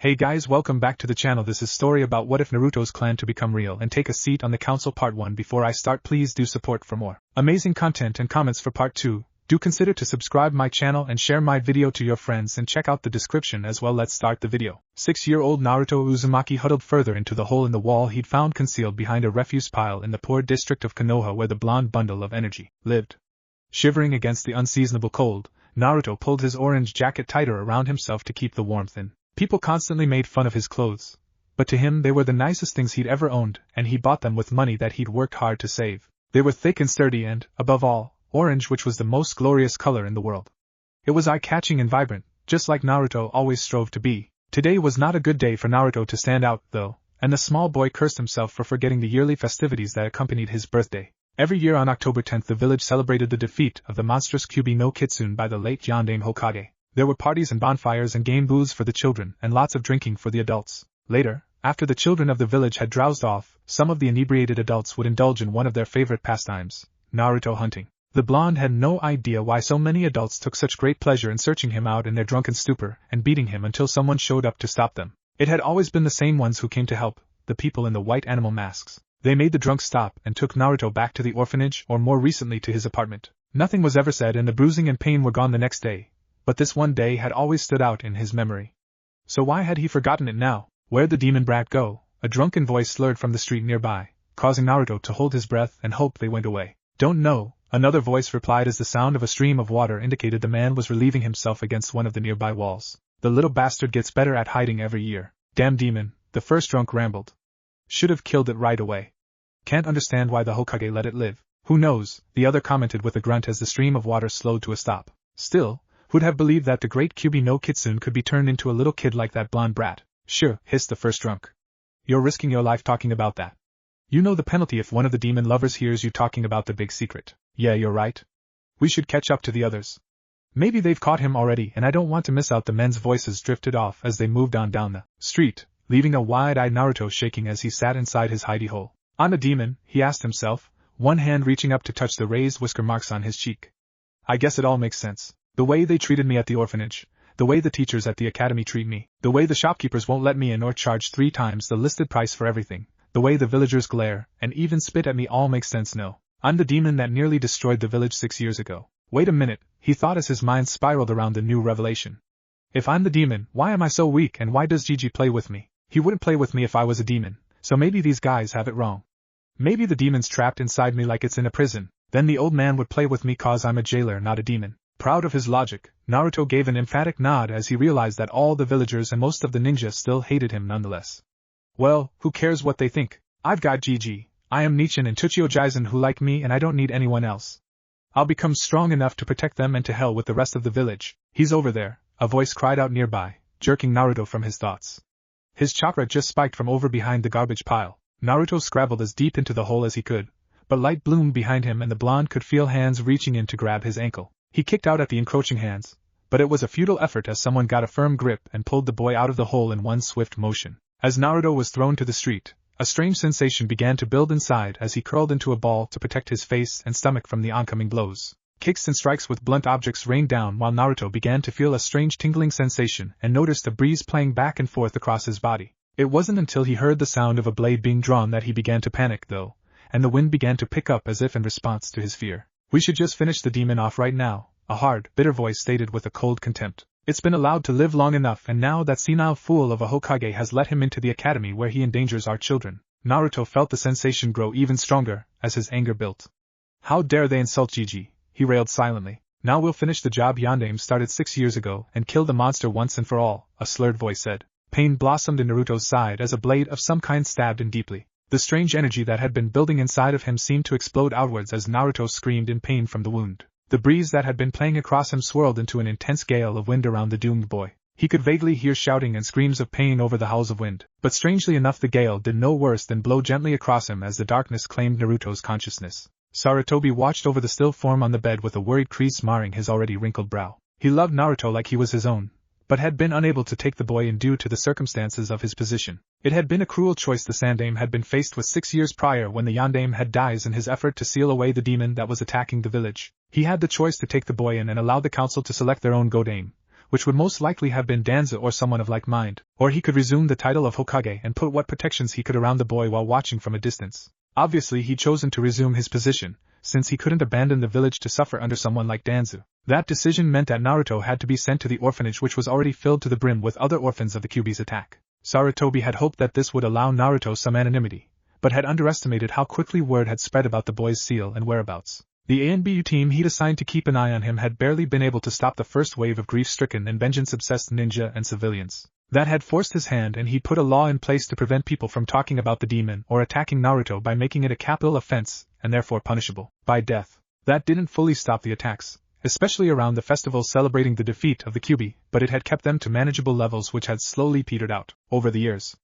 Hey guys, welcome back to the channel. This is story about what if Naruto's clan to become real and take a seat on the council part 1. Before I start, please do support for more amazing content and comments for part 2. Do consider to subscribe my channel and share my video to your friends and check out the description as well. Let's start the video. 6-year-old Naruto Uzumaki huddled further into the hole in the wall he'd found concealed behind a refuse pile in the poor district of Konoha where the blonde bundle of energy lived. Shivering against the unseasonable cold, Naruto pulled his orange jacket tighter around himself to keep the warmth in. People constantly made fun of his clothes, but to him they were the nicest things he'd ever owned, and he bought them with money that he'd worked hard to save. They were thick and sturdy and, above all, orange, which was the most glorious color in the world. It was eye-catching and vibrant, just like Naruto always strove to be. Today was not a good day for Naruto to stand out, though, and the small boy cursed himself for forgetting the yearly festivities that accompanied his birthday. Every year on October 10th the village celebrated the defeat of the monstrous Kyuubi no Kitsune by the late Yondaime Hokage. There were parties and bonfires and game booths for the children, and lots of drinking for the adults. Later, after the children of the village had drowsed off, some of the inebriated adults would indulge in one of their favorite pastimes, Naruto hunting. The blonde had no idea why so many adults took such great pleasure in searching him out in their drunken stupor and beating him until someone showed up to stop them. It had always been the same ones who came to help, the people in the white animal masks. They made the drunk stop and took Naruto back to the orphanage or more recently to his apartment. Nothing was ever said and the bruising and pain were gone the next day. But this one day had always stood out in his memory. So why had he forgotten it now? Where'd the demon brat go? A drunken voice slurred from the street nearby, causing Naruto to hold his breath and hope they went away. Don't know, another voice replied as the sound of a stream of water indicated the man was relieving himself against one of the nearby walls. The little bastard gets better at hiding every year. Damn demon, the first drunk rambled. Should have killed it right away. Can't understand why the Hokage let it live. Who knows, the other commented with a grunt as the stream of water slowed to a stop. Still, who'd have believed that the great Kyuubi no Kitsune could be turned into a little kid like that blonde brat? Sure, hissed the first drunk. You're risking your life talking about that. You know the penalty if one of the demon lovers hears you talking about the big secret. Yeah, you're right. We should catch up to the others. Maybe they've caught him already and I don't want to miss out. The men's voices drifted off as they moved on down the street, leaving a wide-eyed Naruto shaking as he sat inside his hidey hole. I'm a demon, he asked himself, one hand reaching up to touch the raised whisker marks on his cheek. I guess it all makes sense. The way they treated me at the orphanage, the way the teachers at the academy treat me, the way the shopkeepers won't let me in or charge 3 times the listed price for everything, the way the villagers glare and even spit at me all makes sense. No, I'm the demon that nearly destroyed the village 6 years ago. Wait a minute, he thought as his mind spiraled around the new revelation. If I'm the demon, why am I so weak and why does Gigi play with me? He wouldn't play with me if I was a demon, so maybe these guys have it wrong. Maybe the demon's trapped inside me like it's in a prison, then the old man would play with me cause I'm a jailer not a demon. Proud of his logic, Naruto gave an emphatic nod as he realized that all the villagers and most of the ninjas still hated him nonetheless. Well, who cares what they think? I've got Gigi, I am Nichin and Tsuchiyo-Jisen who like me and I don't need anyone else. I'll become strong enough to protect them and to hell with the rest of the village. He's over there, a voice cried out nearby, jerking Naruto from his thoughts. His chakra just spiked from over behind the garbage pile. Naruto scrabbled as deep into the hole as he could, but light bloomed behind him and the blonde could feel hands reaching in to grab his ankle. He kicked out at the encroaching hands, but it was a futile effort as someone got a firm grip and pulled the boy out of the hole in one swift motion. As Naruto was thrown to the street, a strange sensation began to build inside as he curled into a ball to protect his face and stomach from the oncoming blows. Kicks and strikes with blunt objects rained down while Naruto began to feel a strange tingling sensation and noticed a breeze playing back and forth across his body. It wasn't until he heard the sound of a blade being drawn that he began to panic though, and the wind began to pick up as if in response to his fear. We should just finish the demon off right now, a hard, bitter voice stated with a cold contempt. It's been allowed to live long enough and now that senile fool of a Hokage has let him into the academy where he endangers our children. Naruto felt the sensation grow even stronger as his anger built. How dare they insult Gigi, he railed silently. Now we'll finish the job Yondaime started 6 years ago and kill the monster once and for all, a slurred voice said. Pain blossomed in Naruto's side as a blade of some kind stabbed in deeply. The strange energy that had been building inside of him seemed to explode outwards as Naruto screamed in pain from the wound. The breeze that had been playing across him swirled into an intense gale of wind around the doomed boy. He could vaguely hear shouting and screams of pain over the howls of wind, but strangely enough the gale did no worse than blow gently across him as the darkness claimed Naruto's consciousness. Sarutobi watched over the still form on the bed with a worried crease marring his already wrinkled brow. He loved Naruto like he was his own, but had been unable to take the boy in due to the circumstances of his position. It had been a cruel choice the Sandaime had been faced with 6 years prior when the Yondaime had died in his effort to seal away the demon that was attacking the village. He had the choice to take the boy in and allow the council to select their own Godaime, which would most likely have been Danza or someone of like mind, or he could resume the title of Hokage and put what protections he could around the boy while watching from a distance. Obviously he'd chosen to resume his position, since he couldn't abandon the village to suffer under someone like Danzu. That decision meant that Naruto had to be sent to the orphanage, which was already filled to the brim with other orphans of the Kyuubi's attack. Sarutobi had hoped that this would allow Naruto some anonymity, but had underestimated how quickly word had spread about the boy's seal and whereabouts. The ANBU team he'd assigned to keep an eye on him had barely been able to stop the first wave of grief-stricken and vengeance-obsessed ninja and civilians. That had forced his hand, and he'd put a law in place to prevent people from talking about the demon or attacking Naruto by making it a capital offense, and therefore punishable by death. That didn't fully stop the attacks, especially around the festival celebrating the defeat of the Kyuubi, but it had kept them to manageable levels which had slowly petered out over the years.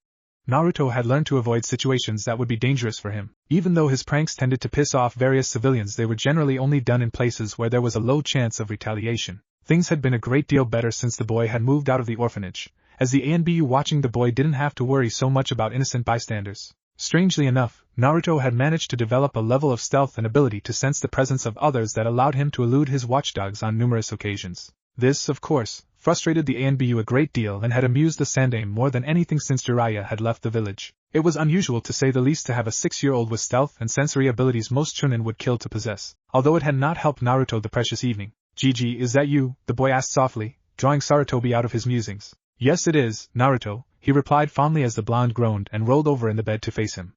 Naruto had learned to avoid situations that would be dangerous for him. Even though his pranks tended to piss off various civilians, they were generally only done in places where there was a low chance of retaliation. Things had been a great deal better since the boy had moved out of the orphanage, as the ANBU watching the boy didn't have to worry so much about innocent bystanders. Strangely enough, Naruto had managed to develop a level of stealth and ability to sense the presence of others that allowed him to elude his watchdogs on numerous occasions. This, of course, frustrated the ANBU a great deal and had amused the Sandaime more than anything since Jiraiya had left the village. It was unusual to say the least to have a 6-year-old with stealth and sensory abilities most chunin would kill to possess, although it had not helped Naruto the precious evening. "Gigi, is that you?" the boy asked softly, drawing Sarutobi out of his musings. "Yes it is, Naruto," he replied fondly as the blonde groaned and rolled over in the bed to face him.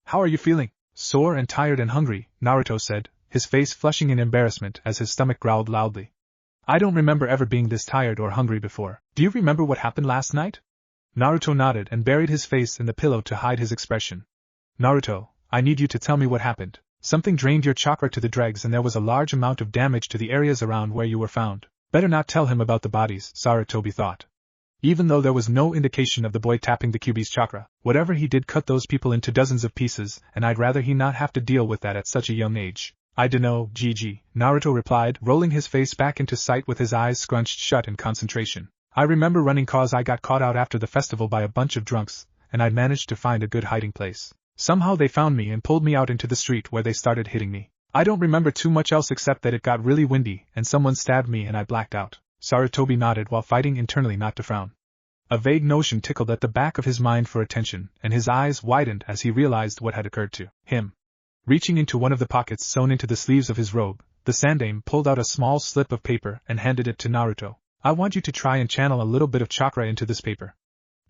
"How are you feeling?" "Sore and tired and hungry," Naruto said, his face flushing in embarrassment as his stomach growled loudly. "I don't remember ever being this tired or hungry before. Do you remember what happened last night?" Naruto nodded and buried his face in the pillow to hide his expression. "Naruto, I need you to tell me what happened. Something drained your chakra to the dregs and there was a large amount of damage to the areas around where you were found." Better not tell him about the bodies, Sarutobi thought. Even though there was no indication of the boy tapping the Kyuubi's chakra, whatever he did cut those people into dozens of pieces, and I'd rather he not have to deal with that at such a young age. "I dunno, Gigi," Naruto replied, rolling his face back into sight with his eyes scrunched shut in concentration. "I remember running cause I got caught out after the festival by a bunch of drunks, and I'd managed to find a good hiding place. Somehow they found me and pulled me out into the street where they started hitting me. I don't remember too much else except that it got really windy and someone stabbed me and I blacked out." Sarutobi nodded while fighting internally not to frown. A vague notion tickled at the back of his mind for attention, and his eyes widened as he realized what had occurred to him. Reaching into one of the pockets sewn into the sleeves of his robe, the Sandaime pulled out a small slip of paper and handed it to Naruto. "I want you to try and channel a little bit of chakra into this paper.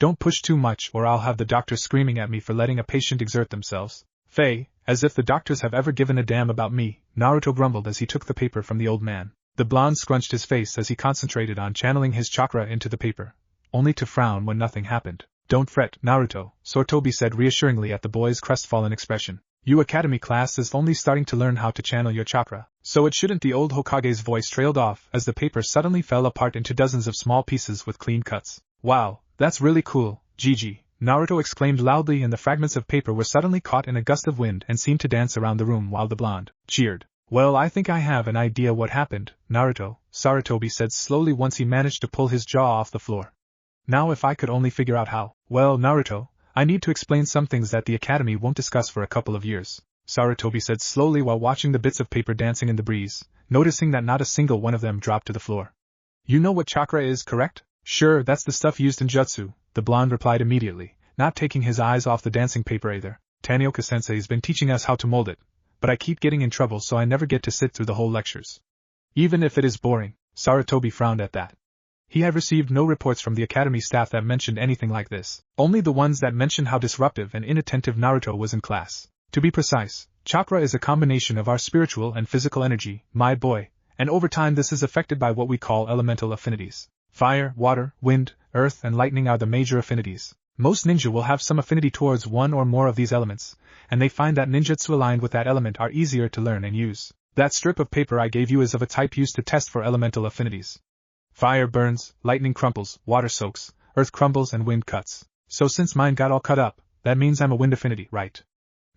Don't push too much or I'll have the doctor screaming at me for letting a patient exert themselves." "Faye, as if the doctors have ever given a damn about me," Naruto grumbled as he took the paper from the old man. The blonde scrunched his face as he concentrated on channeling his chakra into the paper, only to frown when nothing happened. "Don't fret, Naruto," Sarutobi said reassuringly at the boy's crestfallen expression. "You academy class is only starting to learn how to channel your chakra, so it shouldn't." The old Hokage's voice trailed off as the paper suddenly fell apart into dozens of small pieces with clean cuts. "Wow, that's really cool, Gigi," Naruto exclaimed loudly, and the fragments of paper were suddenly caught in a gust of wind and seemed to dance around the room while the blonde cheered. "Well, I think I have an idea what happened, Naruto," Sarutobi said slowly once he managed to pull his jaw off the floor. "Now if I could only figure out how." "Well, Naruto, I need to explain some things that the academy won't discuss for a couple of years," Sarutobi said slowly while watching the bits of paper dancing in the breeze, noticing that not a single one of them dropped to the floor. "You know what chakra is, correct?" "Sure, that's the stuff used in jutsu," the blonde replied immediately, not taking his eyes off the dancing paper either. "Tanioka-sensei's been teaching us how to mold it, but I keep getting in trouble so I never get to sit through the whole lectures. Even if it is boring." Sarutobi frowned at that. He had received no reports from the academy staff that mentioned anything like this, only the ones that mentioned how disruptive and inattentive Naruto was in class. "To be precise, chakra is a combination of our spiritual and physical energy, my boy, and over time this is affected by what we call elemental affinities. Fire, water, wind, earth, and lightning are the major affinities. Most ninja will have some affinity towards one or more of these elements, and they find that ninjutsu aligned with that element are easier to learn and use. That strip of paper I gave you is of a type used to test for elemental affinities. Fire burns, lightning crumples, water soaks, earth crumbles, and wind cuts. So since mine got all cut up, that means I'm a wind affinity, right?"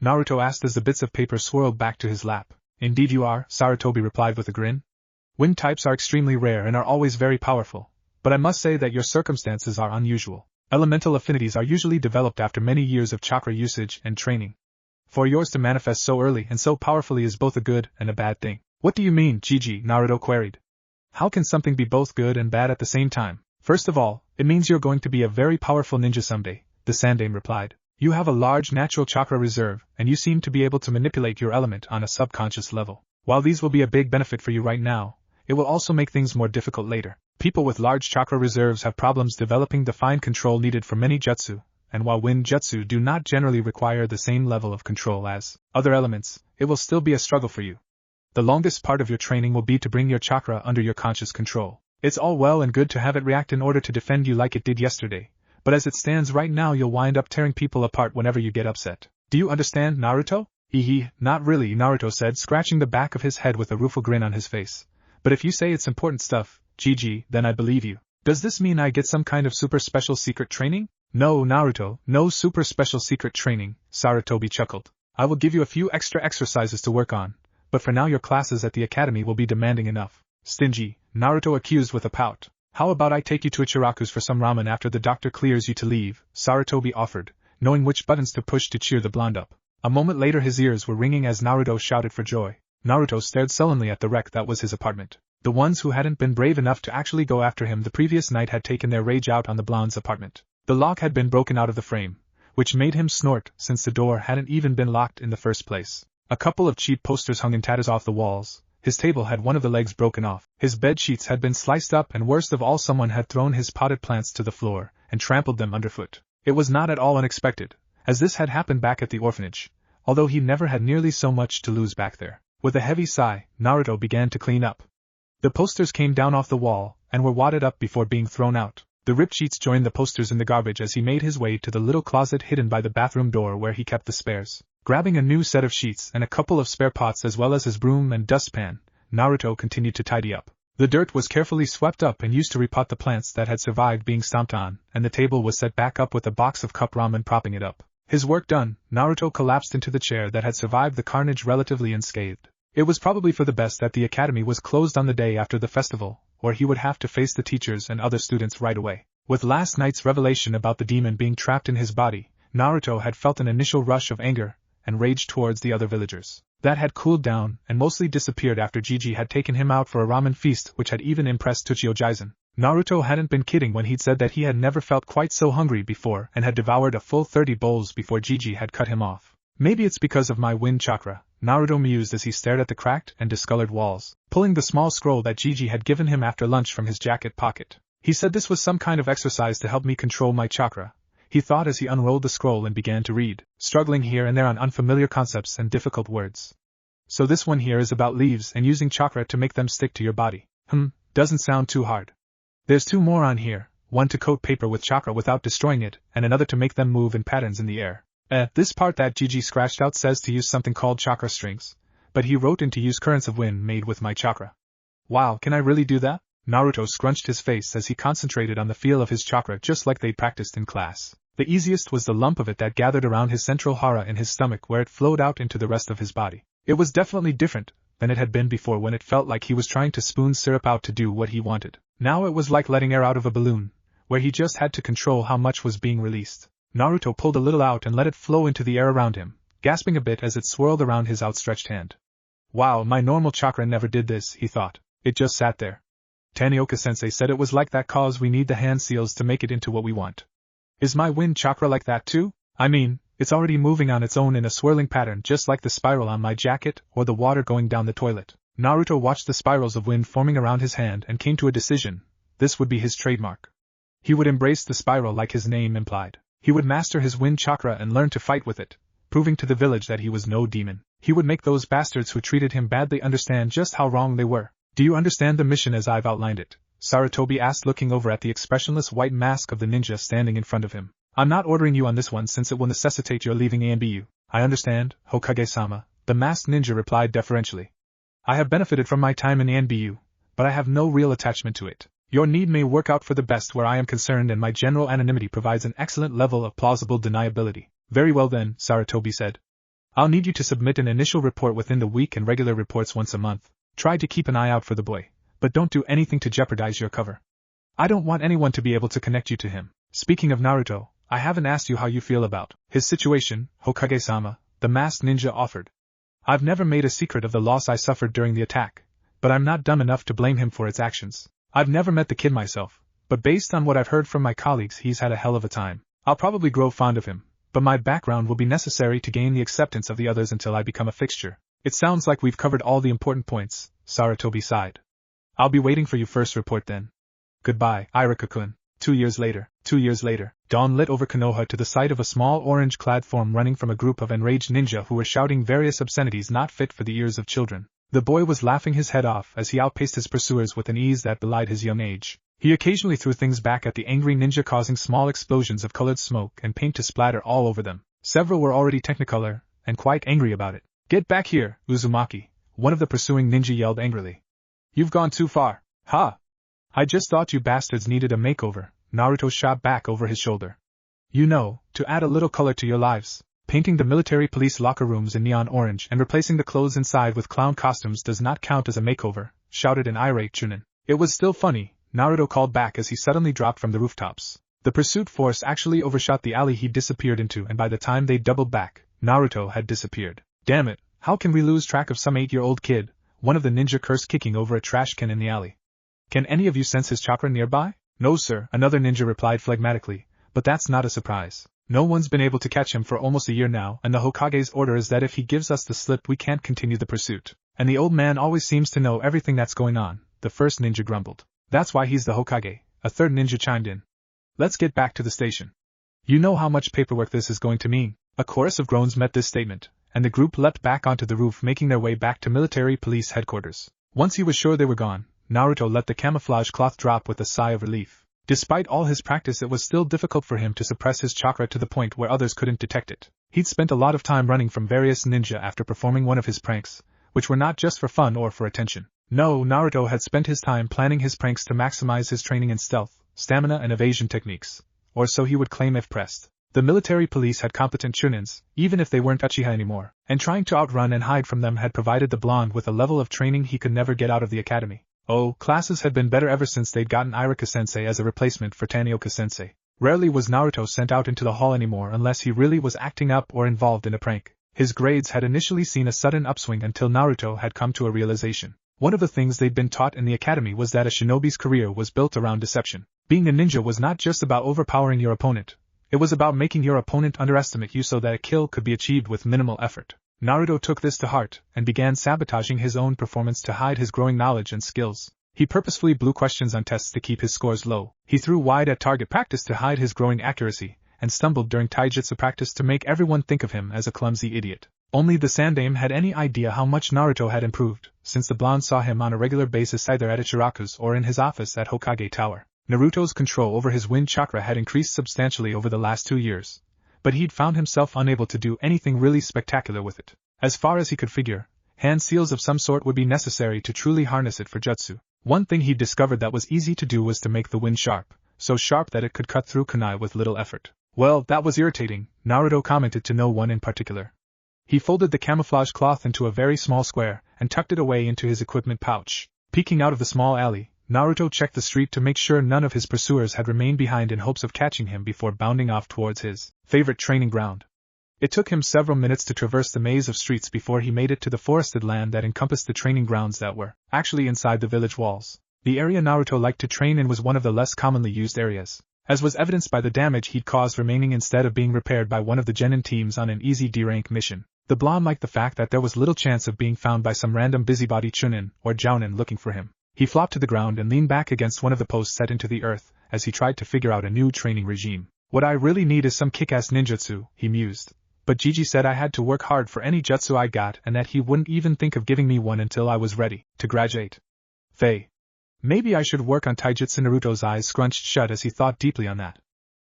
Naruto asked as the bits of paper swirled back to his lap. "Indeed you are," Sarutobi replied with a grin. "Wind types are extremely rare and are always very powerful, but I must say that your circumstances are unusual. Elemental affinities are usually developed after many years of chakra usage and training. For yours to manifest so early and so powerfully is both a good and a bad thing." "What do you mean, Gigi?" Naruto queried. How can something be both good and bad at the same time? First of all, it means you're going to be a very powerful ninja someday, the Sandaime replied. You have a large natural chakra reserve, and you seem to be able to manipulate your element on a subconscious level. While these will be a big benefit for you right now, it will also make things more difficult later. People with large chakra reserves have problems developing the fine control needed for many jutsu, and while wind jutsu do not generally require the same level of control as other elements, it will still be a struggle for you. The longest part of your training will be to bring your chakra under your conscious control. It's all well and good to have it react in order to defend you like it did yesterday, but as it stands right now you'll wind up tearing people apart whenever you get upset. Do you understand, Naruto? Not really, Naruto said, scratching the back of his head with a rueful grin on his face. But if you say it's important stuff, GG, then I believe you. Does this mean I get some kind of super special secret training? No, Naruto, no super special secret training, Sarutobi chuckled. I will give you a few extra exercises to work on, but for now your classes at the academy will be demanding enough. Stingy, Naruto accused with a pout. How about I take you to Ichiraku's for some ramen after the doctor clears you to leave, Sarutobi offered, knowing which buttons to push to cheer the blonde up. A moment later his ears were ringing as Naruto shouted for joy. Naruto stared sullenly at the wreck that was his apartment. The ones who hadn't been brave enough to actually go after him the previous night had taken their rage out on the blonde's apartment. The lock had been broken out of the frame, which made him snort since the door hadn't even been locked in the first place. A couple of cheap posters hung in tatters off the walls. His table had one of the legs broken off. His bed sheets had been sliced up, and worst of all, someone had thrown his potted plants to the floor and trampled them underfoot. It was not at all unexpected, as this had happened back at the orphanage, although he never had nearly so much to lose back there. With a heavy sigh, Naruto began to clean up. The posters came down off the wall and were wadded up before being thrown out. The ripped sheets joined the posters in the garbage as he made his way to the little closet hidden by the bathroom door where he kept the spares. Grabbing a new set of sheets and a couple of spare pots as well as his broom and dustpan, Naruto continued to tidy up. The dirt was carefully swept up and used to repot the plants that had survived being stomped on, and the table was set back up with a box of cup ramen propping it up. His work done, Naruto collapsed into the chair that had survived the carnage relatively unscathed. It was probably for the best that the academy was closed on the day after the festival, or he would have to face the teachers and other students right away. With last night's revelation about the demon being trapped in his body, Naruto had felt an initial rush of anger and rage towards the other villagers. That had cooled down and mostly disappeared after Gigi had taken him out for a ramen feast which had even impressed Tuchio Jaizen. Naruto hadn't been kidding when he'd said that he had never felt quite so hungry before and had devoured a full 30 bowls before Gigi had cut him off. Maybe it's because of my wind chakra, Naruto mused as he stared at the cracked and discolored walls, pulling the small scroll that Gigi had given him after lunch from his jacket pocket. He said this was some kind of exercise to help me control my chakra, he thought as he unrolled the scroll and began to read, struggling here and there on unfamiliar concepts and difficult words. So this one here is about leaves and using chakra to make them stick to your body. Doesn't sound too hard. There's two more on here, one to coat paper with chakra without destroying it, and another to make them move in patterns in the air. This part that Gigi scratched out says to use something called chakra strings, but he wrote in to use currents of wind made with my chakra. Wow, can I really do that? Naruto scrunched his face as he concentrated on the feel of his chakra just like they practiced in class. The easiest was the lump of it that gathered around his central hara in his stomach where it flowed out into the rest of his body. It was definitely different than it had been before when it felt like he was trying to spoon syrup out to do what he wanted. Now it was like letting air out of a balloon, where he just had to control how much was being released. Naruto pulled a little out and let it flow into the air around him, gasping a bit as it swirled around his outstretched hand. Wow, my normal chakra never did this, he thought. It just sat there. Tanioka-sensei said it was like that cause we need the hand seals to make it into what we want. Is my wind chakra like that too? I mean, it's already moving on its own in a swirling pattern just like the spiral on my jacket or the water going down the toilet. Naruto watched the spirals of wind forming around his hand and came to a decision. This would be his trademark. He would embrace the spiral like his name implied. He would master his wind chakra and learn to fight with it, proving to the village that he was no demon. He would make those bastards who treated him badly understand just how wrong they were. Do you understand the mission as I've outlined it? Sarutobi asked, looking over at the expressionless white mask of the ninja standing in front of him. I'm not ordering you on this one since it will necessitate your leaving ANBU. I understand, Hokage-sama, the masked ninja replied deferentially. I have benefited from my time in ANBU, but I have no real attachment to it. Your need may work out for the best where I am concerned, and my general anonymity provides an excellent level of plausible deniability. Very well then, Sarutobi said. I'll need you to submit an initial report within the week and regular reports once a month. Try to keep an eye out for the boy, but don't do anything to jeopardize your cover. I don't want anyone to be able to connect you to him. Speaking of Naruto, I haven't asked you how you feel about his situation, Hokage-sama, the masked ninja offered. I've never made a secret of the loss I suffered during the attack, but I'm not dumb enough to blame him for its actions. I've never met the kid myself, but based on what I've heard from my colleagues, he's had a hell of a time. I'll probably grow fond of him, but my background will be necessary to gain the acceptance of the others until I become a fixture. It sounds like we've covered all the important points, Sarutobi sighed. I'll be waiting for your first report then. Goodbye, Irika-kun. 2 years later. 2 years later, dawn lit over Konoha to the sight of a small orange-clad form running from a group of enraged ninja who were shouting various obscenities not fit for the ears of children. The boy was laughing his head off as he outpaced his pursuers with an ease that belied his young age. He occasionally threw things back at the angry ninja, causing small explosions of colored smoke and paint to splatter all over them. Several were already technicolor, and quite angry about it. Get back here, Uzumaki, one of the pursuing ninja yelled angrily. You've gone too far. Ha! I just thought you bastards needed a makeover, Naruto shot back over his shoulder. You know, to add a little color to your lives, painting the military police locker rooms in neon orange and replacing the clothes inside with clown costumes does not count as a makeover, shouted an irate Chunin. It was still funny, Naruto called back as he suddenly dropped from the rooftops. The pursuit force actually overshot the alley he disappeared into, and by the time they doubled back, Naruto had disappeared. Damn it, how can we lose track of some 8-year-old kid? One of the ninja cursed, kicking over a trash can in the alley. Can any of you sense his chakra nearby? No sir, another ninja replied phlegmatically, but that's not a surprise. No one's been able to catch him for almost a year now, and the Hokage's order is that if he gives us the slip we can't continue the pursuit. And the old man always seems to know everything that's going on, the first ninja grumbled. That's why he's the Hokage, a third ninja chimed in. Let's get back to the station. You know how much paperwork this is going to mean. A chorus of groans met this statement, and the group leapt back onto the roof, making their way back to military police headquarters. Once he was sure they were gone, Naruto let the camouflage cloth drop with a sigh of relief. Despite all his practice, it was still difficult for him to suppress his chakra to the point where others couldn't detect it. He'd spent a lot of time running from various ninja after performing one of his pranks, which were not just for fun or for attention. No, Naruto had spent his time planning his pranks to maximize his training in stealth, stamina and evasion techniques, or so he would claim if pressed. The military police had competent chunins, even if they weren't Uchiha anymore, and trying to outrun and hide from them had provided the blonde with a level of training he could never get out of the academy. Oh, classes had been better ever since they'd gotten Irika-sensei as a replacement for Tanioka-sensei. Rarely was Naruto sent out into the hall anymore unless he really was acting up or involved in a prank. His grades had initially seen a sudden upswing until Naruto had come to a realization. One of the things they'd been taught in the academy was that a shinobi's career was built around deception. Being a ninja was not just about overpowering your opponent. It was about making your opponent underestimate you so that a kill could be achieved with minimal effort. Naruto took this to heart, and began sabotaging his own performance to hide his growing knowledge and skills. He purposefully blew questions on tests to keep his scores low. He threw wide at target practice to hide his growing accuracy, and stumbled during taijutsu practice to make everyone think of him as a clumsy idiot. Only the Sandame had any idea how much Naruto had improved, since the blonde saw him on a regular basis either at Ichiraku's or in his office at Hokage Tower. Naruto's control over his wind chakra had increased substantially over the last 2 years, but he'd found himself unable to do anything really spectacular with it. As far as he could figure, hand seals of some sort would be necessary to truly harness it for jutsu. One thing he'd discovered that was easy to do was to make the wind sharp, so sharp that it could cut through kunai with little effort. Well, that was irritating, Naruto commented to no one in particular. He folded the camouflage cloth into a very small square, and tucked it away into his equipment pouch. Peeking out of the small alley, Naruto checked the street to make sure none of his pursuers had remained behind in hopes of catching him before bounding off towards his favorite training ground. It took him several minutes to traverse the maze of streets before he made it to the forested land that encompassed the training grounds that were actually inside the village walls. The area Naruto liked to train in was one of the less commonly used areas, as was evidenced by the damage he'd caused remaining instead of being repaired by one of the genin teams on an easy D-rank mission. The blonde liked the fact that there was little chance of being found by some random busybody chunin or jounin looking for him. He flopped to the ground and leaned back against one of the posts set into the earth as he tried to figure out a new training regime. What I really need is some kick-ass ninjutsu, he mused. But Gigi said I had to work hard for any jutsu I got and that he wouldn't even think of giving me one until I was ready to graduate. Faye. Maybe I should work on taijutsu. Naruto's eyes scrunched shut as he thought deeply on that.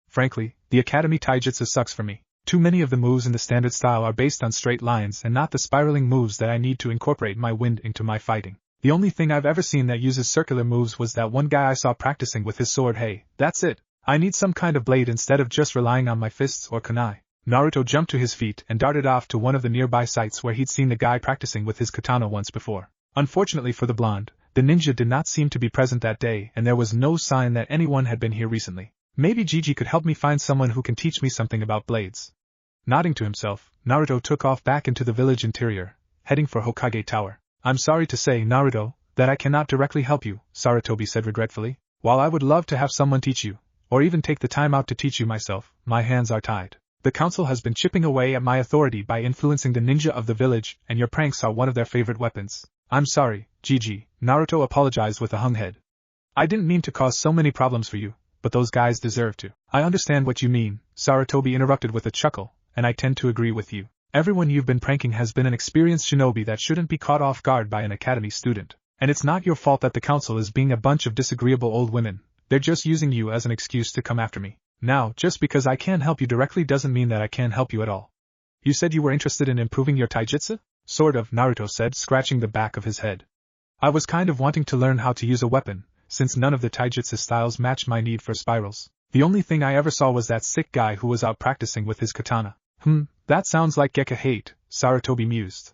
Frankly, the academy taijutsu sucks for me. Too many of the moves in the standard style are based on straight lines and not the spiraling moves that I need to incorporate my wind into my fighting. The only thing I've ever seen that uses circular moves was that one guy I saw practicing with his sword. Hey, that's it. I need some kind of blade instead of just relying on my fists or kunai. Naruto jumped to his feet and darted off to one of the nearby sites where he'd seen the guy practicing with his katana once before. Unfortunately for the blonde, the ninja did not seem to be present that day and there was no sign that anyone had been here recently. Maybe Gigi could help me find someone who can teach me something about blades. Nodding to himself, Naruto took off back into the village interior, heading for Hokage Tower. I'm sorry to say, Naruto, That I cannot directly help you, Sarutobi said regretfully. While I would love to have someone teach you, or even take the time out to teach you myself, my hands are tied. The council has been chipping away at my authority by influencing the ninja of the village, and your pranks are one of their favorite weapons. I'm sorry, Gigi, Naruto apologized with a hung head. I didn't mean to cause so many problems for you, but those guys deserve to. I understand what you mean, Sarutobi interrupted with a chuckle, and I tend to agree with you. Everyone you've been pranking has been an experienced shinobi that shouldn't be caught off guard by an academy student. And it's not your fault that the council is being a bunch of disagreeable old women. They're just using you as an excuse to come after me. Now, just because I can't help you directly doesn't mean that I can't help you at all. You said you were interested in improving your taijutsu? Sort of, Naruto said, scratching the back of his head. I was kind of wanting to learn how to use a weapon, since none of the taijutsu styles matched my need for spirals. The only thing I ever saw was that sick guy who was out practicing with his katana. That sounds like Gekka hate, Sarutobi mused.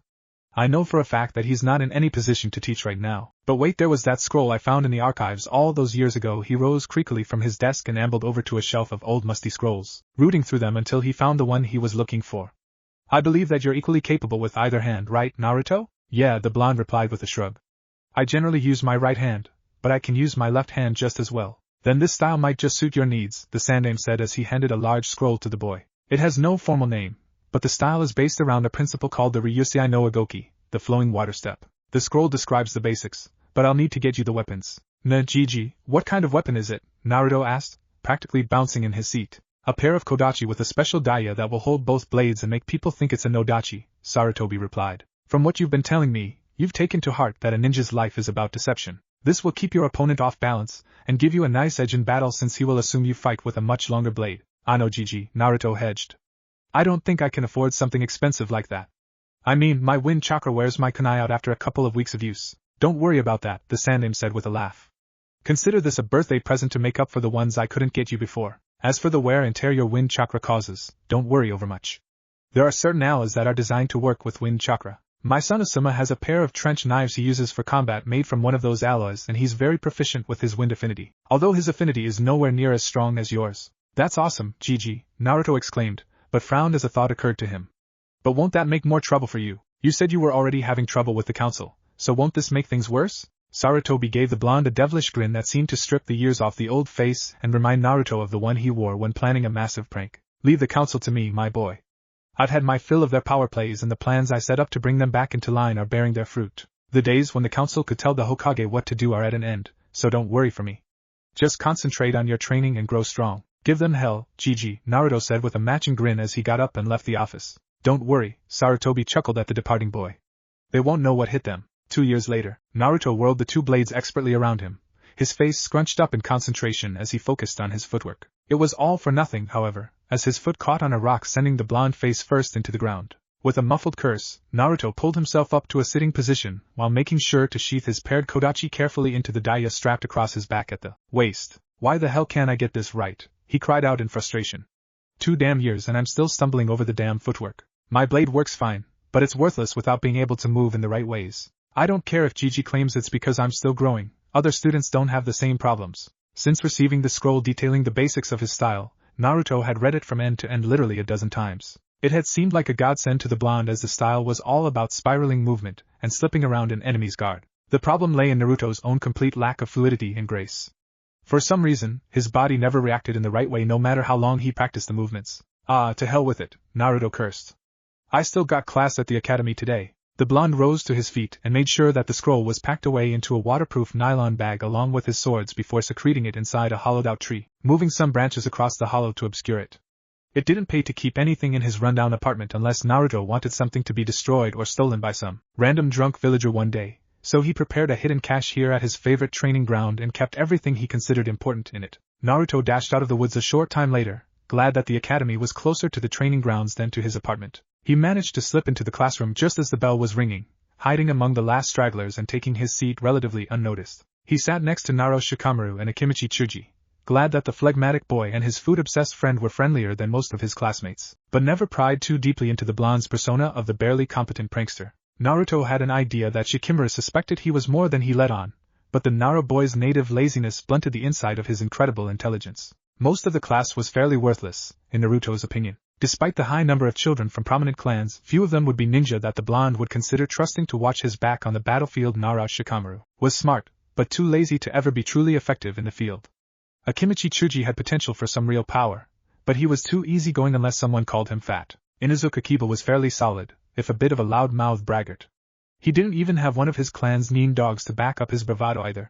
I know for a fact that he's not in any position to teach right now. But wait, there was that scroll I found in the archives all those years ago. He rose creakily from his desk and ambled over to a shelf of old musty scrolls, rooting through them until he found the one he was looking for. I believe that you're equally capable with either hand, right, Naruto? Yeah, the blonde replied with a shrug. I generally use my right hand, but I can use my left hand just as well. Then this style might just suit your needs, the Sandaime said as he handed a large scroll to the boy. It has no formal name, but the style is based around a principle called the Ryusei no Agoki, the flowing water step. The scroll describes the basics, but I'll need to get you the weapons. Gigi, what kind of weapon is it? Naruto asked, practically bouncing in his seat. A pair of kodachi with a special daya that will hold both blades and make people think it's a nodachi, Sarutobi replied. From what you've been telling me, you've taken to heart that a ninja's life is about deception. This will keep your opponent off balance, and give you a nice edge in battle since he will assume you fight with a much longer blade. I know, Gigi, Naruto hedged. I don't think I can afford something expensive like that. I mean, my wind chakra wears my kunai out after a couple of weeks of use. Don't worry about that, the Sandaime said with a laugh. Consider this a birthday present to make up for the ones I couldn't get you before. As for the wear and tear your wind chakra causes, don't worry over much. There are certain alloys that are designed to work with wind chakra. My son Asuma has a pair of trench knives he uses for combat made from one of those alloys, and he's very proficient with his wind affinity, although his affinity is nowhere near as strong as yours. That's awesome, Gigi, Naruto exclaimed, but frowned as a thought occurred to him. But won't that make more trouble for you? You said you were already having trouble with the council, so won't this make things worse? Sarutobi gave the blonde a devilish grin that seemed to strip the years off the old face and remind Naruto of the one he wore when planning a massive prank. Leave the council to me, my boy. I've had my fill of their power plays, and the plans I set up to bring them back into line are bearing their fruit. The days when the council could tell the Hokage what to do are at an end, so don't worry for me. Just concentrate on your training and grow strong. Give them hell, Gigi, Naruto said with a matching grin as he got up and left the office. Don't worry, Sarutobi chuckled at the departing boy. They won't know what hit them. 2 years later, Naruto whirled the two blades expertly around him, his face scrunched up in concentration as he focused on his footwork. It was all for nothing, however, as his foot caught on a rock, sending the blonde face first into the ground. With a muffled curse, Naruto pulled himself up to a sitting position while making sure to sheath his paired kodachi carefully into the daya strapped across his back at the waist. Why the hell can't I get this right? He cried out in frustration. 2 damn years and I'm still stumbling over the damn footwork. My blade works fine, but it's worthless without being able to move in the right ways. I don't care if Gigi claims it's because I'm still growing. Other students don't have the same problems. Since receiving the scroll detailing the basics of his style, Naruto had read it from end to end literally a dozen times. It had seemed like a godsend to the blonde, as the style was all about spiraling movement and slipping around an enemy's guard. The problem lay in Naruto's own complete lack of fluidity and grace. For some reason, his body never reacted in the right way no matter how long he practiced the movements. Ah, to hell with it, Naruto cursed. I still got class at the academy today. The blonde rose to his feet and made sure that the scroll was packed away into a waterproof nylon bag along with his swords before secreting it inside a hollowed-out tree, moving some branches across the hollow to obscure it. It didn't pay to keep anything in his rundown apartment unless Naruto wanted something to be destroyed or stolen by some random drunk villager one day, so he prepared a hidden cache here at his favorite training ground and kept everything he considered important in it. Naruto dashed out of the woods a short time later, glad that the academy was closer to the training grounds than to his apartment. He managed to slip into the classroom just as the bell was ringing, hiding among the last stragglers and taking his seat relatively unnoticed. He sat next to Naro Shikamaru and Akimichi Chuji, glad that the phlegmatic boy and his food-obsessed friend were friendlier than most of his classmates, but never pried too deeply into the blonde's persona of the barely competent prankster. Naruto had an idea that Shikamaru suspected he was more than he let on, but the Naro boy's native laziness blunted the insight of his incredible intelligence. Most of the class was fairly worthless, in Naruto's opinion. Despite the high number of children from prominent clans, few of them would be ninja that the blonde would consider trusting to watch his back on the battlefield. Nara Shikamaru was smart, but too lazy to ever be truly effective in the field. Akimichi Tsuji had potential for some real power, but he was too easygoing unless someone called him fat. Inuzuka Kiba was fairly solid, if a bit of a loud-mouthed braggart. He didn't even have one of his clan's nin dogs to back up his bravado either.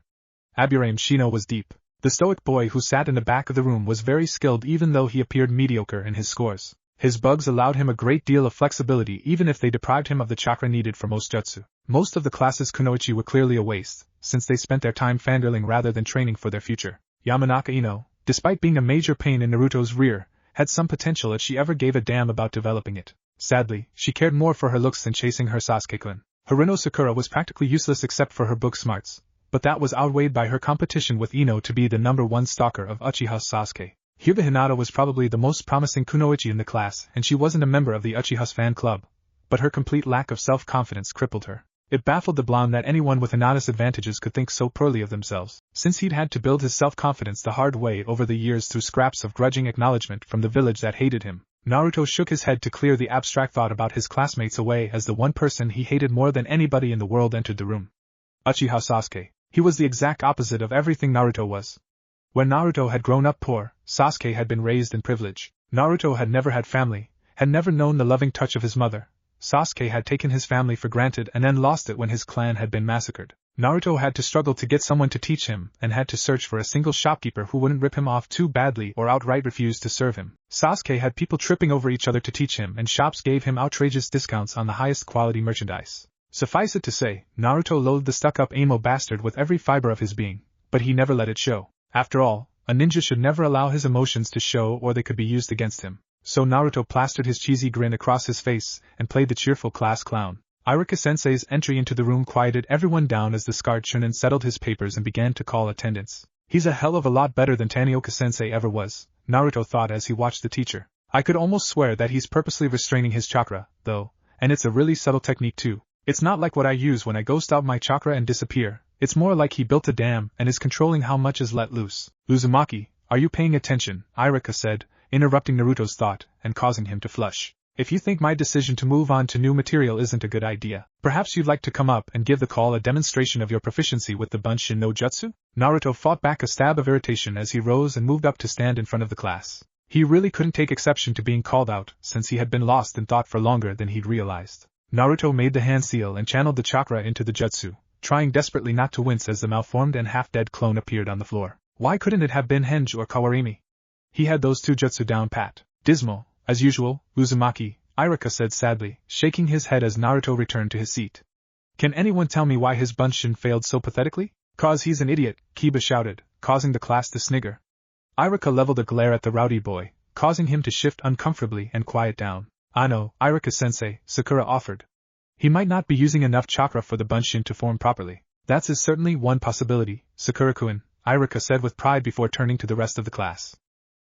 Aburame Shino was deep. The stoic boy who sat in the back of the room was very skilled even though he appeared mediocre in his scores. His bugs allowed him a great deal of flexibility even if they deprived him of the chakra needed for most jutsu. Most of the class's kunoichi were clearly a waste, since they spent their time fangirling rather than training for their future. Yamanaka Ino, despite being a major pain in Naruto's rear, had some potential if she ever gave a damn about developing it. Sadly, she cared more for her looks than chasing her Sasuke-kun. Harino Sakura was practically useless except for her book smarts, but that was outweighed by her competition with Ino to be the #1 stalker of Uchiha's Sasuke. Hyuga Hinata was probably the most promising kunoichi in the class, and she wasn't a member of the Uchiha's fan club, but her complete lack of self-confidence crippled her. It baffled the blonde that anyone with Hinata's advantages could think so poorly of themselves, since he'd had to build his self-confidence the hard way over the years through scraps of grudging acknowledgement from the village that hated him. Naruto shook his head to clear the abstract thought about his classmates away as the one person he hated more than anybody in the world entered the room. Uchiha Sasuke. He was the exact opposite of everything Naruto was. When Naruto had grown up poor, Sasuke had been raised in privilege. Naruto had never had family, had never known the loving touch of his mother. Sasuke had taken his family for granted and then lost it when his clan had been massacred. Naruto had to struggle to get someone to teach him and had to search for a single shopkeeper who wouldn't rip him off too badly or outright refuse to serve him. Sasuke had people tripping over each other to teach him and shops gave him outrageous discounts on the highest quality merchandise. Suffice it to say, Naruto loathed the stuck-up emo bastard with every fiber of his being, but he never let it show. After all, a ninja should never allow his emotions to show or they could be used against him. So Naruto plastered his cheesy grin across his face and played the cheerful class clown. Iruka-sensei's entry into the room quieted everyone down as the scarred shonen settled his papers and began to call attendance. He's a hell of a lot better than Tanioka-sensei ever was, Naruto thought as he watched the teacher. I could almost swear that he's purposely restraining his chakra, though, and it's a really subtle technique too. It's not like what I use when I ghost out my chakra and disappear, it's more like he built a dam and is controlling how much is let loose. Uzumaki, are you paying attention? Iruka said, interrupting Naruto's thought and causing him to flush. If you think my decision to move on to new material isn't a good idea, perhaps you'd like to come up and give the call a demonstration of your proficiency with the Bunshin no Jutsu? Naruto fought back a stab of irritation as he rose and moved up to stand in front of the class. He really couldn't take exception to being called out, since he had been lost in thought for longer than he'd realized. Naruto made the hand seal and channeled the chakra into the jutsu, trying desperately not to wince as the malformed and half-dead clone appeared on the floor. Why couldn't it have been Henge or Kawarimi? He had those two jutsu down pat. Dismal, as usual, Uzumaki, Iruka said sadly, shaking his head as Naruto returned to his seat. Can anyone tell me why his Bunshin failed so pathetically? Cause he's an idiot, Kiba shouted, causing the class to snigger. Iruka leveled a glare at the rowdy boy, causing him to shift uncomfortably and quiet down. I know, Iruka-sensei, Sakura offered. He might not be using enough chakra for the Bunshin to form properly. That is certainly one possibility, Sakura-kun, Iruka said with pride before turning to the rest of the class.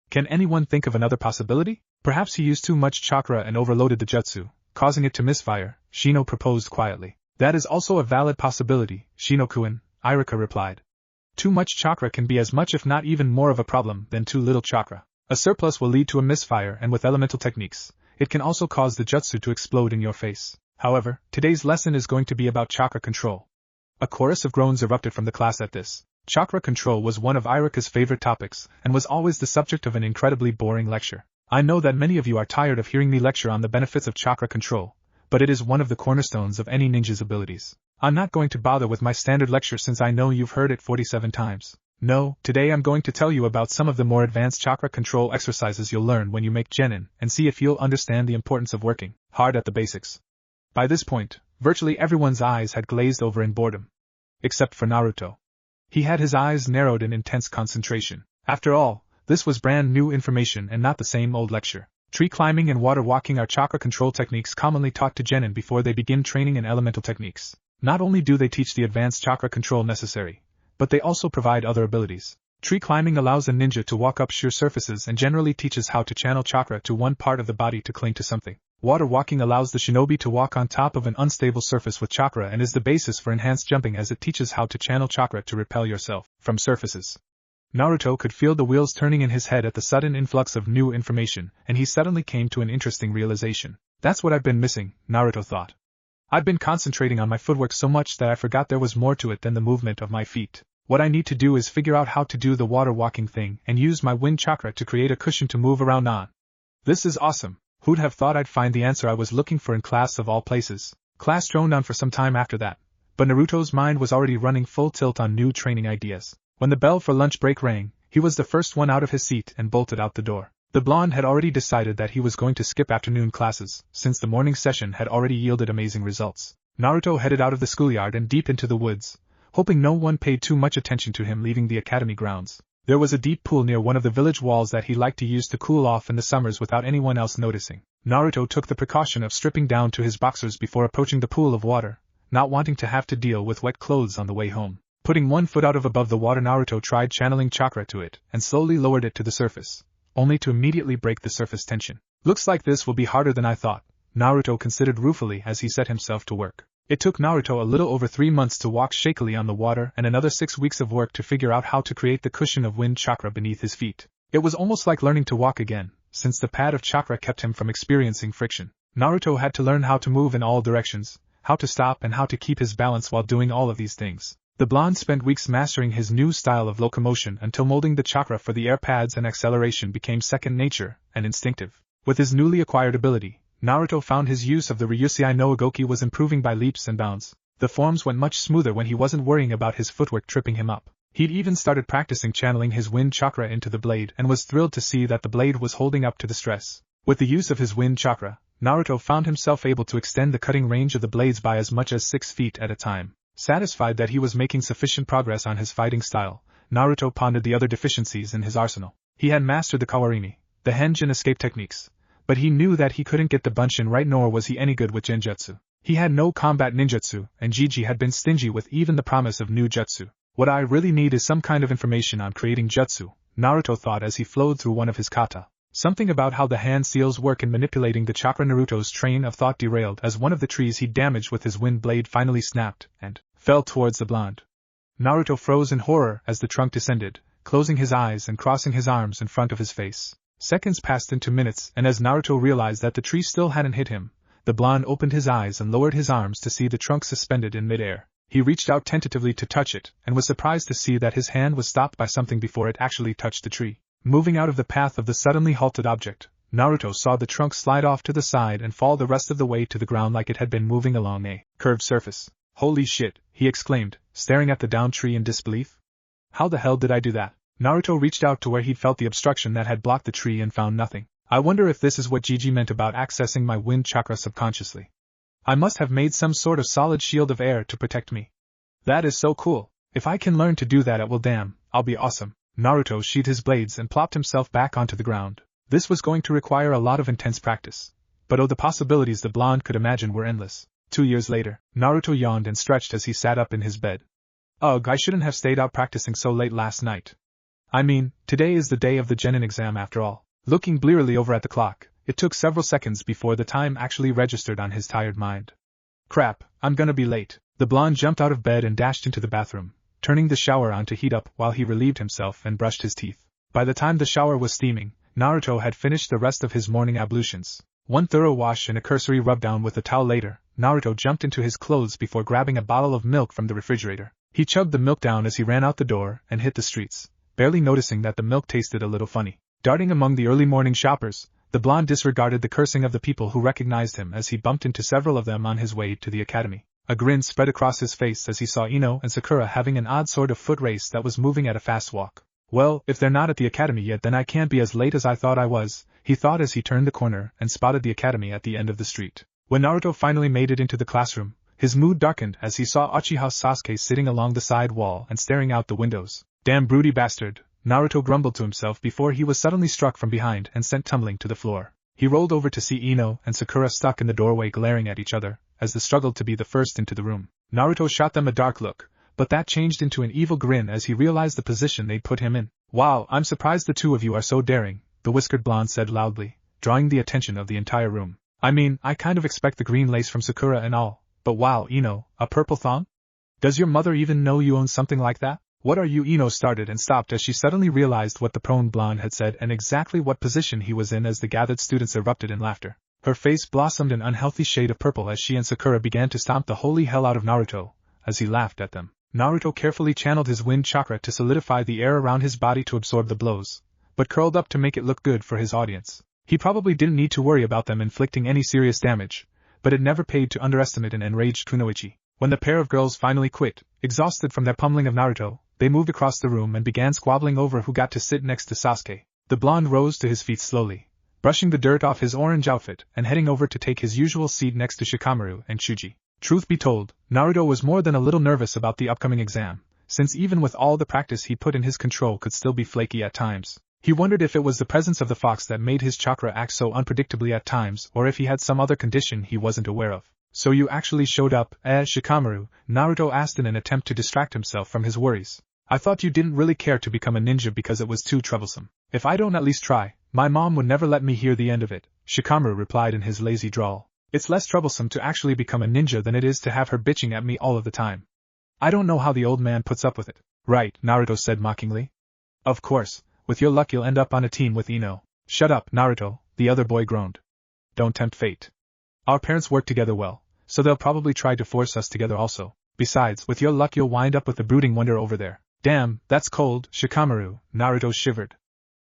Can anyone think of another possibility? Perhaps he used too much chakra and overloaded the jutsu, causing it to misfire, Shino proposed quietly. That is also a valid possibility, Shino-kun, Iruka replied. Too much chakra can be as much if not even more of a problem than too little chakra. A surplus will lead to a misfire and with elemental techniques, it can also cause the jutsu to explode in your face. However, today's lesson is going to be about chakra control. A chorus of groans erupted from the class at this. Chakra control was one of Iruka's favorite topics, and was always the subject of an incredibly boring lecture. I know that many of you are tired of hearing me lecture on the benefits of chakra control, but it is one of the cornerstones of any ninja's abilities. I'm not going to bother with my standard lecture since I know you've heard it 47 times. No, today I'm going to tell you about some of the more advanced chakra control exercises you'll learn when you make genin, and see if you'll understand the importance of working hard at the basics. By this point, virtually everyone's eyes had glazed over in boredom. Except for Naruto. He had his eyes narrowed in intense concentration. After all, this was brand new information and not the same old lecture. Tree climbing and water walking are chakra control techniques commonly taught to genin before they begin training in elemental techniques. Not only do they teach the advanced chakra control necessary, but they also provide other abilities. Tree climbing allows a ninja to walk up sheer surfaces and generally teaches how to channel chakra to one part of the body to cling to something. Water walking allows the shinobi to walk on top of an unstable surface with chakra and is the basis for enhanced jumping as it teaches how to channel chakra to repel yourself from surfaces. Naruto could feel the wheels turning in his head at the sudden influx of new information, and he suddenly came to an interesting realization. That's what I've been missing, Naruto thought. I've been concentrating on my footwork so much that I forgot there was more to it than the movement of my feet. What I need to do is figure out how to do the water walking thing and use my wind chakra to create a cushion to move around on. This is awesome. Who'd have thought I'd find the answer I was looking for in class of all places? Class droned on for some time after that, but Naruto's mind was already running full tilt on new training ideas. When the bell for lunch break rang, he was the first one out of his seat and bolted out the door. The blonde had already decided that he was going to skip afternoon classes, since the morning session had already yielded amazing results. Naruto headed out of the schoolyard and deep into the woods, hoping no one paid too much attention to him leaving the academy grounds. There was a deep pool near one of the village walls that he liked to use to cool off in the summers without anyone else noticing. Naruto took the precaution of stripping down to his boxers before approaching the pool of water, not wanting to have to deal with wet clothes on the way home. Putting one foot out of above the water, Naruto tried channeling chakra to it and slowly lowered it to the surface, only to immediately break the surface tension. Looks like this will be harder than I thought, Naruto considered ruefully as he set himself to work. It took Naruto a little over 3 months to walk shakily on the water and another 6 weeks of work to figure out how to create the cushion of wind chakra beneath his feet. It was almost like learning to walk again, since the pad of chakra kept him from experiencing friction. Naruto had to learn how to move in all directions, how to stop and how to keep his balance while doing all of these things. The blonde spent weeks mastering his new style of locomotion until molding the chakra for the air pads and acceleration became second nature and instinctive. With his newly acquired ability, Naruto found his use of the Ryusei no Ugoki was improving by leaps and bounds. The forms went much smoother when he wasn't worrying about his footwork tripping him up. He'd even started practicing channeling his wind chakra into the blade and was thrilled to see that the blade was holding up to the stress. With the use of his wind chakra, Naruto found himself able to extend the cutting range of the blades by as much as 6 feet at a time. Satisfied that he was making sufficient progress on his fighting style, Naruto pondered the other deficiencies in his arsenal. He had mastered the kawarimi, the henjin escape techniques, but he knew that he couldn't get the bunshin right, nor was he any good with genjutsu. He had no combat ninjutsu, and Gigi had been stingy with even the promise of new jutsu. What I really need is some kind of information on creating jutsu, Naruto thought as he flowed through one of his kata. Something about how the hand seals work in manipulating the chakra. Naruto's train of thought derailed as one of the trees he damaged with his wind blade finally snapped and fell towards the blonde. Naruto froze in horror as the trunk descended, closing his eyes and crossing his arms in front of his face. Seconds passed into minutes, and as Naruto realized that the tree still hadn't hit him, the blonde opened his eyes and lowered his arms to see the trunk suspended in midair. He reached out tentatively to touch it, and was surprised to see that his hand was stopped by something before it actually touched the tree. Moving out of the path of the suddenly halted object, Naruto saw the trunk slide off to the side and fall the rest of the way to the ground like it had been moving along a curved surface. Holy shit, he exclaimed, staring at the downed tree in disbelief. How the hell did I do that? Naruto reached out to where he'd felt the obstruction that had blocked the tree and found nothing. I wonder if this is what Gigi meant about accessing my wind chakra subconsciously. I must have made some sort of solid shield of air to protect me. That is so cool. If I can learn to do that, I'll be awesome. Naruto sheathed his blades and plopped himself back onto the ground. This was going to require a lot of intense practice. But the possibilities the blonde could imagine were endless. 2 years later, Naruto yawned and stretched as he sat up in his bed. Ugh, I shouldn't have stayed out practicing so late last night. I mean, today is the day of the genin exam after all. Looking blearily over at the clock, it took several seconds before the time actually registered on his tired mind. Crap, I'm gonna be late. The blonde jumped out of bed and dashed into the bathroom, turning the shower on to heat up while he relieved himself and brushed his teeth. By the time the shower was steaming, Naruto had finished the rest of his morning ablutions. One thorough wash and a cursory rub-down with a towel later, Naruto jumped into his clothes before grabbing a bottle of milk from the refrigerator. He chugged the milk down as he ran out the door and hit the streets, barely noticing that the milk tasted a little funny. Darting among the early morning shoppers, the blonde disregarded the cursing of the people who recognized him as he bumped into several of them on his way to the academy. A grin spread across his face as he saw Ino and Sakura having an odd sort of foot race that was moving at a fast walk. Well, if they're not at the academy yet, then I can't be as late as I thought I was, he thought as he turned the corner and spotted the academy at the end of the street. When Naruto finally made it into the classroom, his mood darkened as he saw Uchiha Sasuke sitting along the side wall and staring out the windows. Damn broody bastard, Naruto grumbled to himself before he was suddenly struck from behind and sent tumbling to the floor. He rolled over to see Ino and Sakura stuck in the doorway glaring at each other, as they struggled to be the first into the room. Naruto shot them a dark look, but that changed into an evil grin as he realized the position they'd put him in. Wow, I'm surprised the two of you are so daring, the whiskered blonde said loudly, drawing the attention of the entire room. I mean, I kind of expect the green lace from Sakura and all, but wow, Ino, a purple thong? Does your mother even know you own something like that? What are you? Ino started and stopped as she suddenly realized what the prone blonde had said and exactly what position he was in as the gathered students erupted in laughter. Her face blossomed an unhealthy shade of purple as she and Sakura began to stomp the holy hell out of Naruto, as he laughed at them. Naruto carefully channeled his wind chakra to solidify the air around his body to absorb the blows, but curled up to make it look good for his audience. He probably didn't need to worry about them inflicting any serious damage, but it never paid to underestimate an enraged Kunoichi. When the pair of girls finally quit, exhausted from their pummeling of Naruto, they moved across the room and began squabbling over who got to sit next to Sasuke. The blonde rose to his feet slowly, brushing the dirt off his orange outfit and heading over to take his usual seat next to Shikamaru and Chuji. Truth be told, Naruto was more than a little nervous about the upcoming exam, since even with all the practice he put in, his control could still be flaky at times. He wondered if it was the presence of the fox that made his chakra act so unpredictably at times, or if he had some other condition he wasn't aware of. So you actually showed up, Shikamaru? Naruto asked in an attempt to distract himself from his worries. I thought you didn't really care to become a ninja because it was too troublesome. If I don't at least try, my mom would never let me hear the end of it, Shikamaru replied in his lazy drawl. It's less troublesome to actually become a ninja than it is to have her bitching at me all of the time. I don't know how the old man puts up with it. Right, Naruto said mockingly. Of course, with your luck you'll end up on a team with Ino. Shut up, Naruto, the other boy groaned. Don't tempt fate. Our parents work together well, so they'll probably try to force us together also. Besides, with your luck you'll wind up with the brooding wonder over there. Damn, that's cold, Shikamaru, Naruto shivered.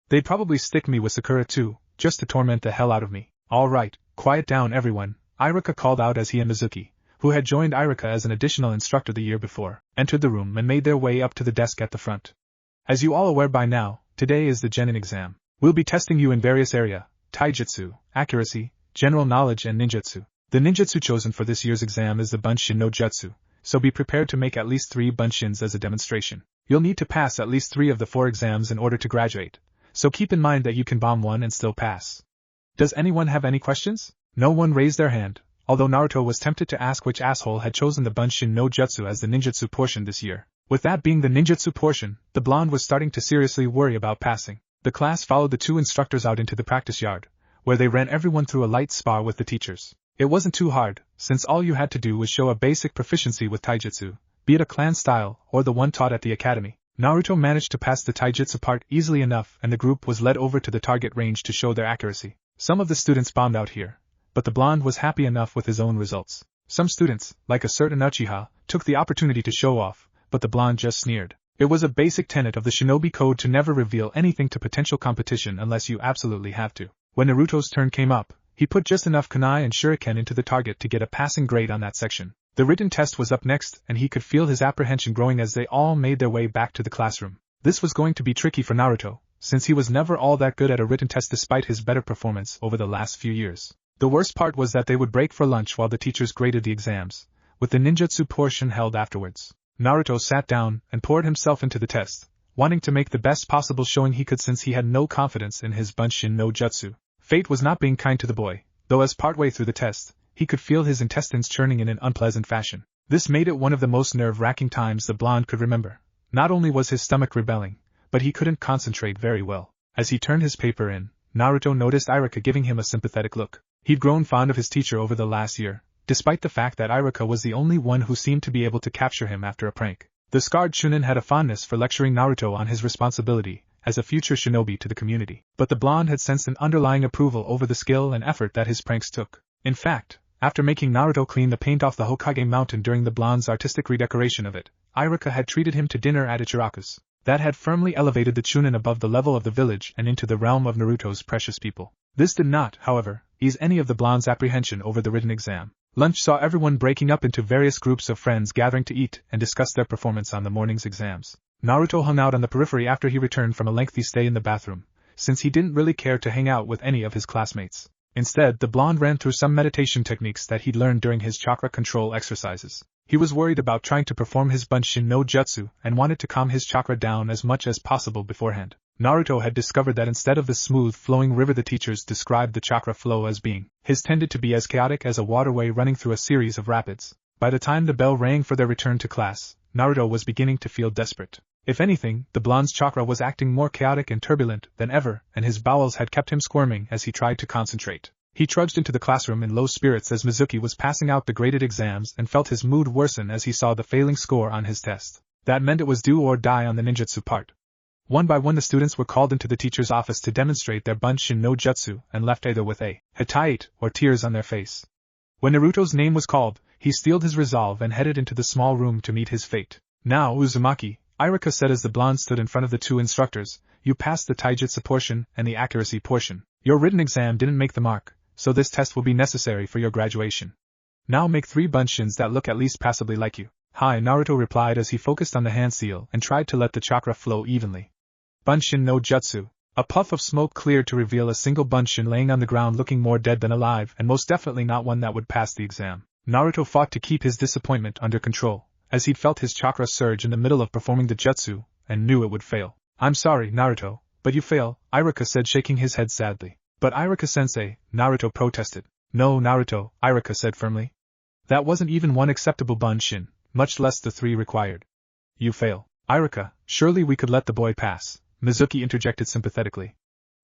They'd probably stick me with Sakura too, just to torment the hell out of me. Alright, quiet down everyone, Iruka called out as he and Mizuki, who had joined Iruka as an additional instructor the year before, entered the room and made their way up to the desk at the front. As you all aware by now, today is the Genin exam. We'll be testing you in various areas: taijutsu, accuracy, general knowledge and ninjutsu. The ninjutsu chosen for this year's exam is the Bunshin no Jutsu, so be prepared to make at least 3 bunshins as a demonstration. You'll need to pass at least 3 of the 4 exams in order to graduate, so keep in mind that you can bomb one and still pass. Does anyone have any questions? No one raised their hand, although Naruto was tempted to ask which asshole had chosen the Bunshin no Jutsu as the ninjutsu portion this year. With that being the ninjutsu portion, the blonde was starting to seriously worry about passing. The class followed the 2 instructors out into the practice yard, where they ran everyone through a light spar with the teachers. It wasn't too hard, since all you had to do was show a basic proficiency with taijutsu, be it a clan style or the one taught at the academy. Naruto managed to pass the taijutsu part easily enough and the group was led over to the target range to show their accuracy. Some of the students bombed out here, but the blonde was happy enough with his own results. Some students, like a certain Uchiha, took the opportunity to show off, but the blonde just sneered. It was a basic tenet of the shinobi code to never reveal anything to potential competition unless you absolutely have to. When Naruto's turn came up, he put just enough kunai and shuriken into the target to get a passing grade on that section. The written test was up next and he could feel his apprehension growing as they all made their way back to the classroom. This was going to be tricky for Naruto, since he was never all that good at a written test despite his better performance over the last few years. The worst part was that they would break for lunch while the teachers graded the exams, with the ninjutsu portion held afterwards. Naruto sat down and poured himself into the test, wanting to make the best possible showing he could since he had no confidence in his Bunshin no Jutsu. Fate was not being kind to the boy, though as partway through the test, he could feel his intestines churning in an unpleasant fashion. This made it one of the most nerve-wracking times the blonde could remember. Not only was his stomach rebelling, but he couldn't concentrate very well. As he turned his paper in, Naruto noticed Iruka giving him a sympathetic look. He'd grown fond of his teacher over the last year, despite the fact that Iruka was the only one who seemed to be able to capture him after a prank. The scarred Chunin had a fondness for lecturing Naruto on his responsibility as a future shinobi to the community, but the blonde had sensed an underlying approval over the skill and effort that his pranks took. In fact, after making Naruto clean the paint off the Hokage mountain during the blonde's artistic redecoration of it, Iruka had treated him to dinner at Ichiraku's. That had firmly elevated the Chunin above the level of the village and into the realm of Naruto's precious people. This did not, however, ease any of the blonde's apprehension over the written exam. Lunch saw everyone breaking up into various groups of friends gathering to eat and discuss their performance on the morning's exams. Naruto hung out on the periphery after he returned from a lengthy stay in the bathroom, since he didn't really care to hang out with any of his classmates. Instead, the blonde ran through some meditation techniques that he'd learned during his chakra control exercises. He was worried about trying to perform his Bunshin no Jutsu and wanted to calm his chakra down as much as possible beforehand. Naruto had discovered that instead of the smooth flowing river the teachers described the chakra flow as being, his tended to be as chaotic as a waterway running through a series of rapids. By the time the bell rang for their return to class, Naruto was beginning to feel desperate. If anything, the blonde's chakra was acting more chaotic and turbulent than ever, and his bowels had kept him squirming as he tried to concentrate. He trudged into the classroom in low spirits as Mizuki was passing out the graded exams and felt his mood worsen as he saw the failing score on his test. That meant it was do or die on the ninjutsu part. One by one the students were called into the teacher's office to demonstrate their Bunshin no Jutsu and left either with a hatite or tears on their face. When Naruto's name was called, he steeled his resolve and headed into the small room to meet his fate. Now, Uzumaki, Irika said as the blonde stood in front of the two instructors, you passed the taijutsu portion and the accuracy portion. Your written exam didn't make the mark, so this test will be necessary for your graduation. Now make 3 Bunshins that look at least passably like you. Hi, Naruto replied as he focused on the hand seal and tried to let the chakra flow evenly. Bunshin no Jutsu. A puff of smoke cleared to reveal a single Bunshin laying on the ground looking more dead than alive and most definitely not one that would pass the exam. Naruto fought to keep his disappointment under control, as he'd felt his chakra surge in the middle of performing the jutsu, and knew it would fail. I'm sorry, Naruto, but you fail, Irika said shaking his head sadly. But Irika-sensei, Naruto protested. No, Naruto, Irika said firmly. That wasn't even one acceptable Bunshin, much less the 3 required. You fail. Irika, surely we could let the boy pass, Mizuki interjected sympathetically.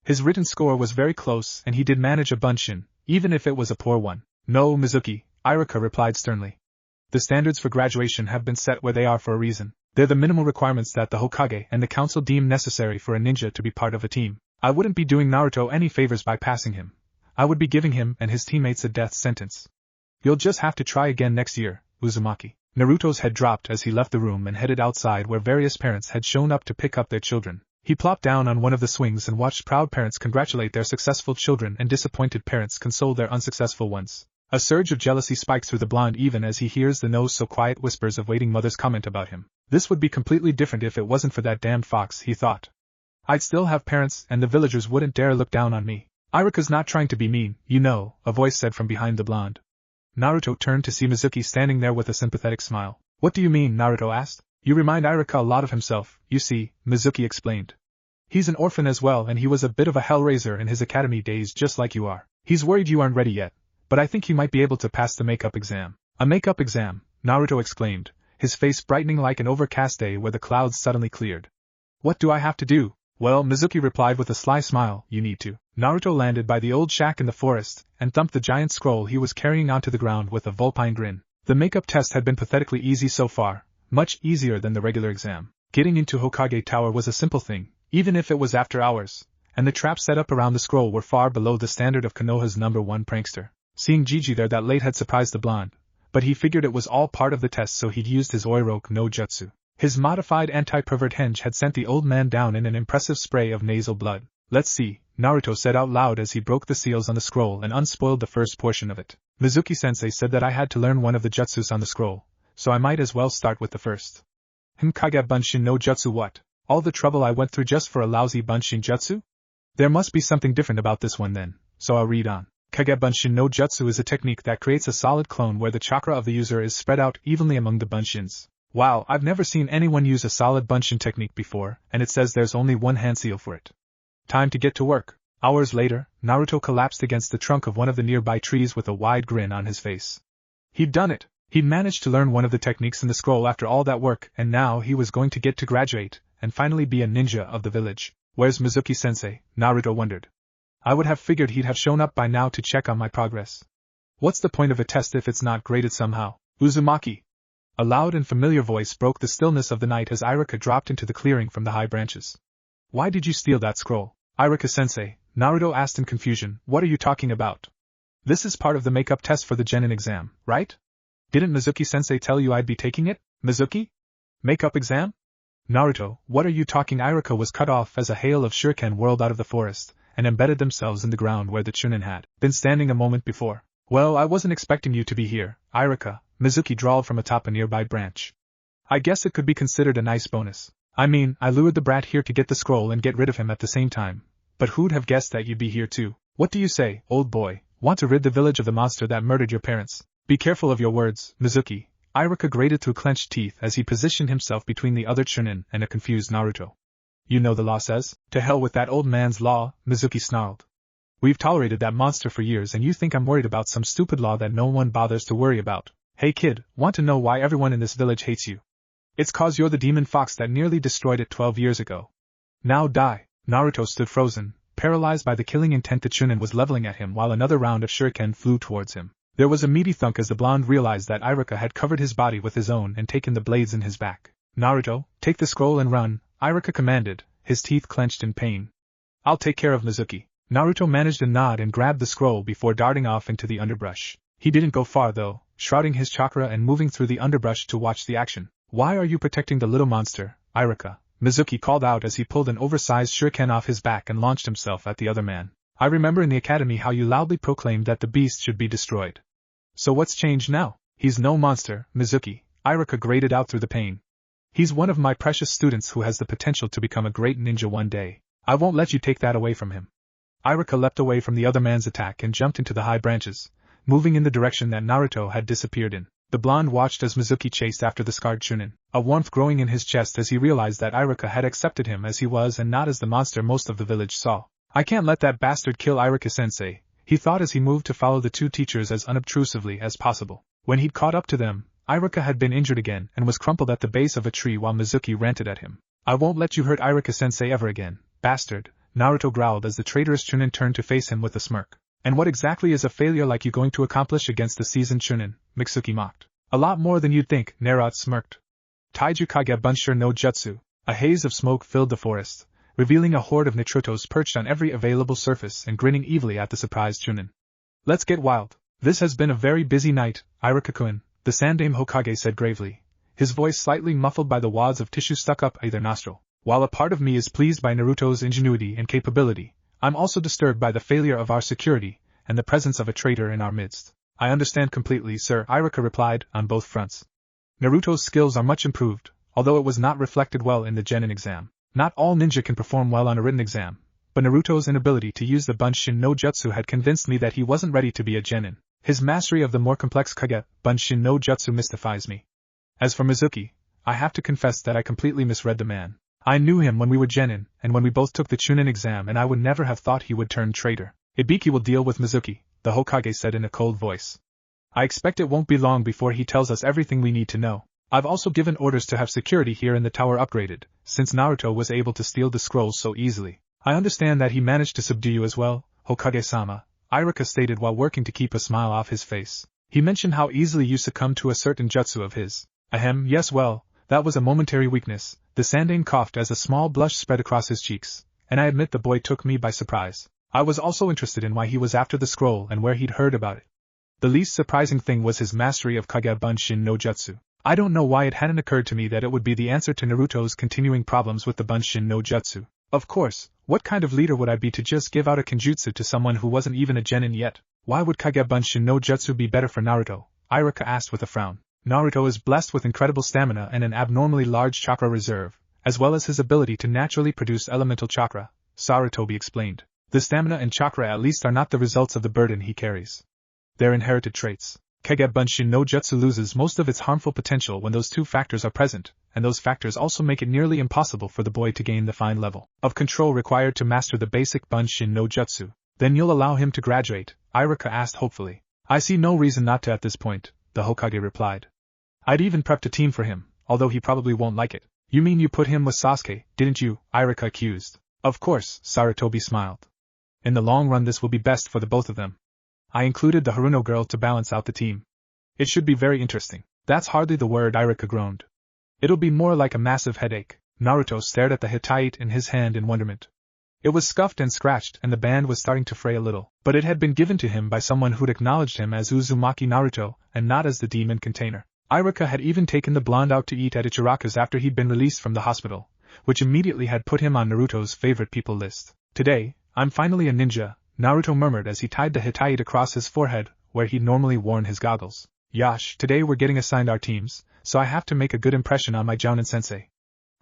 His written score was very close and he did manage a Bunshin, even if it was a poor one. No, Mizuki, Irika replied sternly. The standards for graduation have been set where they are for a reason. They're the minimal requirements that the Hokage and the council deem necessary for a ninja to be part of a team. I wouldn't be doing Naruto any favors by passing him. I would be giving him and his teammates a death sentence. You'll just have to try again next year, Uzumaki. Naruto's head dropped as he left the room and headed outside where various parents had shown up to pick up their children. He plopped down on one of the swings and watched proud parents congratulate their successful children and disappointed parents console their unsuccessful ones. A surge of jealousy spikes through the blonde even as he hears the no-so-quiet whispers of waiting mothers comment about him. This would be completely different if it wasn't for that damned fox, he thought. I'd still have parents and the villagers wouldn't dare look down on me. Irika's not trying to be mean, you know, a voice said from behind the blonde. Naruto turned to see Mizuki standing there with a sympathetic smile. What do you mean, Naruto asked. You remind Irika a lot of himself, you see, Mizuki explained. He's an orphan as well and he was a bit of a hellraiser in his academy days just like you are. He's worried you aren't ready yet, but I think you might be able to pass the makeup exam. A makeup exam, Naruto exclaimed, his face brightening like an overcast day where the clouds suddenly cleared. What do I have to do? Well, Mizuki replied with a sly smile, you need to. Naruto landed by the old shack in the forest and thumped the giant scroll he was carrying onto the ground with a vulpine grin. The makeup test had been pathetically easy so far, much easier than the regular exam. Getting into Hokage Tower was a simple thing, even if it was after hours, and the traps set up around the scroll were far below the standard of Konoha's #1 prankster. Seeing Gigi there that late had surprised the blonde, but he figured it was all part of the test so he'd used his Oiroku no Jutsu. His modified anti-pervert henge had sent the old man down in an impressive spray of nasal blood. Let's see, Naruto said out loud as he broke the seals on the scroll and unspoiled the first portion of it. Mizuki-sensei said that I had to learn one of the jutsus on the scroll, so I might as well start with the first. Kage Bunshin no Jutsu what? All the trouble I went through just for a lousy Bunshin Jutsu? There must be something different about this one then, so I'll read on. Kage Bunshin no Jutsu is a technique that creates a solid clone where the chakra of the user is spread out evenly among the Bunshins. Wow, I've never seen anyone use a solid Bunshin technique before, and it says there's only one hand seal for it. Time to get to work. Hours later, Naruto collapsed against the trunk of one of the nearby trees with a wide grin on his face. He'd done it. He'd managed to learn one of the techniques in the scroll after all that work, and now he was going to get to graduate, and finally be a ninja of the village. Where's Mizuki-sensei? Naruto wondered. I would have figured he'd have shown up by now to check on my progress. What's the point of a test if it's not graded somehow? Uzumaki. A loud and familiar voice broke the stillness of the night as Irika dropped into the clearing from the high branches. Why did you steal that scroll? Irika-sensei, Naruto asked in confusion, what are you talking about? This is part of the makeup test for the genin exam, right? Didn't Mizuki-sensei tell you I'd be taking it? Mizuki? Makeup exam? Naruto, what are you talking? Irika was cut off as a hail of shuriken whirled out of the forest, and embedded themselves in the ground where the chunin had been standing a moment before. Well, I wasn't expecting you to be here, Irika, Mizuki drawled from atop a nearby branch. I guess it could be considered a nice bonus. I mean, I lured the brat here to get the scroll and get rid of him at the same time. But who'd have guessed that you'd be here too? What do you say, old boy? Want to rid the village of the monster that murdered your parents? Be careful of your words, Mizuki. Irika grated through clenched teeth as he positioned himself between the other chunin and a confused Naruto. You know the law says? To hell with that old man's law, Mizuki snarled. We've tolerated that monster for years and you think I'm worried about some stupid law that no one bothers to worry about. Hey kid, want to know why everyone in this village hates you? It's 'cause you're the demon fox that nearly destroyed it 12 years ago. Now die. Naruto stood frozen, paralyzed by the killing intent the chunin was leveling at him while another round of shuriken flew towards him. There was a meaty thunk as the blonde realized that Irika had covered his body with his own and taken the blades in his back. Naruto, take the scroll and run, Iruka commanded, his teeth clenched in pain. I'll take care of Mizuki. Naruto managed a nod and grabbed the scroll before darting off into the underbrush. He didn't go far though, shrouding his chakra and moving through the underbrush to watch the action. Why are you protecting the little monster, Iruka? Mizuki called out as he pulled an oversized shuriken off his back and launched himself at the other man. I remember in the academy how you loudly proclaimed that the beast should be destroyed. So what's changed now? He's no monster, Mizuki, Iruka grated out through the pain. He's one of my precious students who has the potential to become a great ninja one day. I won't let you take that away from him. Iruka leapt away from the other man's attack and jumped into the high branches, moving in the direction that Naruto had disappeared in. The blonde watched as Mizuki chased after the scarred Chunin, a warmth growing in his chest as he realized that Iruka had accepted him as he was and not as the monster most of the village saw. I can't let that bastard kill Iruka-sensei, he thought as he moved to follow the two teachers as unobtrusively as possible. When he'd caught up to them, Iruka had been injured again and was crumpled at the base of a tree while Mizuki ranted at him. I won't let you hurt Iruka-sensei ever again, bastard, Naruto growled as the traitorous Chunin turned to face him with a smirk. And what exactly is a failure like you going to accomplish against the seasoned Chunin? Mitsuki mocked. A lot more than you'd think, Naruto smirked. Taiju Kage Bunsher no Jutsu. A haze of smoke filled the forest, revealing a horde of Nitrotos perched on every available surface and grinning evilly at the surprised Chunin. Let's get wild. This has been a very busy night, Iruka-kun, the Sandaime Hokage said gravely, his voice slightly muffled by the wads of tissue stuck up either nostril. While a part of me is pleased by Naruto's ingenuity and capability, I'm also disturbed by the failure of our security and the presence of a traitor in our midst. I understand completely, sir, Iruka replied, on both fronts. Naruto's skills are much improved, although it was not reflected well in the genin exam. Not all ninja can perform well on a written exam, but Naruto's inability to use the Bunshin no Jutsu had convinced me that he wasn't ready to be a genin. His mastery of the more complex Kage Bunshin no Jutsu mystifies me. As for Mizuki, I have to confess that I completely misread the man. I knew him when we were genin, and when we both took the Chunin exam, and I would never have thought he would turn traitor. Ibiki will deal with Mizuki, the Hokage said in a cold voice. I expect it won't be long before he tells us everything we need to know. I've also given orders to have security here in the tower upgraded, since Naruto was able to steal the scrolls so easily. I understand that he managed to subdue you as well, Hokage-sama, Iruka stated while working to keep a smile off his face. He mentioned how easily you succumbed to a certain jutsu of his. Ahem, yes, well, that was a momentary weakness. The Sandaime coughed as a small blush spread across his cheeks, and I admit the boy took me by surprise. I was also interested in why he was after the scroll and where he'd heard about it. The least surprising thing was his mastery of Kage Bunshin no Jutsu. I don't know why it hadn't occurred to me that it would be the answer to Naruto's continuing problems with the Bunshin no Jutsu. Of course, what kind of leader would I be to just give out a kenjutsu to someone who wasn't even a genin yet? Why would Kage Bunshin no Jutsu be better for Naruto? Iruka asked with a frown. Naruto is blessed with incredible stamina and an abnormally large chakra reserve, as well as his ability to naturally produce elemental chakra, Sarutobi explained. The stamina and chakra at least are not the results of the burden he carries. They're inherited traits. Kage Bunshin no Jutsu loses most of its harmful potential when those two factors are present, and those factors also make it nearly impossible for the boy to gain the fine level of control required to master the basic Bunshin no Jutsu. Then you'll allow him to graduate? Iruka asked hopefully. I see no reason not to at this point, the Hokage replied. I'd even prepped a team for him, although he probably won't like it. You mean you put him with Sasuke, didn't you? Iruka accused. Of course, Sarutobi smiled. In the long run this will be best for the both of them. I included the Haruno girl to balance out the team. It should be very interesting. That's hardly the word, Iruka groaned. It'll be more like a massive headache. Naruto stared at the Hittite in his hand in wonderment. It was scuffed and scratched and the band was starting to fray a little, but it had been given to him by someone who'd acknowledged him as Uzumaki Naruto and not as the demon container. Iruka had even taken the blonde out to eat at Ichiraka's after he'd been released from the hospital, which immediately had put him on Naruto's favorite people list. Today, I'm finally a ninja, Naruto murmured as he tied the Hittite across his forehead, where he'd normally worn his goggles. Yash, today we're getting assigned our teams, so I have to make a good impression on my Jounin-sensei.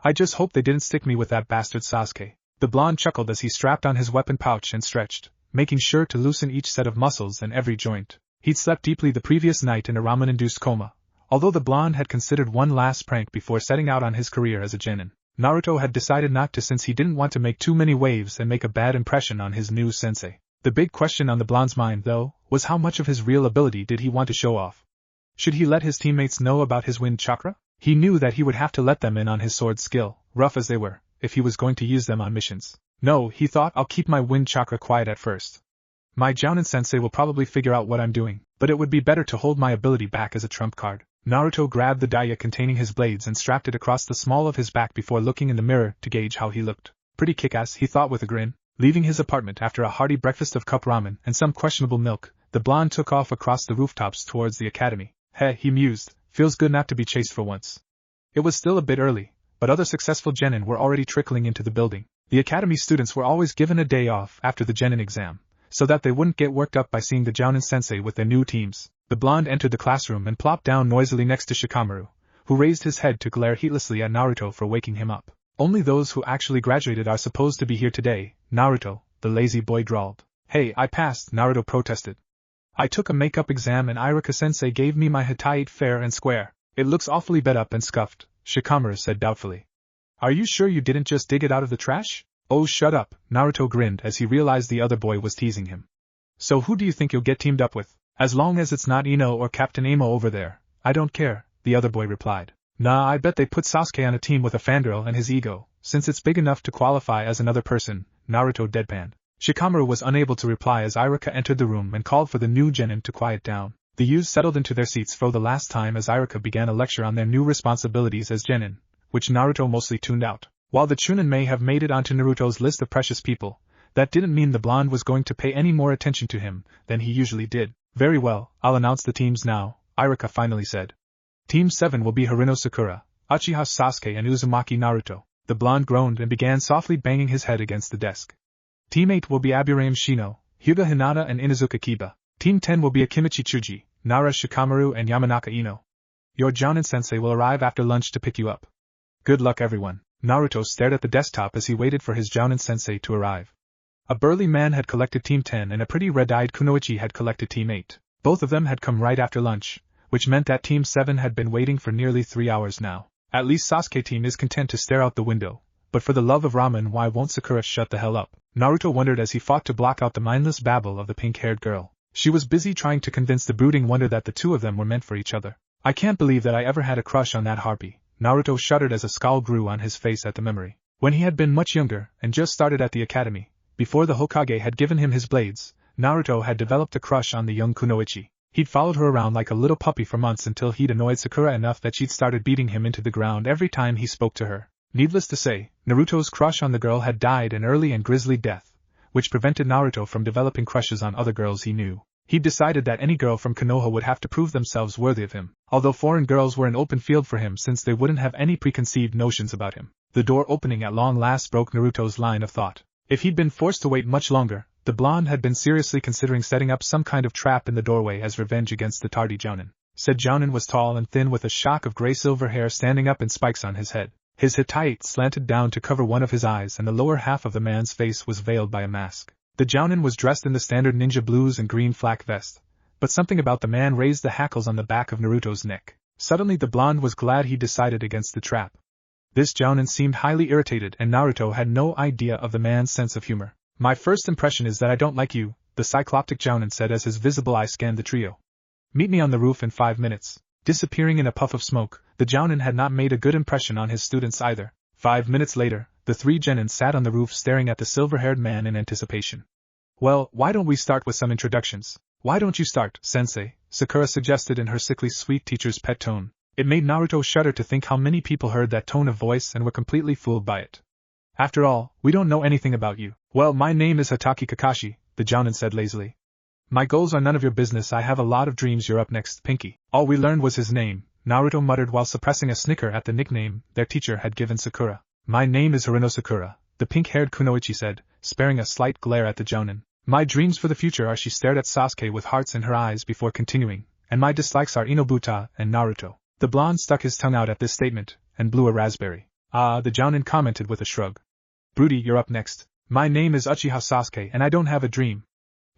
I just hope they didn't stick me with that bastard Sasuke. The blonde chuckled as he strapped on his weapon pouch and stretched, making sure to loosen each set of muscles and every joint. He'd slept deeply the previous night in a ramen-induced coma, although the blonde had considered one last prank before setting out on his career as a genin. Naruto had decided not to since he didn't want to make too many waves and make a bad impression on his new sensei. The big question on the blonde's mind, though, was how much of his real ability did he want to show off? Should he let his teammates know about his wind chakra? He knew that he would have to let them in on his sword skill, rough as they were, if he was going to use them on missions. No, he thought, I'll keep my wind chakra quiet at first. My Jounin-sensei will probably figure out what I'm doing, but it would be better to hold my ability back as a trump card. Naruto grabbed the daya containing his blades and strapped it across the small of his back before looking in the mirror to gauge how he looked. Pretty kick-ass, he thought with a grin. Leaving his apartment after a hearty breakfast of cup ramen and some questionable milk, the blonde took off across the rooftops towards the academy. Heh, he mused, feels good not to be chased for once. It was still a bit early, but other successful genin were already trickling into the building. The academy students were always given a day off after the genin exam, so that they wouldn't get worked up by seeing the Jounin sensei with their new teams. The blonde entered the classroom and plopped down noisily next to Shikamaru, who raised his head to glare heatlessly at Naruto for waking him up. Only those who actually graduated are supposed to be here today, Naruto, the lazy boy drawled. Hey, I passed, Naruto protested. I took a makeup exam and Iruka-sensei gave me my Hittite fair and square. It looks awfully bet up and scuffed, Shikamaru said doubtfully. Are you sure you didn't just dig it out of the trash? Oh, shut up, Naruto grinned as he realized the other boy was teasing him. So who do you think you'll get teamed up with? As long as it's not Ino or Captain Amo over there, I don't care, the other boy replied. Nah, I bet they put Sasuke on a team with a fangirl and his ego, since it's big enough to qualify as another person, Naruto deadpanned. Shikamaru was unable to reply as Iruka entered the room and called for the new genin to quiet down. The youths settled into their seats for the last time as Iruka began a lecture on their new responsibilities as genin, which Naruto mostly tuned out. While the Chunin may have made it onto Naruto's list of precious people, that didn't mean the blonde was going to pay any more attention to him than he usually did. Very well, I'll announce the teams now, Iruka finally said. Team 7 will be Haruno Sakura, Uchiha Sasuke and Uzumaki Naruto. The blonde groaned and began softly banging his head against the desk. Team 8 will be Aburame Shino, Hyuga Hinata and Inuzuka Kiba. Team 10 will be Akimichi Chuji, Nara Shikamaru and Yamanaka Ino. Your Jounin-sensei will arrive after lunch to pick you up. Good luck everyone. Naruto stared at the desktop as he waited for his Jounin-sensei to arrive. A burly man had collected Team 10 and a pretty red-eyed Kunoichi had collected Team 8. Both of them had come right after lunch, which meant that Team 7 had been waiting for nearly 3 hours now. At least Sasuke team is content to stare out the window, but for the love of ramen why won't Sakura shut the hell up? Naruto wondered as he fought to block out the mindless babble of the pink-haired girl. She was busy trying to convince the brooding wonder that the two of them were meant for each other. I can't believe that I ever had a crush on that harpy. Naruto shuddered as a scowl grew on his face at the memory. When he had been much younger and just started at the academy, before the Hokage had given him his blades, Naruto had developed a crush on the young Kunoichi. He'd followed her around like a little puppy for months until he'd annoyed Sakura enough that she'd started beating him into the ground every time he spoke to her. Needless to say, Naruto's crush on the girl had died an early and grisly death, which prevented Naruto from developing crushes on other girls he knew. He'd decided that any girl from Konoha would have to prove themselves worthy of him, although foreign girls were an open field for him since they wouldn't have any preconceived notions about him. The door opening at long last broke Naruto's line of thought. If he'd been forced to wait much longer, the blonde had been seriously considering setting up some kind of trap in the doorway as revenge against the tardy Jounin. Said Jounin was tall and thin with a shock of gray-silver hair standing up in spikes on his head. His Hittite slanted down to cover one of his eyes and the lower half of the man's face was veiled by a mask. The Jounin was dressed in the standard ninja blues and green flak vest, but something about the man raised the hackles on the back of Naruto's neck. Suddenly the blonde was glad he decided against the trap. This Jounin seemed highly irritated and Naruto had no idea of the man's sense of humor. My first impression is that I don't like you, the cycloptic Jounin said as his visible eye scanned the trio. Meet me on the roof in 5 minutes. Disappearing in a puff of smoke, the Jounin had not made a good impression on his students either. 5 minutes later, the three genin sat on the roof staring at the silver-haired man in anticipation. Well, why don't we start with some introductions? Why don't you start, sensei? Sakura suggested in her sickly sweet teacher's pet tone. It made Naruto shudder to think how many people heard that tone of voice and were completely fooled by it. After all, we don't know anything about you. Well, my name is Hataki Kakashi, the Jounin said lazily. My goals are none of your business. I have a lot of dreams. You're up next, Pinky. All we learned was his name, Naruto muttered while suppressing a snicker at the nickname their teacher had given Sakura. My name is Haruno Sakura, the pink-haired Kunoichi said, sparing a slight glare at the Jounin. My dreams for the future are. She stared at Sasuke with hearts in her eyes before continuing, and my dislikes are Inobuta and Naruto. The blonde stuck his tongue out at this statement, and blew a raspberry. Ah, the Jounin commented with a shrug. Broody, you're up next. My name is Uchiha Sasuke and I don't have a dream.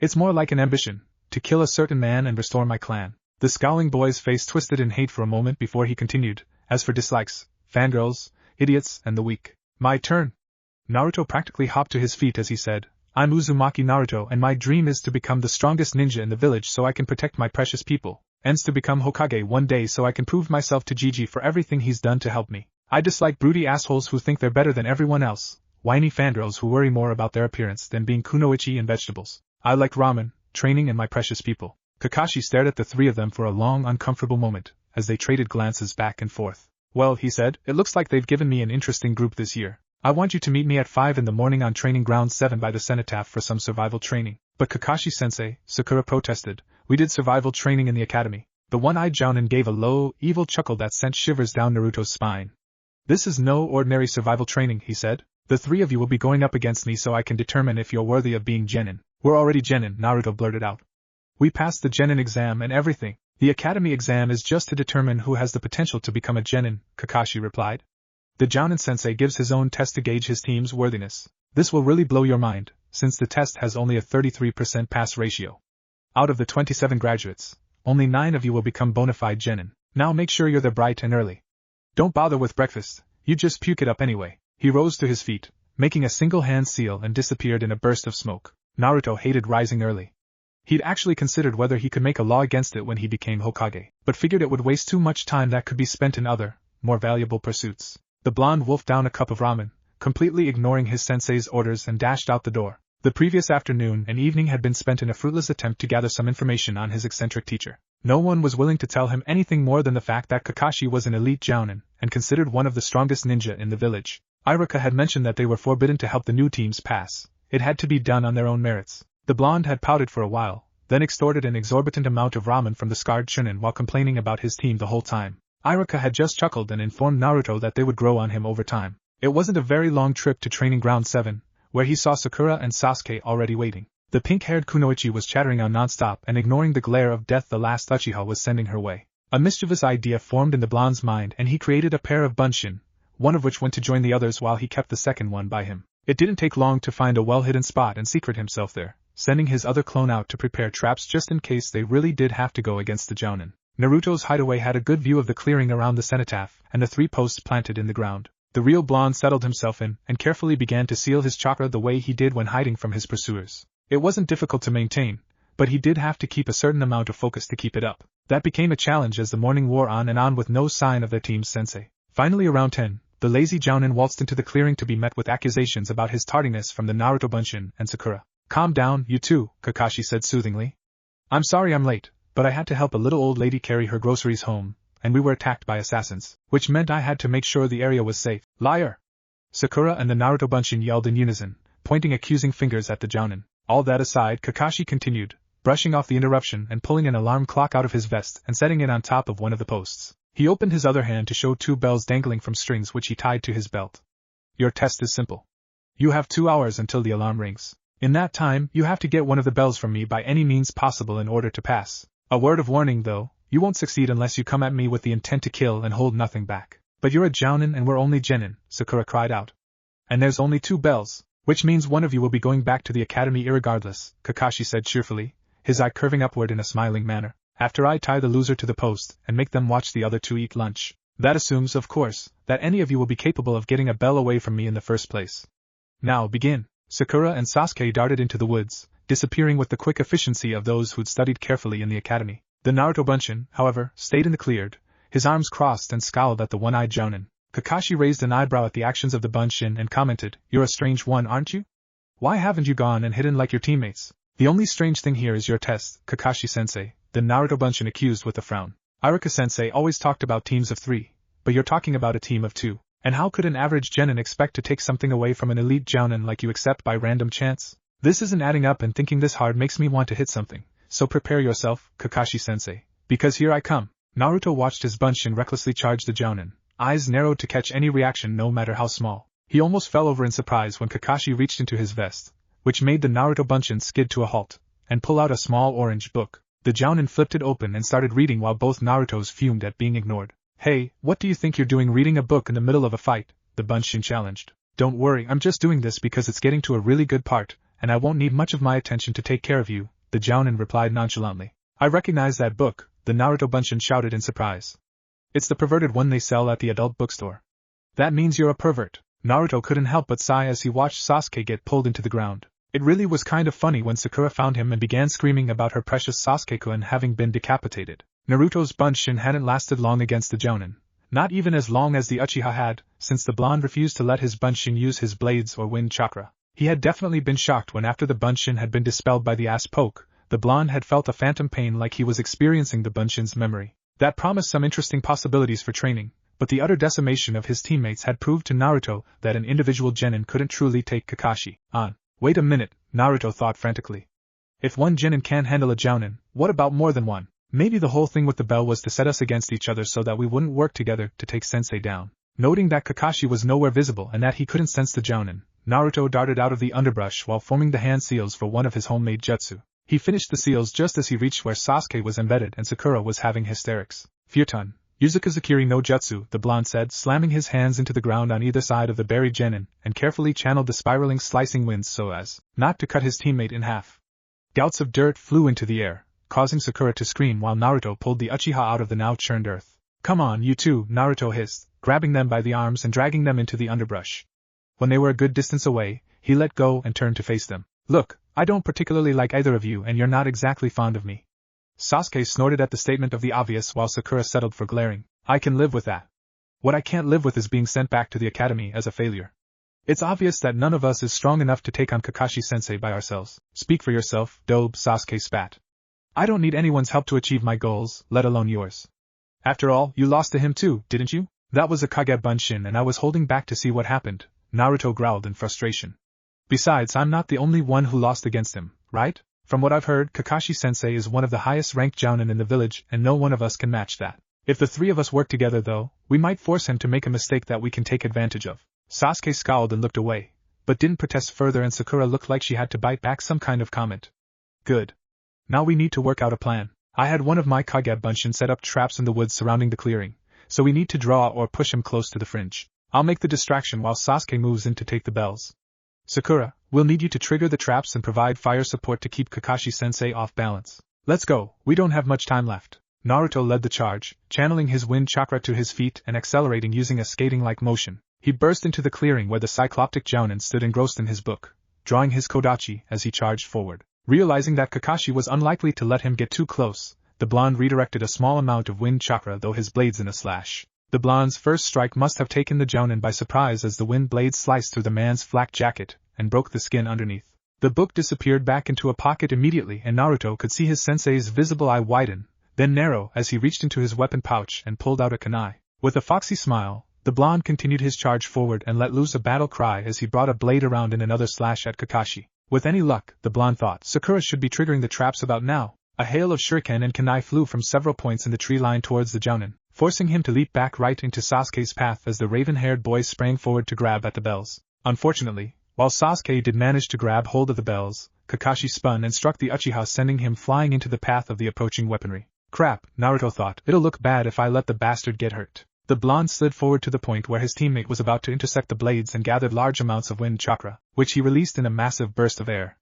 It's more like an ambition, to kill a certain man and restore my clan. The scowling boy's face twisted in hate for a moment before he continued, as for dislikes, fangirls, idiots, and the weak. My turn. Naruto practically hopped to his feet as he said, I'm Uzumaki Naruto and my dream is to become the strongest ninja in the village so I can protect my precious people, and to become Hokage one day so I can prove myself to Gigi for everything he's done to help me. I dislike broody assholes who think they're better than everyone else, whiny fangirls who worry more about their appearance than being kunoichi and vegetables. I like ramen, training and my precious people. Kakashi stared at the three of them for a long uncomfortable moment, as they traded glances back and forth. Well, he said, it looks like they've given me an interesting group this year. I want you to meet me at 5 in the morning on Training Ground 7 by the cenotaph for some survival training. But Kakashi-sensei, Sakura protested, we did survival training in the academy. The one-eyed Jounin gave a low, evil chuckle that sent shivers down Naruto's spine. This is no ordinary survival training, he said. The three of you will be going up against me so I can determine if you're worthy of being genin. We're already genin, Naruto blurted out. We passed the genin exam and everything. The academy exam is just to determine who has the potential to become a genin, Kakashi replied. The Jounin-sensei gives his own test to gauge his team's worthiness. This will really blow your mind, since the test has only a 33% pass ratio. Out of the 27 graduates, only 9 of you will become bona fide genin. Now make sure you're there bright and early. Don't bother with breakfast, you just puke it up anyway. He rose to his feet, making a single hand seal and disappeared in a burst of smoke. Naruto hated rising early. He'd actually considered whether he could make a law against it when he became Hokage, but figured it would waste too much time that could be spent in other, more valuable pursuits. The blonde wolfed down a cup of ramen, completely ignoring his sensei's orders, and dashed out the door. The previous afternoon and evening had been spent in a fruitless attempt to gather some information on his eccentric teacher. No one was willing to tell him anything more than the fact that Kakashi was an elite jounin, and considered one of the strongest ninja in the village. Iruka had mentioned that they were forbidden to help the new teams pass. It had to be done on their own merits. The blonde had pouted for a while, then extorted an exorbitant amount of ramen from the scarred chunin while complaining about his team the whole time. Iruka had just chuckled and informed Naruto that they would grow on him over time. It wasn't a very long trip to Training Ground 7, where he saw Sakura and Sasuke already waiting. The pink-haired Kunoichi was chattering on nonstop and ignoring the glare of death the last Uchiha was sending her way. A mischievous idea formed in the blonde's mind and he created a pair of bunshin, one of which went to join the others while he kept the second one by him. It didn't take long to find a well-hidden spot and secret himself there, sending his other clone out to prepare traps just in case they really did have to go against the jounin. Naruto's hideaway had a good view of the clearing around the cenotaph and the 3 posts planted in the ground. The real blonde settled himself in and carefully began to seal his chakra the way he did when hiding from his pursuers. It wasn't difficult to maintain, but he did have to keep a certain amount of focus to keep it up. That became a challenge as the morning wore on and on with no sign of their team's sensei. Finally around 10, the lazy jounin waltzed into the clearing to be met with accusations about his tardiness from the Naruto bunshin and Sakura. Calm down, you two, Kakashi said soothingly. I'm sorry I'm late, but I had to help a little old lady carry her groceries home, and we were attacked by assassins, which meant I had to make sure the area was safe. Liar! Sakura and the Naruto bunshin yelled in unison, pointing accusing fingers at the jounin. All that aside, Kakashi continued, brushing off the interruption and pulling an alarm clock out of his vest and setting it on top of one of the posts. He opened his other hand to show 2 bells dangling from strings which he tied to his belt. Your test is simple. You have 2 hours until the alarm rings. In that time, you have to get one of the bells from me by any means possible in order to pass. A word of warning though, you won't succeed unless you come at me with the intent to kill and hold nothing back. But you're a jounin and we're only genin, Sakura cried out. And there's only 2 bells, which means one of you will be going back to the academy irregardless, Kakashi said cheerfully, his eye curving upward in a smiling manner, after I tie the loser to the post and make them watch the other 2 eat lunch. That assumes, of course, that any of you will be capable of getting a bell away from me in the first place. Now begin. Sakura and Sasuke darted into the woods, disappearing with the quick efficiency of those who'd studied carefully in the academy. The Naruto bunshin, however, stayed in the cleared, his arms crossed and scowled at the one-eyed jounin. Kakashi raised an eyebrow at the actions of the bunshin and commented, You're a strange one, aren't you? Why haven't you gone and hidden like your teammates? The only strange thing here is your test, Kakashi-sensei, the Naruto bunshin accused with a frown. Iruka-sensei always talked about teams of 3, but you're talking about a team of 2. And how could an average genin expect to take something away from an elite jounin like you except by random chance? This isn't adding up, and thinking this hard makes me want to hit something. So prepare yourself, Kakashi-sensei, because here I come. Naruto watched his bunshin recklessly charge the jounin, eyes narrowed to catch any reaction no matter how small. He almost fell over in surprise when Kakashi reached into his vest, which made the Naruto bunshin skid to a halt, and pull out a small orange book. The jounin flipped it open and started reading while both Narutos fumed at being ignored. Hey, what do you think you're doing reading a book in the middle of a fight? The bunshin challenged. Don't worry, I'm just doing this because it's getting to a really good part, and I won't need much of my attention to take care of you, the jounin replied nonchalantly. I recognize that book, the Naruto bunshin shouted in surprise. It's the perverted one they sell at the adult bookstore. That means you're a pervert. Naruto couldn't help but sigh as he watched Sasuke get pulled into the ground. It really was kind of funny when Sakura found him and began screaming about her precious Sasuke-kun having been decapitated. Naruto's bunshin hadn't lasted long against the jounin, not even as long as the Uchiha had, since the blonde refused to let his bunshin use his blades or wind chakra. He had definitely been shocked when after the bunshin had been dispelled by the ass poke, the blonde had felt a phantom pain like he was experiencing the bunshin's memory. That promised some interesting possibilities for training, but the utter decimation of his teammates had proved to Naruto that an individual genin couldn't truly take Kakashi on. Wait a minute, Naruto thought frantically. If one genin can't handle a jounin, what about more than one? Maybe the whole thing with the bell was to set us against each other so that we wouldn't work together to take Sensei down. Noting that Kakashi was nowhere visible and that he couldn't sense the jounin, Naruto darted out of the underbrush while forming the hand seals for one of his homemade jutsu. He finished the seals just as he reached where Sasuke was embedded and Sakura was having hysterics. Futon, Yuzukazakiri no Jutsu, the blonde said, slamming his hands into the ground on either side of the buried genin, and carefully channeled the spiraling slicing winds so as not to cut his teammate in half. Gouts of dirt flew into the air, causing Sakura to scream while Naruto pulled the Uchiha out of the now churned earth. Come on, you two, Naruto hissed, grabbing them by the arms and dragging them into the underbrush. When they were a good distance away, he let go and turned to face them. Look, I don't particularly like either of you and you're not exactly fond of me. Sasuke snorted at the statement of the obvious while Sakura settled for glaring. I can live with that. What I can't live with is being sent back to the academy as a failure. It's obvious that none of us is strong enough to take on Kakashi-sensei by ourselves. Speak for yourself, Dobe, Sasuke spat. I don't need anyone's help to achieve my goals, let alone yours. After all, you lost to him too, didn't you? That was a Kage Bunshin and I was holding back to see what happened, Naruto growled in frustration. Besides, I'm not the only one who lost against him, right? From what I've heard, Kakashi-sensei is one of the highest-ranked jounin in the village and no one of us can match that. If the three of us work together though, we might force him to make a mistake that we can take advantage of. Sasuke scowled and looked away, but didn't protest further and Sakura looked like she had to bite back some kind of comment. Good. Now we need to work out a plan. I had one of my Kage Bunshin set up traps in the woods surrounding the clearing, so we need to draw or push him close to the fringe. I'll make the distraction while Sasuke moves in to take the bells. Sakura, we'll need you to trigger the traps and provide fire support to keep Kakashi-sensei off balance. Let's go, we don't have much time left. Naruto led the charge, channeling his wind chakra to his feet and accelerating using a skating-like motion. He burst into the clearing where the cycloptic jounin stood engrossed in his book, drawing his kodachi as he charged forward. Realizing that Kakashi was unlikely to let him get too close, the blonde redirected a small amount of wind chakra though his blades in a slash. The blonde's first strike must have taken the jounin by surprise as the wind blades sliced through the man's flak jacket and broke the skin underneath. The book disappeared back into a pocket immediately and Naruto could see his sensei's visible eye widen, then narrow as he reached into his weapon pouch and pulled out a kunai. With a foxy smile, the blonde continued his charge forward and let loose a battle cry as he brought a blade around in another slash at Kakashi. With any luck, the blonde thought, Sakura should be triggering the traps about now. A hail of shuriken and kunai flew from several points in the tree line towards the jounin, forcing him to leap back right into Sasuke's path as the raven-haired boy sprang forward to grab at the bells. Unfortunately, while Sasuke did manage to grab hold of the bells, Kakashi spun and struck the Uchiha, sending him flying into the path of the approaching weaponry. Crap, Naruto thought, it'll look bad if I let the bastard get hurt. The blonde slid forward to the point where his teammate was about to intersect the blades and gathered large amounts of wind chakra, which he released in a massive burst of air.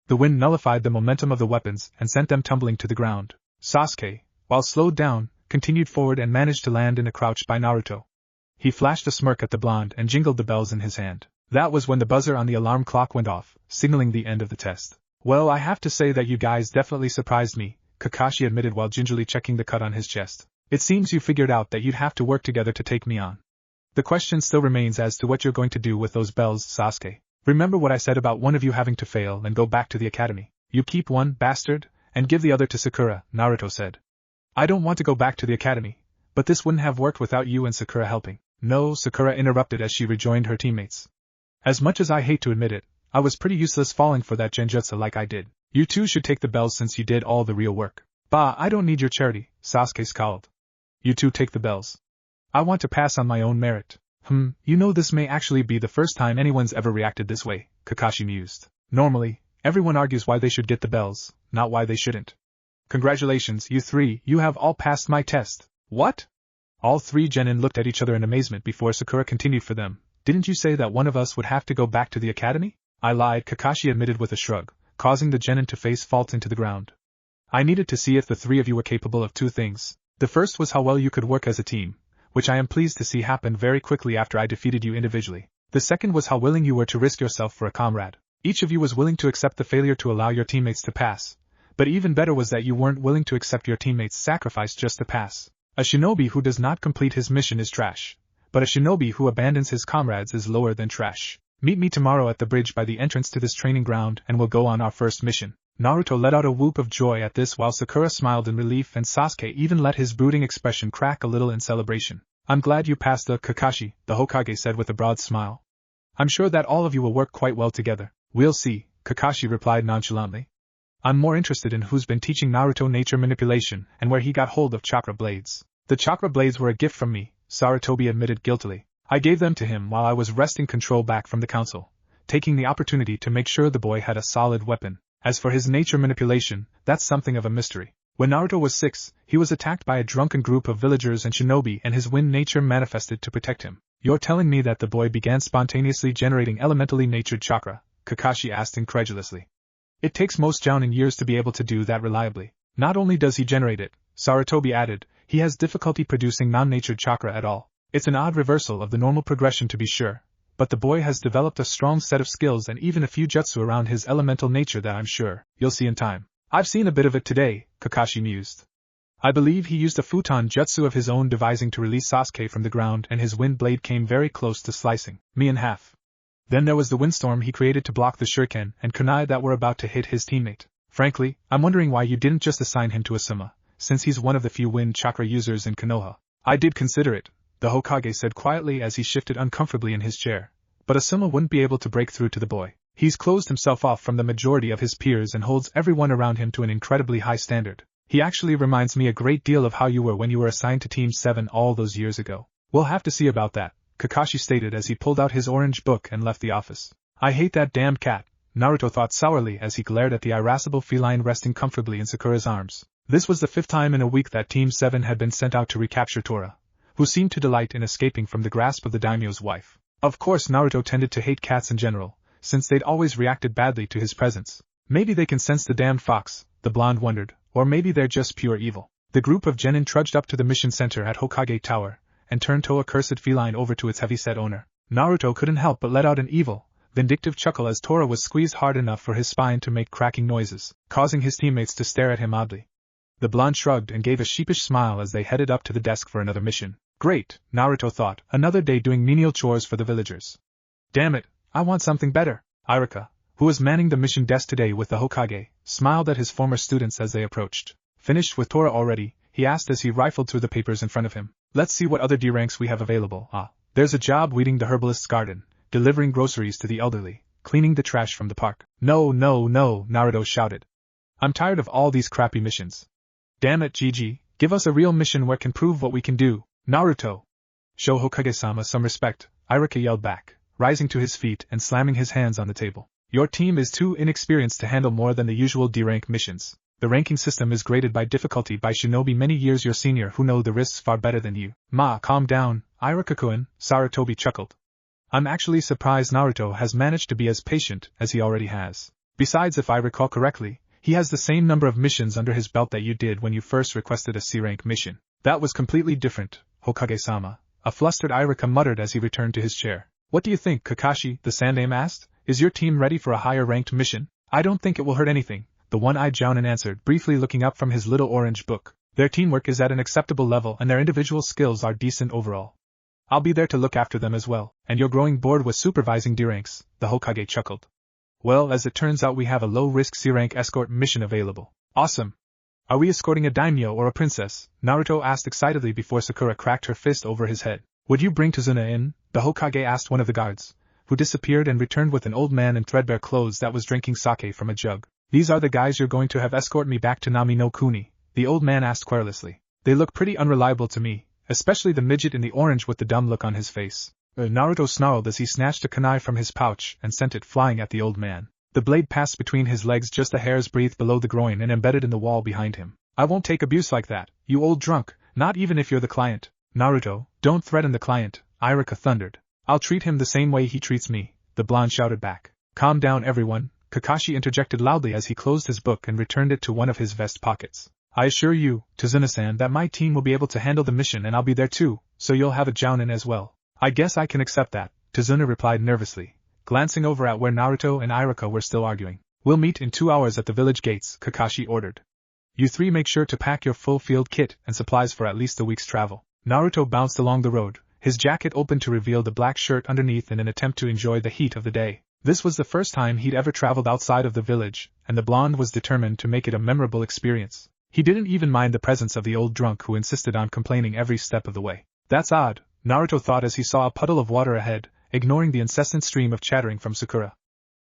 The wind nullified the momentum of the weapons and sent them tumbling to the ground. Sasuke, while slowed down, continued forward and managed to land in a crouch by Naruto. He flashed a smirk at the blonde and jingled the bells in his hand. That was when the buzzer on the alarm clock went off, signaling the end of the test. Well, I have to say that you guys definitely surprised me, Kakashi admitted while gingerly checking the cut on his chest. It seems you figured out that you'd have to work together to take me on. The question still remains as to what you're going to do with those bells, Sasuke. Remember what I said about one of you having to fail and go back to the academy. You keep one, bastard, and give the other to Sakura, Naruto said. I don't want to go back to the academy, but this wouldn't have worked without you and Sakura helping. No, Sakura interrupted as she rejoined her teammates. As much as I hate to admit it, I was pretty useless falling for that genjutsu like I did. You two should take the bells since you did all the real work. Bah, I don't need your charity, Sasuke scowled. You two take the bells. I want to pass on my own merit. You know this may actually be the first time anyone's ever reacted this way, Kakashi mused. Normally, everyone argues why they should get the bells, not why they shouldn't. Congratulations, you three, you have all passed my test. What? All three genin looked at each other in amazement before Sakura continued for them. Didn't you say that one of us would have to go back to the academy? I lied, Kakashi admitted with a shrug, causing the genin to face fault into the ground. I needed to see if the three of you were capable of two things. The first was how well you could work as a team, which I am pleased to see happened very quickly after I defeated you individually. The second was how willing you were to risk yourself for a comrade. Each of you was willing to accept the failure to allow your teammates to pass, but even better was that you weren't willing to accept your teammates' sacrifice just to pass. A shinobi who does not complete his mission is trash, but a shinobi who abandons his comrades is lower than trash. Meet me tomorrow at the bridge by the entrance to this training ground and we'll go on our first mission. Naruto let out a whoop of joy at this while Sakura smiled in relief and Sasuke even let his brooding expression crack a little in celebration. I'm glad you passed the Kakashi, the Hokage said with a broad smile. I'm sure that all of you will work quite well together. We'll see, Kakashi replied nonchalantly. I'm more interested in who's been teaching Naruto nature manipulation and where he got hold of chakra blades. The chakra blades were a gift from me, Sarutobi admitted guiltily. I gave them to him while I was wresting control back from the council, taking the opportunity to make sure the boy had a solid weapon. As for his nature manipulation, that's something of a mystery. When Naruto was 6, he was attacked by a drunken group of villagers and shinobi and his wind nature manifested to protect him. You're telling me that the boy began spontaneously generating elementally natured chakra? Kakashi asked incredulously. It takes most jounin years to be able to do that reliably. Not only does he generate it, Sarutobi added, he has difficulty producing non-natured chakra at all. It's an odd reversal of the normal progression to be sure, but the boy has developed a strong set of skills and even a few jutsu around his elemental nature that I'm sure you'll see in time. I've seen a bit of it today, Kakashi mused. I believe he used a futon jutsu of his own devising to release Sasuke from the ground and his wind blade came very close to slicing me in half. Then there was the windstorm he created to block the shuriken and kunai that were about to hit his teammate. Frankly, I'm wondering why you didn't just assign him to Asuma, since he's one of the few wind chakra users in Konoha. I did consider it, the Hokage said quietly as he shifted uncomfortably in his chair, but Asuma wouldn't be able to break through to the boy. He's closed himself off from the majority of his peers and holds everyone around him to an incredibly high standard. He actually reminds me a great deal of how you were when you were assigned to Team 7 all those years ago. We'll have to see about that, Kakashi stated as he pulled out his orange book and left the office. I hate that damned cat, Naruto thought sourly as he glared at the irascible feline resting comfortably in Sakura's arms. This was the 5th time in a week that Team 7 had been sent out to recapture Tora, who seemed to delight in escaping from the grasp of the daimyo's wife. Of course Naruto tended to hate cats in general, since they'd always reacted badly to his presence. Maybe they can sense the damned fox, the blonde wondered, or maybe they're just pure evil. The group of genin trudged up to the mission center at Hokage Tower, and turned Toa cursed feline over to its heavy-set owner. Naruto couldn't help but let out an evil, vindictive chuckle as Tora was squeezed hard enough for his spine to make cracking noises, causing his teammates to stare at him oddly. The blonde shrugged and gave a sheepish smile as they headed up to the desk for another mission. Great, Naruto thought, another day doing menial chores for the villagers. Damn it, I want something better. Irika, who was manning the mission desk today with the Hokage, smiled at his former students as they approached. Finished with Tora already? He asked as he rifled through the papers in front of him. Let's see what other D ranks we have available. There's a job weeding the herbalist's garden, delivering groceries to the elderly, cleaning the trash from the park. No, Naruto shouted. I'm tired of all these crappy missions. Damn it, Gigi, give us a real mission where can prove what we can do. Naruto! Show Hokage-sama some respect, Irika yelled back, rising to his feet and slamming his hands on the table. Your team is too inexperienced to handle more than the usual D-rank missions. The ranking system is graded by difficulty by shinobi many years your senior who know the risks far better than you. Calm down, Irika-kun, Sarutobi chuckled. I'm actually surprised Naruto has managed to be as patient as he already has. Besides, if I recall correctly, he has the same number of missions under his belt that you did when you first requested a C-rank mission. That was completely different, Hokage-sama, a flustered Irika muttered as he returned to his chair. What do you think, Kakashi? The Sandaime asked. Is your team ready for a higher-ranked mission? I don't think it will hurt anything, the one-eyed Jounin answered, briefly looking up from his little orange book. Their teamwork is at an acceptable level and their individual skills are decent overall. I'll be there to look after them as well, and you're growing bored with supervising D-ranks, the Hokage chuckled. Well, as it turns out we have a low-risk C-rank escort mission available. Awesome! Are we escorting a daimyo or a princess? Naruto asked excitedly before Sakura cracked her fist over his head. Would you bring Tazuna in? The Hokage asked one of the guards, who disappeared and returned with an old man in threadbare clothes that was drinking sake from a jug. These are the guys you're going to have escort me back to Nami no Kuni, the old man asked querulously. They look pretty unreliable to me, especially the midget in the orange with the dumb look on his face. Naruto snarled as he snatched a kunai from his pouch and sent it flying at the old man. The blade passed between his legs just a hair's breadth below the groin and embedded in the wall behind him. I won't take abuse like that, you old drunk, not even if you're the client. Naruto, don't threaten the client, Irika thundered. I'll treat him the same way he treats me, the blonde shouted back. Calm down everyone, Kakashi interjected loudly as he closed his book and returned it to one of his vest pockets. I assure you, Tazuna-san, that my team will be able to handle the mission and I'll be there too, so you'll have a Jounin as well. I guess I can accept that, Tazuna replied nervously, glancing over at where Naruto and Irika were still arguing. We'll meet in 2 hours at the village gates, Kakashi ordered. You three make sure to pack your full field kit and supplies for at least a week's travel. Naruto bounced along the road, his jacket open to reveal the black shirt underneath in an attempt to enjoy the heat of the day. This was the first time he'd ever traveled outside of the village, and the blonde was determined to make it a memorable experience. He didn't even mind the presence of the old drunk who insisted on complaining every step of the way. That's odd, Naruto thought as he saw a puddle of water ahead, ignoring the incessant stream of chattering from Sakura.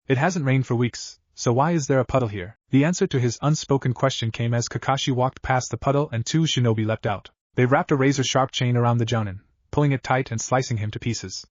It hasn't rained for weeks, so why is there a puddle here? The answer to his unspoken question came as Kakashi walked past the puddle and two shinobi leapt out. They wrapped a razor-sharp chain around the jounin, pulling it tight and slicing him to pieces.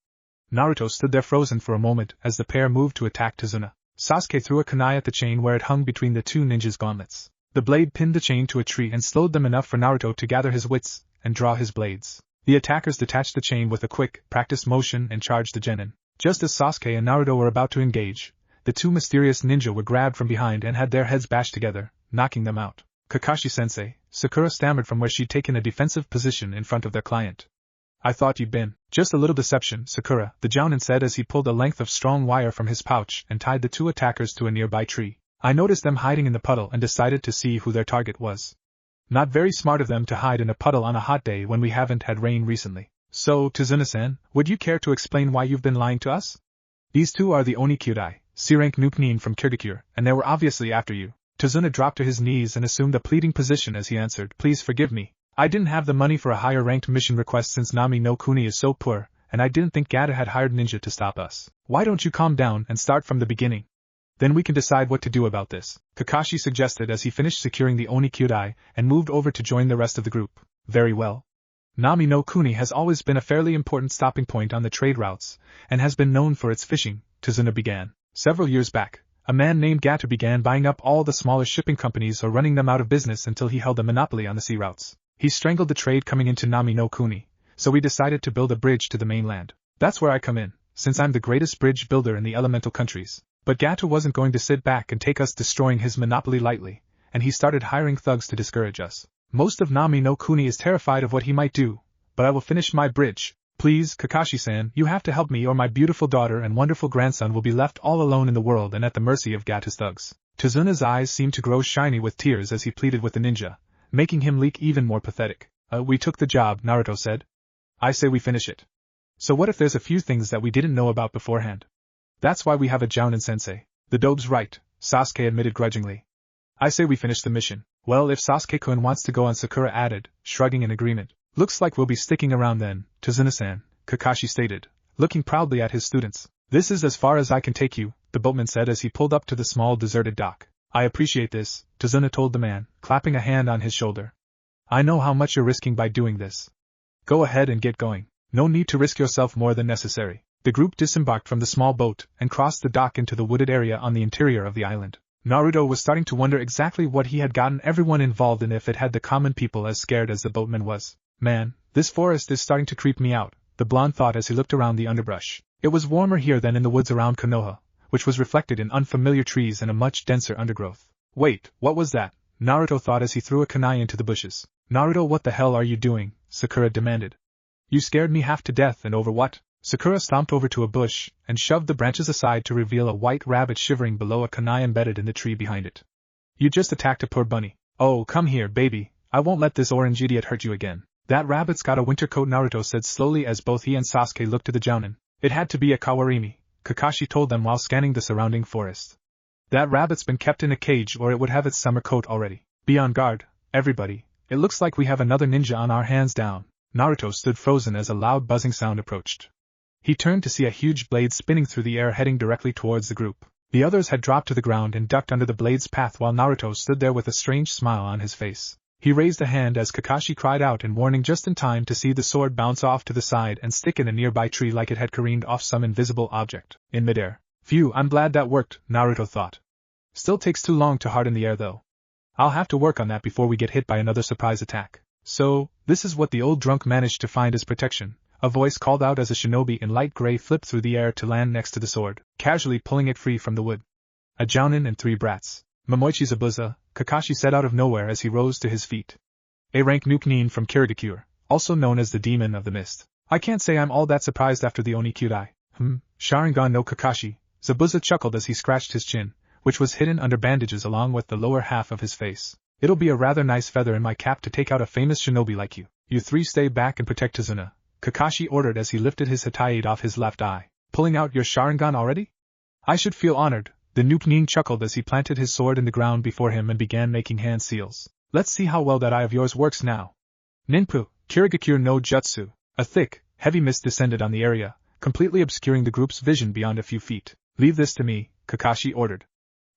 Naruto stood there frozen for a moment as the pair moved to attack Tazuna. Sasuke threw a kunai at the chain where it hung between the two ninjas' gauntlets. The blade pinned the chain to a tree and slowed them enough for Naruto to gather his wits and draw his blades. The attackers detached the chain with a quick, practiced motion and charged the genin. Just as Sasuke and Naruto were about to engage, the two mysterious ninja were grabbed from behind and had their heads bashed together, knocking them out. Kakashi-sensei, Sakura stammered from where she'd taken a defensive position in front of their client. I thought you'd been. Just a little deception, Sakura, the jounin said as he pulled a length of strong wire from his pouch and tied the two attackers to a nearby tree. I noticed them hiding in the puddle and decided to see who their target was. Not very smart of them to hide in a puddle on a hot day when we haven't had rain recently. So, Tazuna-san, would you care to explain why you've been lying to us? These two are the Oni-kyūdai, C-rank Nukenin from Kirigakure, and they were obviously after you. Tazuna dropped to his knees and assumed a pleading position as he answered, Please forgive me. I didn't have the money for a higher-ranked mission request since Nami no Kuni is so poor, and I didn't think Gata had hired Ninja to stop us. Why don't you calm down and start from the beginning? Then we can decide what to do about this, Kakashi suggested as he finished securing the Oni-kyūdai and moved over to join the rest of the group. Very well. Nami no Kuni has always been a fairly important stopping point on the trade routes, and has been known for its fishing, Tazuna began. Several years back, a man named Gata began buying up all the smaller shipping companies or running them out of business until he held a monopoly on the sea routes. He strangled the trade coming into Nami no Kuni, so we decided to build a bridge to the mainland. That's where I come in, since I'm the greatest bridge builder in the elemental countries. But Gata wasn't going to sit back and take us destroying his monopoly lightly, and he started hiring thugs to discourage us. Most of Nami no Kuni is terrified of what he might do, but I will finish my bridge. Please, Kakashi-san, you have to help me or my beautiful daughter and wonderful grandson will be left all alone in the world and at the mercy of Gata's thugs. Tazuna's eyes seemed to grow shiny with tears as he pleaded with the ninja, making him look even more pathetic. We took the job, Naruto said. I say we finish it. So what if there's a few things that we didn't know about beforehand? That's why we have a jounin-sensei. The dope's right, Sasuke admitted grudgingly. I say we finish the mission. Well, if Sasuke-kun wants to go on, Sakura added, shrugging in agreement. Looks like we'll be sticking around then, Tazuna-san, Kakashi stated, looking proudly at his students. This is as far as I can take you, the boatman said as he pulled up to the small deserted dock. I appreciate this, Tazuna told the man, clapping a hand on his shoulder. I know how much you're risking by doing this. Go ahead and get going. No need to risk yourself more than necessary. The group disembarked from the small boat and crossed the dock into the wooded area on the interior of the island. Naruto was starting to wonder exactly what he had gotten everyone involved in if it had the common people as scared as the boatman was. Man, this forest is starting to creep me out, the blonde thought as he looked around the underbrush. It was warmer here than in the woods around Konoha, which was reflected in unfamiliar trees and a much denser undergrowth. Wait, what was that? Naruto thought as he threw a kunai into the bushes. Naruto, what the hell are you doing? Sakura demanded. You scared me half to death, and over what? Sakura stomped over to a bush and shoved the branches aside to reveal a white rabbit shivering below a kunai embedded in the tree behind it. You just attacked a poor bunny. Oh, come here, baby. I won't let this orange idiot hurt you again. That rabbit's got a winter coat, Naruto said slowly as both he and Sasuke looked to the jounin. It had to be a kawarimi, Kakashi told them while scanning the surrounding forest. That rabbit's been kept in a cage or it would have its summer coat already. Be on guard, everybody. It looks like we have another ninja on our hands down. Naruto stood frozen as a loud buzzing sound approached. He turned to see a huge blade spinning through the air heading directly towards the group. The others had dropped to the ground and ducked under the blade's path while Naruto stood there with a strange smile on his face. He raised a hand as Kakashi cried out in warning just in time to see the sword bounce off to the side and stick in a nearby tree like it had careened off some invisible object in midair. Phew, I'm glad that worked, Naruto thought. Still takes too long to harden the air though. I'll have to work on that before we get hit by another surprise attack. So, this is what the old drunk managed to find as protection, a voice called out as a shinobi in light gray flipped through the air to land next to the sword, casually pulling it free from the wood. A jounin and 3 brats. Momoichi Zabuza, Kakashi said out of nowhere as he rose to his feet. A-rank Nukenin from Kirigakure, also known as the Demon of the Mist. I can't say I'm all that surprised after the Oni-kyūdai. Sharingan no Kakashi, Zabuza chuckled as he scratched his chin, which was hidden under bandages along with the lower half of his face. It'll be a rather nice feather in my cap to take out a famous shinobi like you. You 3 stay back and protect Tazuna, Kakashi ordered as he lifted his hataide off his left eye. Pulling out your Sharingan already? I should feel honored, the Noob Nin chuckled as he planted his sword in the ground before him and began making hand seals. Let's see how well that eye of yours works now. Ninpu, Kirigakure no Jutsu. A thick, heavy mist descended on the area, completely obscuring the group's vision beyond a few feet. Leave this to me, Kakashi ordered.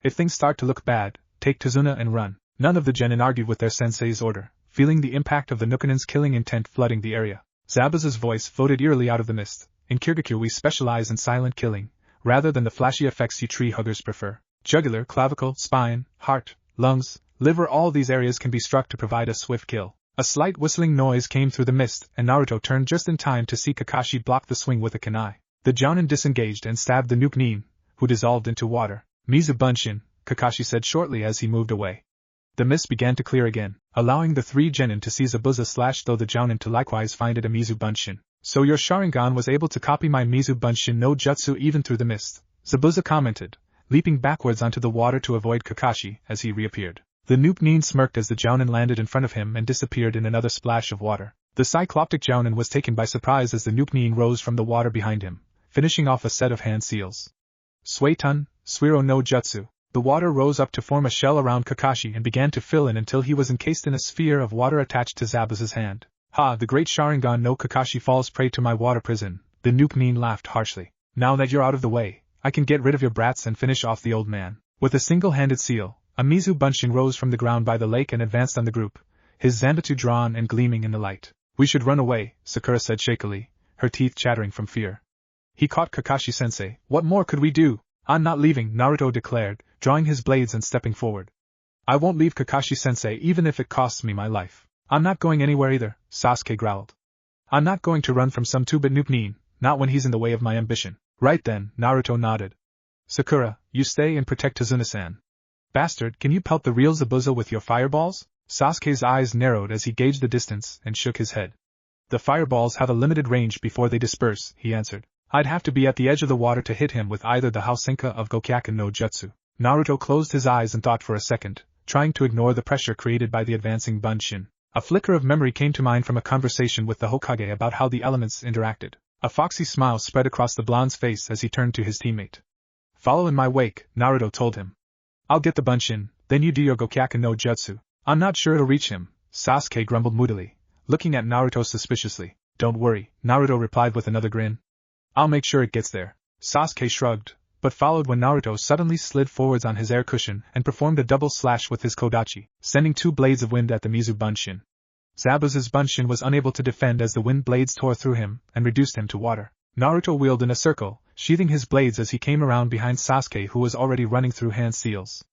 If things start to look bad, take Tazuna and run. None of the genin argued with their sensei's order, feeling the impact of the Nukanin's killing intent flooding the area. Zabuza's voice floated eerily out of the mist. In Kirigakure we specialize in silent killing, rather than the flashy effects you tree huggers prefer. Jugular, clavicle, spine, heart, lungs, liver, all these areas can be struck to provide a swift kill. A slight whistling noise came through the mist, and Naruto turned just in time to see Kakashi block the swing with a kunai. The jounin disengaged and stabbed the Noob Nin, who dissolved into water. Mizu Bunshin, Kakashi said shortly as he moved away. The mist began to clear again, allowing the three genin to see Zabuza slash though the jounin to likewise find it a Mizu Bunshin. So your Sharingan was able to copy my Mizu Bunshin no Jutsu even through the mist, Zabuza commented, leaping backwards onto the water to avoid Kakashi as he reappeared. The Noob Nin smirked as the jounin landed in front of him and disappeared in another splash of water. The cycloptic jounin was taken by surprise as the Noob Nin rose from the water behind him, finishing off a set of hand seals. Suetun, Suiro no Jutsu. The water rose up to form a shell around Kakashi and began to fill in until he was encased in a sphere of water attached to Zabuza's hand. Ha! The great Sharingan no Kakashi falls prey to my water prison, the Noob Nin laughed harshly. Now that you're out of the way, I can get rid of your brats and finish off the old man. With a single-handed seal, a Mizu Bunshin rose from the ground by the lake and advanced on the group, his zanbatsu drawn and gleaming in the light. We should run away, Sakura said shakily, her teeth chattering from fear. He caught Kakashi-sensei. What more could we do? I'm not leaving, Naruto declared, drawing his blades and stepping forward. I won't leave Kakashi-sensei even if it costs me my life. I'm not going anywhere either, Sasuke growled. I'm not going to run from some two-bit Noob Nin, not when he's in the way of my ambition. Right then, Naruto nodded. Sakura, you stay and protect Tazuna-san. Bastard, can you pelt the real Zabuza with your fireballs? Sasuke's eyes narrowed as he gauged the distance and shook his head. The fireballs have a limited range before they disperse, he answered. I'd have to be at the edge of the water to hit him with either the Hausenka of Gokyaku no Jutsu. Naruto closed his eyes and thought for a second, trying to ignore the pressure created by the advancing Bunshin. A flicker of memory came to mind from a conversation with the Hokage about how the elements interacted. A foxy smile spread across the blonde's face as he turned to his teammate. Follow in my wake, Naruto told him. I'll get the Bunshin, then you do your Gokyaku no Jutsu. I'm not sure it'll reach him, Sasuke grumbled moodily, looking at Naruto suspiciously. Don't worry, Naruto replied with another grin. I'll make sure it gets there. Sasuke shrugged, but followed when Naruto suddenly slid forwards on his air cushion and performed a double slash with his Kodachi, sending two blades of wind at the Mizu Bunshin. Zabuza's Bunshin was unable to defend as the wind blades tore through him and reduced him to water. Naruto wheeled in a circle, sheathing his blades as he came around behind Sasuke who was already running through hand seals.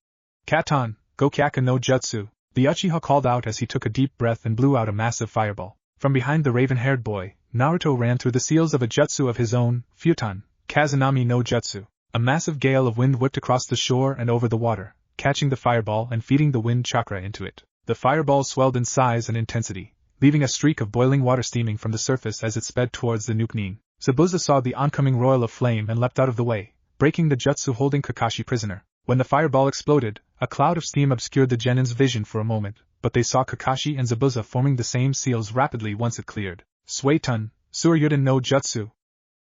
Katon, Gokyaku no Jutsu, the Uchiha called out as he took a deep breath and blew out a massive fireball. From behind the raven-haired boy, Naruto ran through the seals of a jutsu of his own, Futon, Kazunami no Jutsu. A massive gale of wind whipped across the shore and over the water, catching the fireball and feeding the wind chakra into it. The fireball swelled in size and intensity, leaving a streak of boiling water steaming from the surface as it sped towards the Noob Nin. Zabuza saw the oncoming roil of flame and leapt out of the way, breaking the jutsu holding Kakashi prisoner. When the fireball exploded, a cloud of steam obscured the genin's vision for a moment, but they saw Kakashi and Zabuza forming the same seals rapidly once it cleared. Suetun, Suryuden no Jutsu.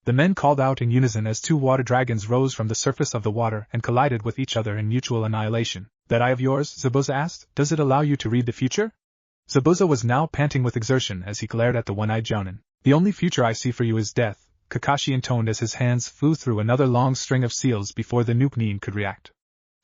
The men called out in unison as two water dragons rose from the surface of the water and collided with each other in mutual annihilation. That eye of yours, Zabuza asked, does it allow you to read the future? Zabuza was now panting with exertion as he glared at the one-eyed jounin. The only future I see for you is death, Kakashi intoned as his hands flew through another long string of seals before the Noob Nin could react.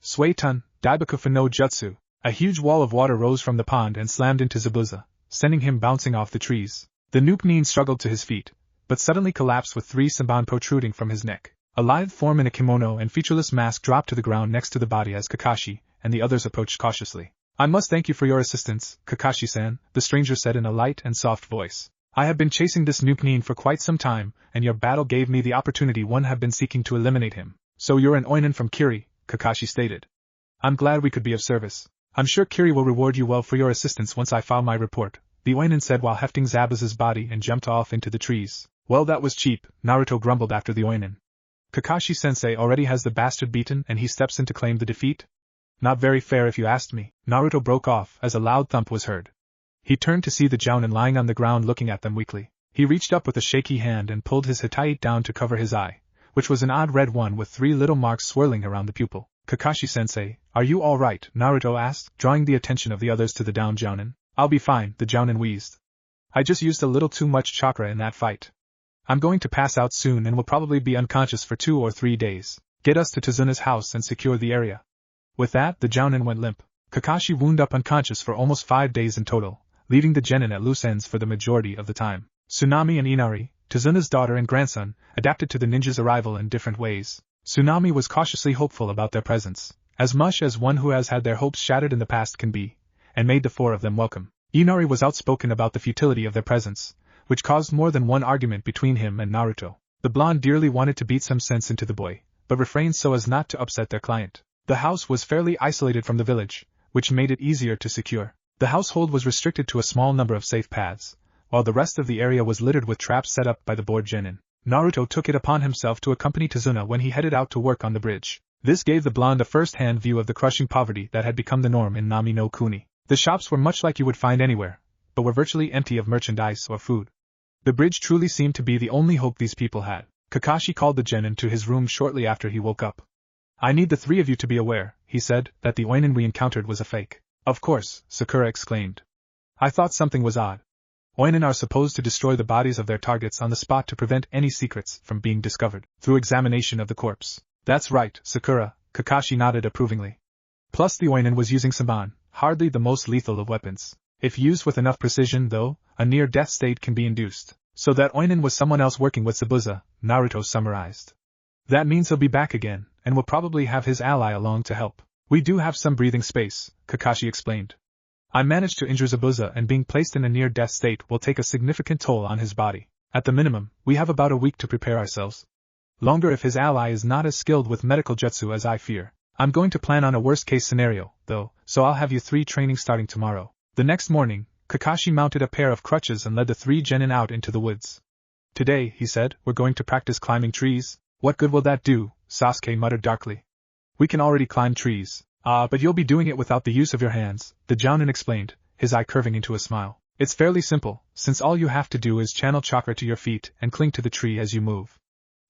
Suetun, Daibakufu no Jutsu. A huge wall of water rose from the pond and slammed into Zabuza, sending him bouncing off the trees. The Noob Nin struggled to his feet, but suddenly collapsed with three samban protruding from his neck. A lithe form in a kimono and featureless mask dropped to the ground next to the body as Kakashi and the others approached cautiously. I must thank you for your assistance, Kakashi-san, the stranger said in a light and soft voice. I have been chasing this Noob Nin for quite some time, and your battle gave me the opportunity one have been seeking to eliminate him. So you're an Oinin from Kiri, Kakashi stated. I'm glad we could be of service. I'm sure Kiri will reward you well for your assistance once I file my report, the Oinin said while hefting Zabuza's body and jumped off into the trees. Well, that was cheap, Naruto grumbled after the Oinin. Kakashi-sensei already has the bastard beaten and he steps in to claim the defeat? Not very fair if you asked me. Naruto broke off as a loud thump was heard. He turned to see the jounin lying on the ground looking at them weakly. He reached up with a shaky hand and pulled his Hitite down to cover his eye, which was an odd red one with 3 little marks swirling around the pupil. Kakashi-sensei, are you alright? Naruto asked, drawing the attention of the others to the downed Jounin. I'll be fine, the Jounin wheezed. I just used a little too much chakra in that fight. I'm going to pass out soon and will probably be unconscious for 2 or 3 days. Get us to Tazuna's house and secure the area. With that, the Jounin went limp. Kakashi wound up unconscious for almost 5 days in total, leaving the genin at loose ends for the majority of the time. Tsunami and Inari, Tazuna's daughter and grandson, adapted to the ninja's arrival in different ways. Tsunami was cautiously hopeful about their presence, as much as one who has had their hopes shattered in the past can be, and made the 4 of them welcome. Inari was outspoken about the futility of their presence, which caused more than one argument between him and Naruto. The blonde dearly wanted to beat some sense into the boy, but refrained so as not to upset their client. The house was fairly isolated from the village, which made it easier to secure. The household was restricted to a small number of safe paths, while the rest of the area was littered with traps set up by the bored genin. Naruto took it upon himself to accompany Tazuna when he headed out to work on the bridge. This gave the blonde a first-hand view of the crushing poverty that had become the norm in Nami no Kuni. The shops were much like you would find anywhere, but were virtually empty of merchandise or food. The bridge truly seemed to be the only hope these people had. Kakashi called the genin to his room shortly after he woke up. I need the 3 of you to be aware, he said, that the Oinin we encountered was a fake. Of course, Sakura exclaimed. I thought something was odd. Oinin are supposed to destroy the bodies of their targets on the spot to prevent any secrets from being discovered, through examination of the corpse. That's right, Sakura, Kakashi nodded approvingly. Plus the Oinin was using Saban, hardly the most lethal of weapons. If used with enough precision, though, a near-death state can be induced. So that Oinin was someone else working with Zabuza, Naruto summarized. That means he'll be back again, and will probably have his ally along to help. We do have some breathing space, Kakashi explained. I managed to injure Zabuza and being placed in a near-death state will take a significant toll on his body. At the minimum, we have about a week to prepare ourselves. Longer if his ally is not as skilled with medical jutsu as I fear. I'm going to plan on a worst-case scenario, though, so I'll have you 3 training starting tomorrow. The next morning, Kakashi mounted a pair of crutches and led the 3 genin out into the woods. Today, he said, we're going to practice climbing trees. What good will that do? Sasuke muttered darkly. We can already climb trees. But you'll be doing it without the use of your hands, the Jounin explained, his eye curving into a smile. It's fairly simple, since all you have to do is channel chakra to your feet and cling to the tree as you move.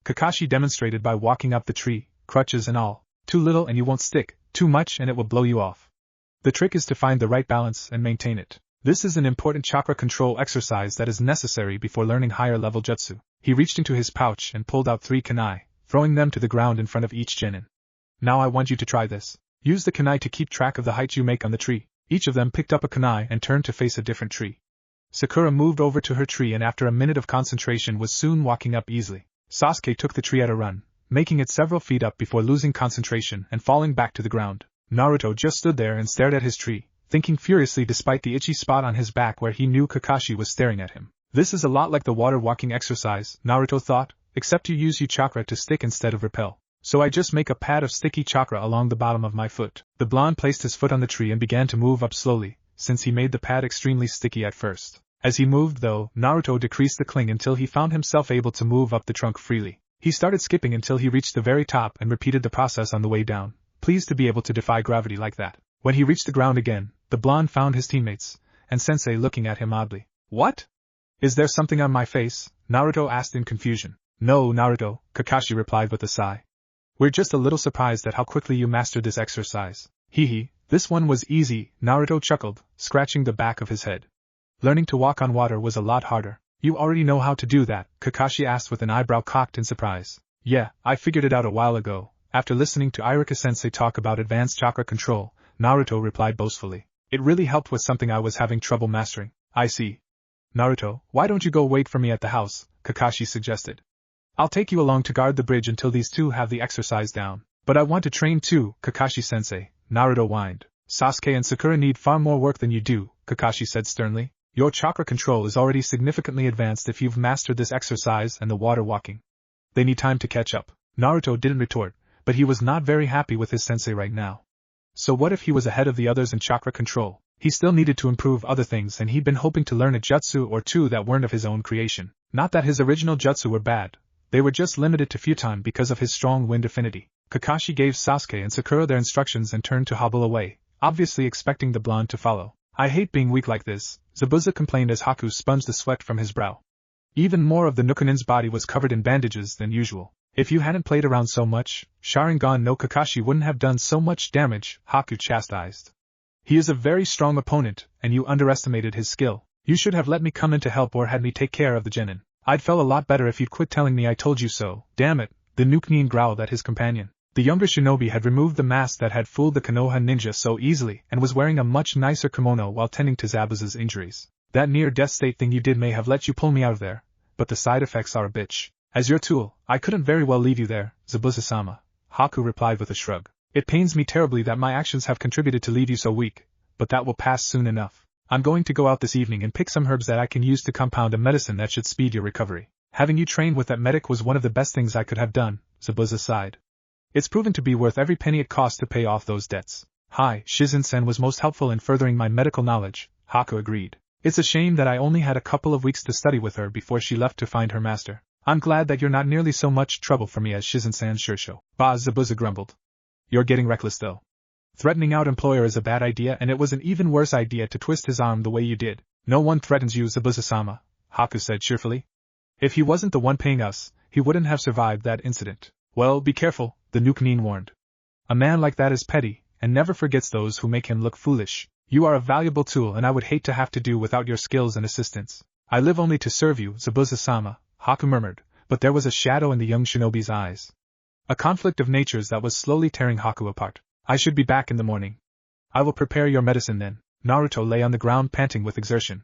Kakashi demonstrated by walking up the tree, crutches and all. Too little and you won't stick, too much and it will blow you off. The trick is to find the right balance and maintain it. This is an important chakra control exercise that is necessary before learning higher level jutsu. He reached into his pouch and pulled out 3 kunai, throwing them to the ground in front of each genin. Now I want you to try this. Use the kunai to keep track of the height you make on the tree. Each of them picked up a kunai and turned to face a different tree. Sakura moved over to her tree and after a minute of concentration was soon walking up easily. Sasuke took the tree at a run, making it several feet up before losing concentration and falling back to the ground. Naruto just stood there and stared at his tree, thinking furiously despite the itchy spot on his back where he knew Kakashi was staring at him. This is a lot like the water walking exercise, Naruto thought, except you use chakra to stick instead of repel. So I just make a pad of sticky chakra along the bottom of my foot. The blonde placed his foot on the tree and began to move up slowly, since he made the pad extremely sticky at first. As he moved though, Naruto decreased the cling until he found himself able to move up the trunk freely. He started skipping until he reached the very top and repeated the process on the way down, pleased to be able to defy gravity like that. When he reached the ground again, the blonde found his teammates, and Sensei looking at him oddly. What? Is there something on my face? Naruto asked in confusion. No, Naruto, Kakashi replied with a sigh. We're just a little surprised at how quickly you mastered this exercise. Hee, this one was easy, Naruto chuckled, scratching the back of his head. Learning to walk on water was a lot harder. You already know how to do that, Kakashi asked with an eyebrow cocked in surprise. Yeah, I figured it out a while ago, after listening to Iruka-sensei talk about advanced chakra control, Naruto replied boastfully. It really helped with something I was having trouble mastering. I see. Naruto, why don't you go wait for me at the house, Kakashi suggested. I'll take you along to guard the bridge until these 2 have the exercise down. But I want to train too, Kakashi-sensei, Naruto whined. Sasuke and Sakura need far more work than you do, Kakashi said sternly. Your chakra control is already significantly advanced if you've mastered this exercise and the water walking. They need time to catch up. Naruto didn't retort, but he was not very happy with his sensei right now. So what if he was ahead of the others in chakra control? He still needed to improve other things and he'd been hoping to learn a jutsu or 2 that weren't of his own creation. Not that his original jutsu were bad. They were just limited to futon because of his strong wind affinity. Kakashi gave Sasuke and Sakura their instructions and turned to hobble away, obviously expecting the blonde to follow. I hate being weak like this, Zabuza complained as Haku sponged the sweat from his brow. Even more of the Nukanin's body was covered in bandages than usual. If you hadn't played around so much, Sharingan no Kakashi wouldn't have done so much damage, Haku chastised. He is a very strong opponent, and you underestimated his skill. You should have let me come in to help or had me take care of the genin. I'd felt a lot better if you'd quit telling me I told you so. Damn it, the Nukenin growled at his companion. The younger shinobi had removed the mask that had fooled the Konoha ninja so easily and was wearing a much nicer kimono while tending to Zabuza's injuries. That near-death state thing you did may have let you pull me out of there, but the side effects are a bitch. As your tool, I couldn't very well leave you there, Zabuza-sama, Haku replied with a shrug. It pains me terribly that my actions have contributed to leave you so weak, but that will pass soon enough. I'm going to go out this evening and pick some herbs that I can use to compound a medicine that should speed your recovery. Having you trained with that medic was one of the best things I could have done, Zabuza sighed. It's proven to be worth every penny it cost to pay off those debts. Hi, Shizen-sen was most helpful in furthering my medical knowledge, Haku agreed. It's a shame that I only had a couple of weeks to study with her before she left to find her master. I'm glad that you're not nearly so much trouble for me as Shizen-san Shursho. Bah, Zabuza grumbled. You're getting reckless though. Threatening out employer is a bad idea, and it was an even worse idea to twist his arm the way you did. No one threatens you, Zabuza-sama, Haku said cheerfully. If he wasn't the one paying us, he wouldn't have survived that incident. Well, be careful, the Nukenin warned. A man like that is petty, and never forgets those who make him look foolish. You are a valuable tool and I would hate to have to do without your skills and assistance. I live only to serve you, Zabuza-sama, Haku murmured, but there was a shadow in the young shinobi's eyes. A conflict of natures that was slowly tearing Haku apart. I should be back in the morning. I will prepare your medicine then. Naruto lay on the ground panting with exertion.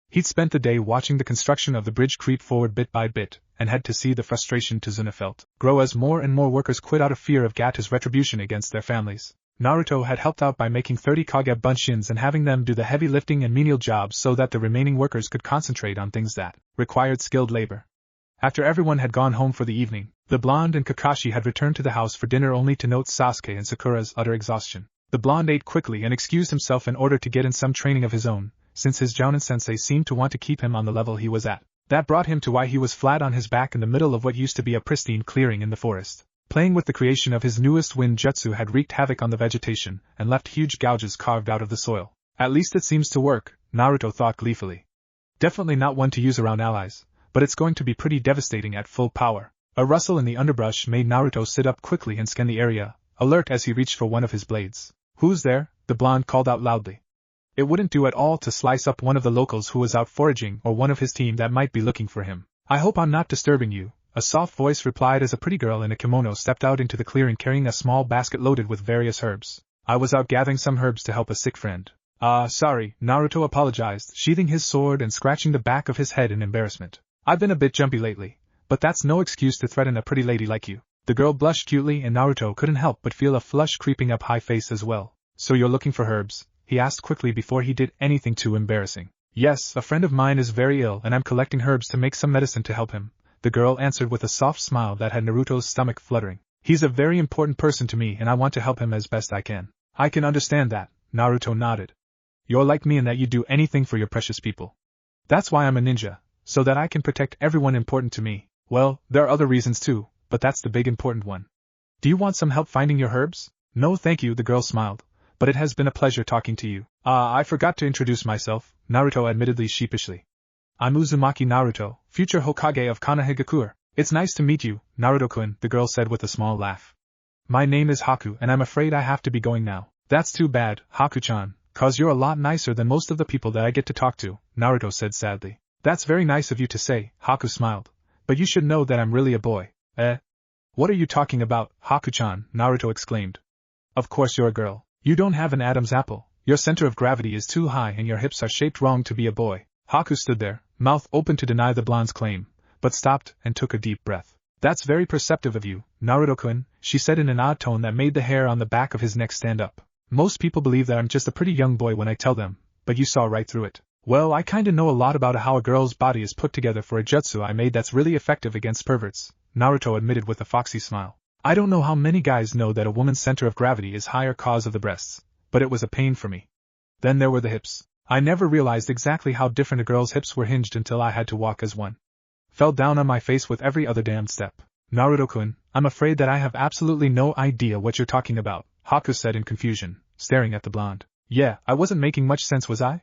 He'd spent the day watching the construction of the bridge creep forward bit by bit, and had to see the frustration Tazuna felt grow as more and more workers quit out of fear of Gata's retribution against their families. Naruto had helped out by making 30 Kage Bunshins and having them do the heavy lifting and menial jobs so that the remaining workers could concentrate on things that required skilled labor. After everyone had gone home for the evening, the blonde and Kakashi had returned to the house for dinner only to note Sasuke and Sakura's utter exhaustion. The blonde ate quickly and excused himself in order to get in some training of his own, since his Jounin-sensei seemed to want to keep him on the level he was at. That brought him to why he was flat on his back in the middle of what used to be a pristine clearing in the forest. Playing with the creation of his newest wind jutsu had wreaked havoc on the vegetation and left huge gouges carved out of the soil. At least it seems to work, Naruto thought gleefully. Definitely not one to use around allies, but it's going to be pretty devastating at full power. A rustle in the underbrush made Naruto sit up quickly and scan the area, alert as he reached for one of his blades. Who's there? The blonde called out loudly. It wouldn't do at all to slice up one of the locals who was out foraging or one of his team that might be looking for him. I hope I'm not disturbing you, a soft voice replied as a pretty girl in a kimono stepped out into the clearing carrying a small basket loaded with various herbs. I was out gathering some herbs to help a sick friend. Sorry, Naruto apologized, sheathing his sword and scratching the back of his head in embarrassment. I've been a bit jumpy lately, but that's no excuse to threaten a pretty lady like you. The girl blushed cutely and Naruto couldn't help but feel a flush creeping up high face as well. So you're looking for herbs? He asked quickly before he did anything too embarrassing. Yes, a friend of mine is very ill and I'm collecting herbs to make some medicine to help him, the girl answered with a soft smile that had Naruto's stomach fluttering. He's a very important person to me and I want to help him as best I can. I can understand that, Naruto nodded. You're like me in that you do anything for your precious people. That's why I'm a ninja, so that I can protect everyone important to me. Well, there are other reasons too, but that's the big important one. Do you want some help finding your herbs? No thank you, the girl smiled. But it has been a pleasure talking to you. I forgot to introduce myself, Naruto admittedly sheepishly. I'm Uzumaki Naruto, future Hokage of Konohagakure. It's nice to meet you, Naruto-kun, the girl said with a small laugh. My name is Haku and I'm afraid I have to be going now. That's too bad, Haku-chan, 'cause you're a lot nicer than most of the people that I get to talk to, Naruto said sadly. That's very nice of you to say, Haku smiled. But you should know that I'm really a boy. What are you talking about, Haku-chan, Naruto exclaimed. Of course you're a girl. You don't have an Adam's apple, your center of gravity is too high and your hips are shaped wrong to be a boy. Haku stood there, mouth open to deny the blonde's claim, but stopped and took a deep breath. That's very perceptive of you, Naruto-kun, she said in an odd tone that made the hair on the back of his neck stand up. Most people believe that I'm just a pretty young boy when I tell them, but you saw right through it. Well, I kinda know a lot about how a girl's body is put together for a jutsu I made that's really effective against perverts, Naruto admitted with a foxy smile. I don't know how many guys know that a woman's center of gravity is higher cause of the breasts, but it was a pain for me. Then there were the hips. I never realized exactly how different a girl's hips were hinged until I had to walk as one. Fell down on my face with every other damned step. Naruto-kun, I'm afraid that I have absolutely no idea what you're talking about, Haku said in confusion, staring at the blonde. Yeah, I wasn't making much sense, was I?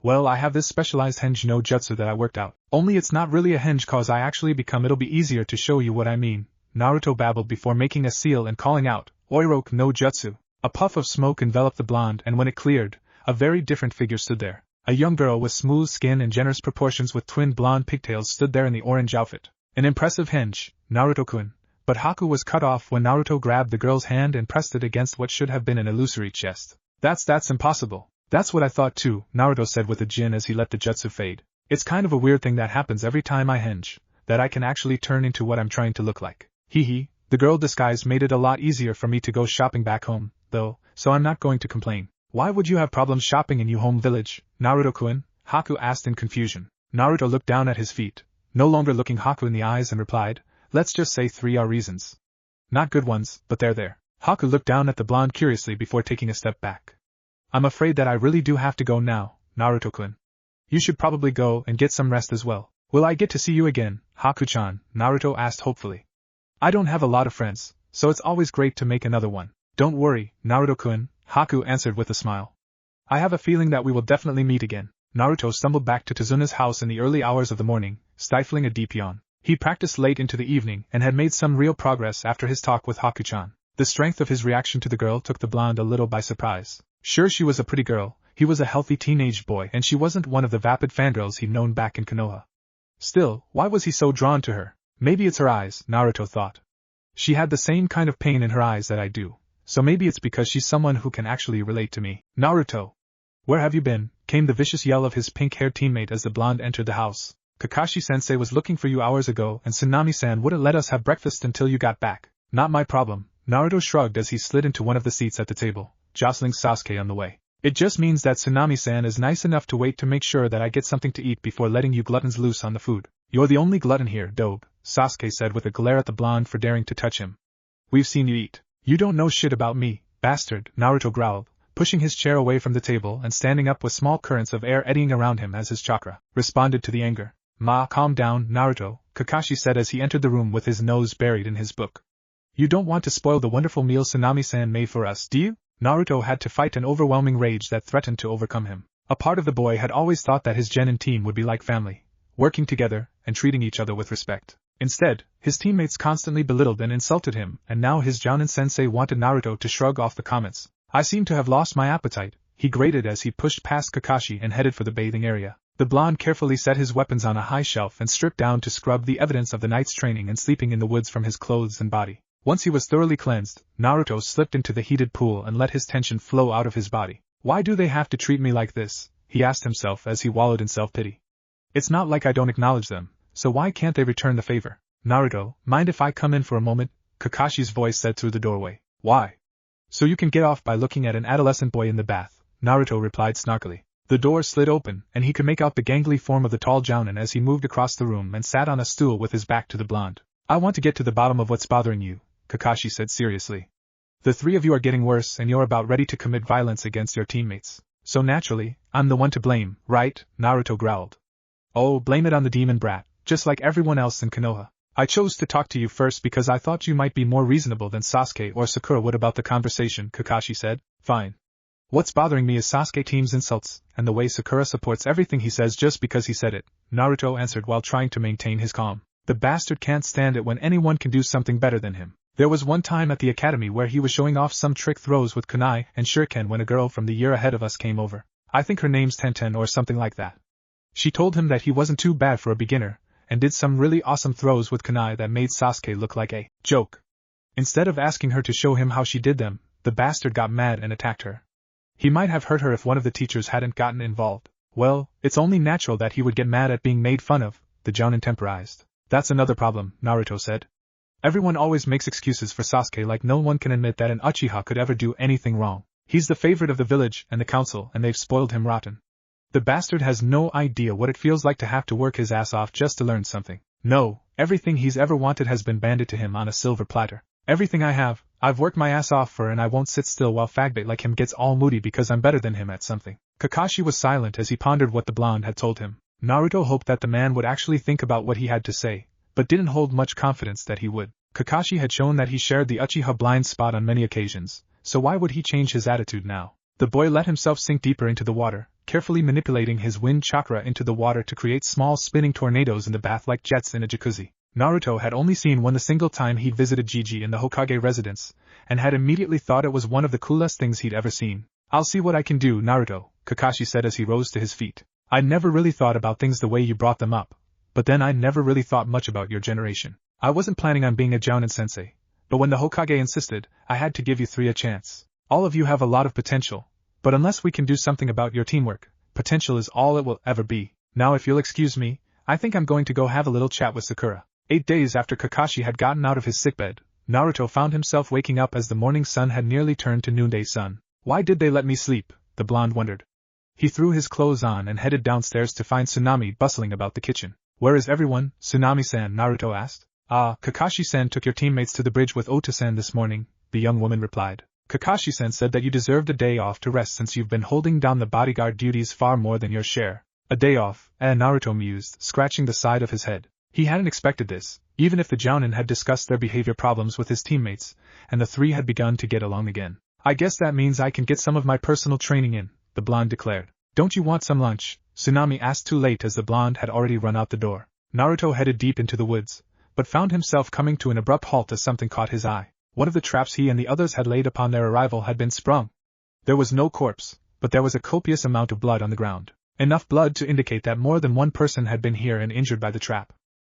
Well, I have this specialized henge no jutsu that I worked out. Only it's not really a henge cause I actually become. It'll be easier to show you what I mean, Naruto babbled before making a seal and calling out, Oiroku no Jutsu. A puff of smoke enveloped the blonde, and when it cleared, a very different figure stood there. A young girl with smooth skin and generous proportions with twin blonde pigtails stood there in the orange outfit. An impressive henge, Naruto-kun. But Haku was cut off when Naruto grabbed the girl's hand and pressed it against what should have been an illusory chest. That's impossible. That's what I thought too, Naruto said with a grin as he let the jutsu fade. It's kind of a weird thing that happens every time I henge, that I can actually turn into what I'm trying to look like. Hee, the girl disguise made it a lot easier for me to go shopping back home, though, so I'm not going to complain. Why would you have problems shopping in your home village, Naruto-kun? Haku asked in confusion. Naruto looked down at his feet, no longer looking Haku in the eyes, and replied, let's just say 3 are reasons. Not good ones, but they're there. Haku looked down at the blonde curiously before taking a step back. I'm afraid that I really do have to go now, Naruto-kun. You should probably go and get some rest as well. Will I get to see you again, Haku-chan? Naruto asked hopefully. I don't have a lot of friends, so it's always great to make another one. Don't worry, Naruto-kun, Haku answered with a smile. I have a feeling that we will definitely meet again. Naruto stumbled back to Tazuna's house in the early hours of the morning, stifling a deep yawn. He practiced late into the evening and had made some real progress after his talk with Haku-chan. The strength of his reaction to the girl took the blonde a little by surprise. Sure, she was a pretty girl, he was a healthy teenage boy, and she wasn't one of the vapid fangirls he'd known back in Konoha. Still, why was he so drawn to her? Maybe it's her eyes, Naruto thought. She had the same kind of pain in her eyes that I do, so maybe it's because she's someone who can actually relate to me. Naruto! Where have you been? Came the vicious yell of his pink-haired teammate as the blonde entered the house. Kakashi-sensei was looking for you hours ago, and Tsunami-san wouldn't let us have breakfast until you got back. Not my problem, Naruto shrugged as he slid into one of the seats at the table, jostling Sasuke on the way. It just means that Tsunami-san is nice enough to wait to make sure that I get something to eat before letting you gluttons loose on the food. You're the only glutton here, Dobe, Sasuke said with a glare at the blonde for daring to touch him. We've seen you eat. You don't know shit about me, bastard, Naruto growled, pushing his chair away from the table and standing up with small currents of air eddying around him as his chakra responded to the anger. Calm down, Naruto, Kakashi said as he entered the room with his nose buried in his book. You don't want to spoil the wonderful meal Tsunami-san made for us, do you? Naruto had to fight an overwhelming rage that threatened to overcome him. A part of the boy had always thought that his genin team would be like family, working together and treating each other with respect. Instead, his teammates constantly belittled and insulted him, and now his Jounin-sensei wanted Naruto to shrug off the comments. I seem to have lost my appetite, he grated as he pushed past Kakashi and headed for the bathing area. The blonde carefully set his weapons on a high shelf and stripped down to scrub the evidence of the night's training and sleeping in the woods from his clothes and body. Once he was thoroughly cleansed, Naruto slipped into the heated pool and let his tension flow out of his body. Why do they have to treat me like this? He asked himself as he wallowed in self-pity. It's not like I don't acknowledge them, so why can't they return the favor? Naruto, mind if I come in for a moment? Kakashi's voice said through the doorway. Why? So you can get off by looking at an adolescent boy in the bath, Naruto replied snarkily. The door slid open, and he could make out the gangly form of the tall Jounin as he moved across the room and sat on a stool with his back to the blonde. I want to get to the bottom of what's bothering you, Kakashi said seriously. The 3 of you are getting worse and you're about ready to commit violence against your teammates. So naturally, I'm the one to blame, right? Naruto growled. Oh, blame it on the demon brat, just like everyone else in Konoha. I chose to talk to you first because I thought you might be more reasonable than Sasuke or Sakura would about the conversation, Kakashi said. Fine. What's bothering me is Sasuke team's insults, and the way Sakura supports everything he says just because he said it, Naruto answered while trying to maintain his calm. The bastard can't stand it when anyone can do something better than him. There was one time at the academy where he was showing off some trick throws with kunai and shuriken when a girl from the year ahead of us came over. I think her name's Tenten or something like that. She told him that he wasn't too bad for a beginner, and did some really awesome throws with kunai that made Sasuke look like a joke. Instead of asking her to show him how she did them, the bastard got mad and attacked her. He might have hurt her if one of the teachers hadn't gotten involved. Well, it's only natural that he would get mad at being made fun of, the Jounin temporized. That's another problem, Naruto said. Everyone always makes excuses for Sasuke like no one can admit that an Uchiha could ever do anything wrong. He's the favorite of the village and the council and they've spoiled him rotten. The bastard has no idea what it feels like to have to work his ass off just to learn something. No, everything he's ever wanted has been banded to him on a silver platter. Everything I have, I've worked my ass off for and I won't sit still while fagbait like him gets all moody because I'm better than him at something. Kakashi was silent as he pondered what the blonde had told him. Naruto hoped that the man would actually think about what he had to say, but didn't hold much confidence that he would. Kakashi had shown that he shared the Uchiha blind spot on many occasions, so why would he change his attitude now? The boy let himself sink deeper into the water, carefully manipulating his wind chakra into the water to create small spinning tornadoes in the bath like jets in a jacuzzi. Naruto had only seen one the single time he'd visited Gigi in the Hokage residence, and had immediately thought it was one of the coolest things he'd ever seen. "I'll see what I can do, Naruto," Kakashi said as he rose to his feet. "I never really thought about things the way you brought them up, but then I never really thought much about your generation. I wasn't planning on being a Jounin sensei, but when the Hokage insisted, I had to give you three a chance. All of you have a lot of potential, but unless we can do something about your teamwork, potential is all it will ever be. Now if you'll excuse me, I think I'm going to go have a little chat with Sakura." 8 days after Kakashi had gotten out of his sickbed, Naruto found himself waking up as the morning sun had nearly turned to noonday sun. Why did they let me sleep? The blonde wondered. He threw his clothes on and headed downstairs to find Tsunami bustling about the kitchen. "Where is everyone, Tsunami-san?" Naruto asked. Kakashi-san took your teammates to the bridge with Ota-san this morning," the young woman replied. "Kakashi-san said that you deserved a day off to rest since you've been holding down the bodyguard duties far more than your share." "A day off?" Naruto mused, scratching the side of his head. He hadn't expected this, even if the Jounin had discussed their behavior problems with his teammates, and the three had begun to get along again. "I guess that means I can get some of my personal training in," the blonde declared. "Don't you want some lunch?" Tsunami asked too late as the blonde had already run out the door. Naruto headed deep into the woods, but found himself coming to an abrupt halt as something caught his eye. One of the traps he and the others had laid upon their arrival had been sprung. There was no corpse, but there was a copious amount of blood on the ground. Enough blood to indicate that more than one person had been here and injured by the trap.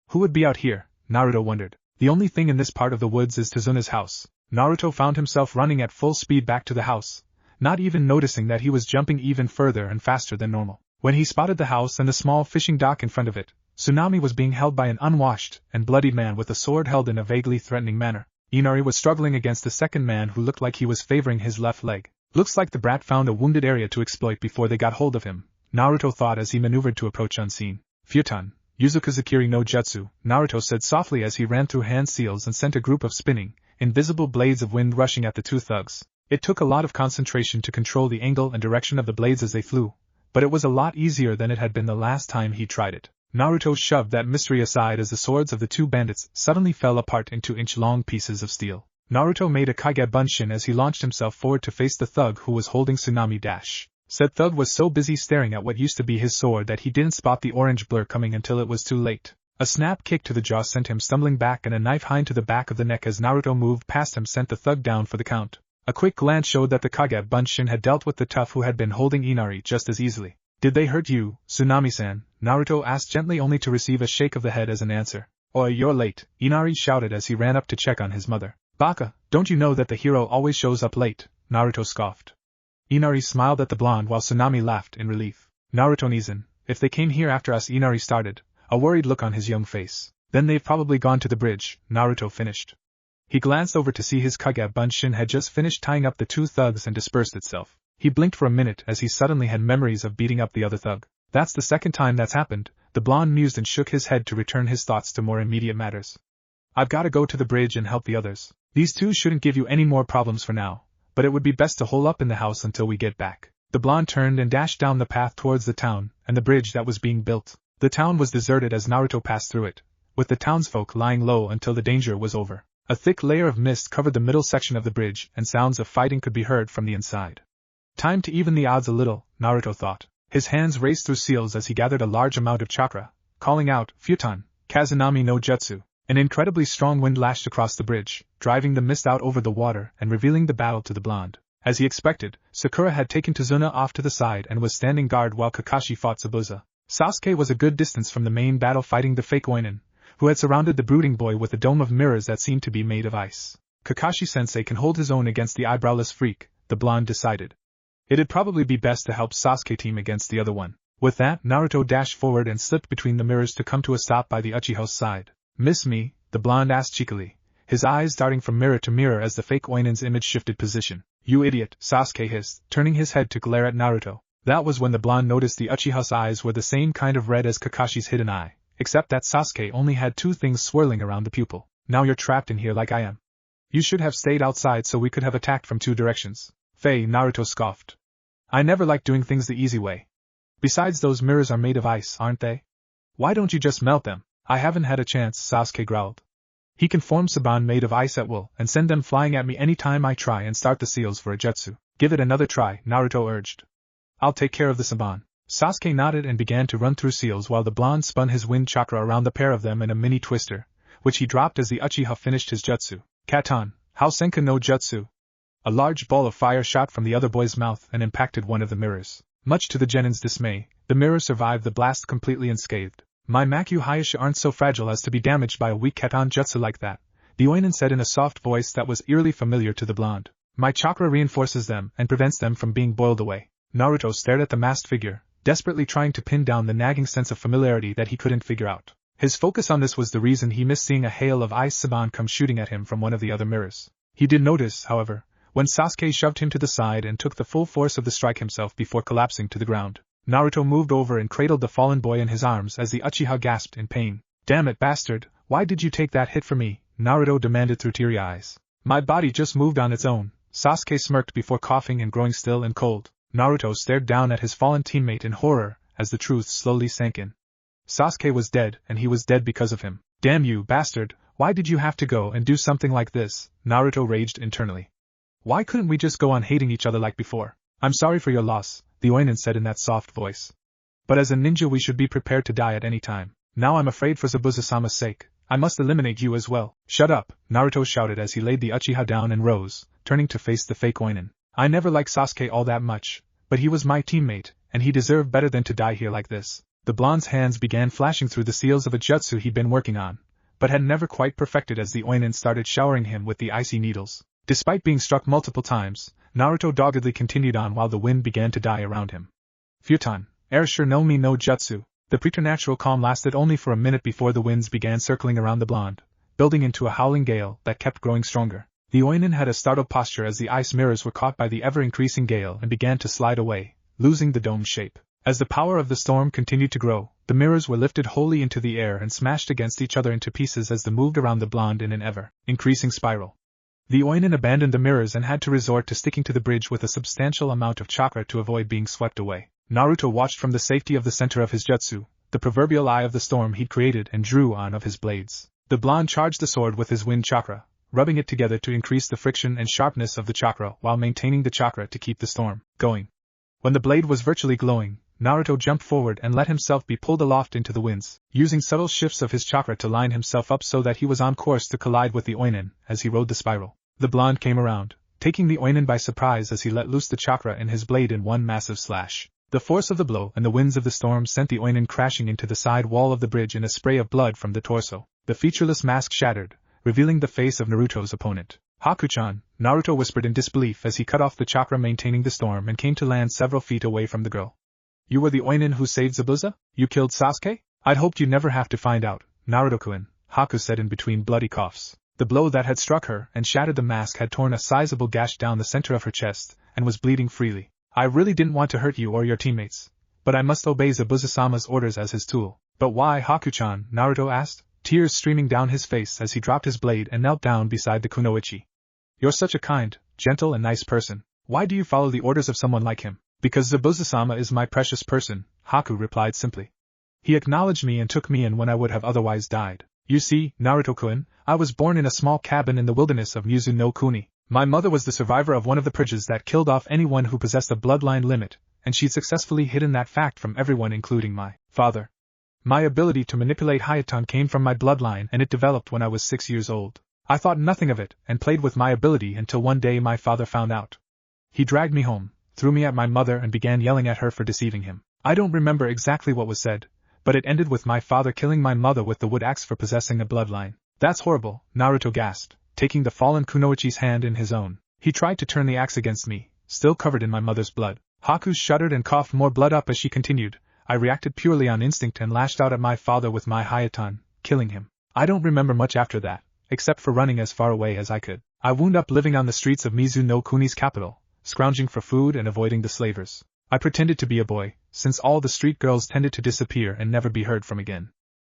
Who would be out here? Naruto wondered. The only thing in this part of the woods is Tazuna's house. Naruto found himself running at full speed back to the house, not even noticing that he was jumping even further and faster than normal. When he spotted the house and the small fishing dock in front of it, Tsunami was being held by an unwashed and bloodied man with a sword held in a vaguely threatening manner. Inari was struggling against the second man who looked like he was favoring his left leg. "Looks like the brat found a wounded area to exploit before they got hold of him," Naruto thought as he maneuvered to approach unseen. "Futon, Yuzukazakiri no Jutsu," Naruto said softly as he ran through hand seals and sent a group of spinning, invisible blades of wind rushing at the two thugs. It took a lot of concentration to control the angle and direction of the blades as they flew, but it was a lot easier than it had been the last time he tried it. Naruto shoved that mystery aside as the swords of the two bandits suddenly fell apart into inch-long pieces of steel. Naruto made a Kage Bunshin as he launched himself forward to face the thug who was holding Tsunami Dash. Said thug was so busy staring at what used to be his sword that he didn't spot the orange blur coming until it was too late. A snap kick to the jaw sent him stumbling back, and a knife hind to the back of the neck as Naruto moved past him sent the thug down for the count. A quick glance showed that the Kage Bunshin had dealt with the tough who had been holding Inari just as easily. "Did they hurt you, Tsunami-san?" Naruto asked gently, only to receive a shake of the head as an answer. "Oi, you're late," Inari shouted as he ran up to check on his mother. "Baka, don't you know that the hero always shows up late?" Naruto scoffed. Inari smiled at the blonde while Tsunami laughed in relief. "Naruto-Nizan, if they came here after us," Inari started, a worried look on his young face. "Then they've probably gone to the bridge," Naruto finished. He glanced over to see his Kage Bunshin had just finished tying up the two thugs and dispersed itself. He blinked for a minute as he suddenly had memories of beating up the other thug. "That's the second time that's happened," the blonde mused and shook his head to return his thoughts to more immediate matters. "I've got to go to the bridge and help the others. These two shouldn't give you any more problems for now, but it would be best to hole up in the house until we get back." The blonde turned and dashed down the path towards the town and the bridge that was being built. The town was deserted as Naruto passed through it, with the townsfolk lying low until the danger was over. A thick layer of mist covered the middle section of the bridge, and sounds of fighting could be heard from the inside. Time to even the odds a little, Naruto thought. His hands raced through seals as he gathered a large amount of chakra, calling out, "Futon, Kazunami no Jutsu." An incredibly strong wind lashed across the bridge, driving the mist out over the water and revealing the battle to the blonde. As he expected, Sakura had taken Tazuna off to the side and was standing guard while Kakashi fought Zabuza. Sasuke was a good distance from the main battle fighting the fake Oinin, who had surrounded the brooding boy with a dome of mirrors that seemed to be made of ice. Kakashi-sensei can hold his own against the eyebrowless freak, the blonde decided. It'd probably be best to help Sasuke team against the other one. With that, Naruto dashed forward and slipped between the mirrors to come to a stop by the Uchiha's side. "Miss me?" the blonde asked cheekily, his eyes darting from mirror to mirror as the fake Oinin's image shifted position. "You idiot," Sasuke hissed, turning his head to glare at Naruto. That was when the blonde noticed the Uchiha's eyes were the same kind of red as Kakashi's hidden eye, except that Sasuke only had two things swirling around the pupil. "Now you're trapped in here like I am. You should have stayed outside so we could have attacked from two directions." "Faye," Naruto scoffed. "I never like doing things the easy way. Besides, those mirrors are made of ice, aren't they? Why don't you just melt them?" "I haven't had a chance," Sasuke growled. "He can form Saban made of ice at will and send them flying at me any time I try and start the seals for a jutsu." "Give it another try," Naruto urged. "I'll take care of the Saban." Sasuke nodded and began to run through seals while the blonde spun his wind chakra around the pair of them in a mini twister, which he dropped as the Uchiha finished his jutsu. Katon, Hao Senka no Jutsu. A large ball of fire shot from the other boy's mouth and impacted one of the mirrors. Much to the genin's dismay, the mirror survived the blast completely unscathed. My Maku Hayashi aren't so fragile as to be damaged by a weak Katon jutsu like that, the Oinin said in a soft voice that was eerily familiar to the blonde. My chakra reinforces them and prevents them from being boiled away. Naruto stared at the masked figure, desperately trying to pin down the nagging sense of familiarity that he couldn't figure out. His focus on this was the reason he missed seeing a hail of ice Saban come shooting at him from one of the other mirrors. He did notice, however, when Sasuke shoved him to the side and took the full force of the strike himself before collapsing to the ground. Naruto moved over and cradled the fallen boy in his arms as the Uchiha gasped in pain. Damn it, bastard, why did you take that hit for me? Naruto demanded through teary eyes. My body just moved on its own. Sasuke smirked before coughing and growing still and cold. Naruto stared down at his fallen teammate in horror as the truth slowly sank in. Sasuke was dead, and he was dead because of him. Damn you, bastard, why did you have to go and do something like this? Naruto raged internally. Why couldn't we just go on hating each other like before? I'm sorry for your loss, the Oinin said in that soft voice. But as a ninja we should be prepared to die at any time. Now I'm afraid for Zabuza-sama's sake, I must eliminate you as well. Shut up, Naruto shouted as he laid the Uchiha down and rose, turning to face the fake Oinin. I never liked Sasuke all that much, but he was my teammate, and he deserved better than to die here like this. The blonde's hands began flashing through the seals of a jutsu he'd been working on, but had never quite perfected as the Oinin started showering him with the icy needles. Despite being struck multiple times, Naruto doggedly continued on while the wind began to die around him. Futon, Erasure no Mi no Jutsu. The preternatural calm lasted only for a minute before the winds began circling around the blonde, building into a howling gale that kept growing stronger. The Oinin had a startled posture as the ice mirrors were caught by the ever-increasing gale and began to slide away, losing the dome shape. As the power of the storm continued to grow, the mirrors were lifted wholly into the air and smashed against each other into pieces as they moved around the blonde in an ever-increasing spiral. The Oinin abandoned the mirrors and had to resort to sticking to the bridge with a substantial amount of chakra to avoid being swept away. Naruto watched from the safety of the center of his jutsu, the proverbial eye of the storm he'd created, and drew on of his blades. The blonde charged the sword with his wind chakra, rubbing it together to increase the friction and sharpness of the chakra while maintaining the chakra to keep the storm going. When the blade was virtually glowing, Naruto jumped forward and let himself be pulled aloft into the winds, using subtle shifts of his chakra to line himself up so that he was on course to collide with the Oinin as he rode the spiral. The blonde came around, taking the Oinin by surprise as he let loose the chakra in his blade in one massive slash. The force of the blow and the winds of the storm sent the Oinin crashing into the side wall of the bridge in a spray of blood from the torso. The featureless mask shattered, revealing the face of Naruto's opponent. Haku-chan, Naruto whispered in disbelief as he cut off the chakra maintaining the storm and came to land several feet away from the girl. You were the Oinin who saved Zabuza? You killed Sasuke? I'd hoped you'd never have to find out, Naruto-kun, Haku said in between bloody coughs. The blow that had struck her and shattered the mask had torn a sizable gash down the center of her chest, and was bleeding freely. I really didn't want to hurt you or your teammates, but I must obey Zabuza-sama's orders as his tool. But why, Haku-chan? Naruto asked, tears streaming down his face as he dropped his blade and knelt down beside the kunoichi. You're such a kind, gentle and nice person. Why do you follow the orders of someone like him? Because Zabuza-sama is my precious person, Haku replied simply. He acknowledged me and took me in when I would have otherwise died. You see, Naruto-kun, I was born in a small cabin in the wilderness of Mizu no Kuni. My mother was the survivor of one of the purges that killed off anyone who possessed a bloodline limit, and she'd successfully hidden that fact from everyone including my father. My ability to manipulate Hayaton came from my bloodline and it developed when I was 6 years old. I thought nothing of it and played with my ability until one day my father found out. He dragged me home, threw me at my mother and began yelling at her for deceiving him. I don't remember exactly what was said, but it ended with my father killing my mother with the wood axe for possessing a bloodline. That's horrible, Naruto gasped, taking the fallen kunoichi's hand in his own. He tried to turn the axe against me, still covered in my mother's blood. Haku shuddered and coughed more blood up as she continued. I reacted purely on instinct and lashed out at my father with my Hayaton, killing him. I don't remember much after that, except for running as far away as I could. I wound up living on the streets of Mizu no Kuni's capital, scrounging for food and avoiding the slavers. I pretended to be a boy, since all the street girls tended to disappear and never be heard from again.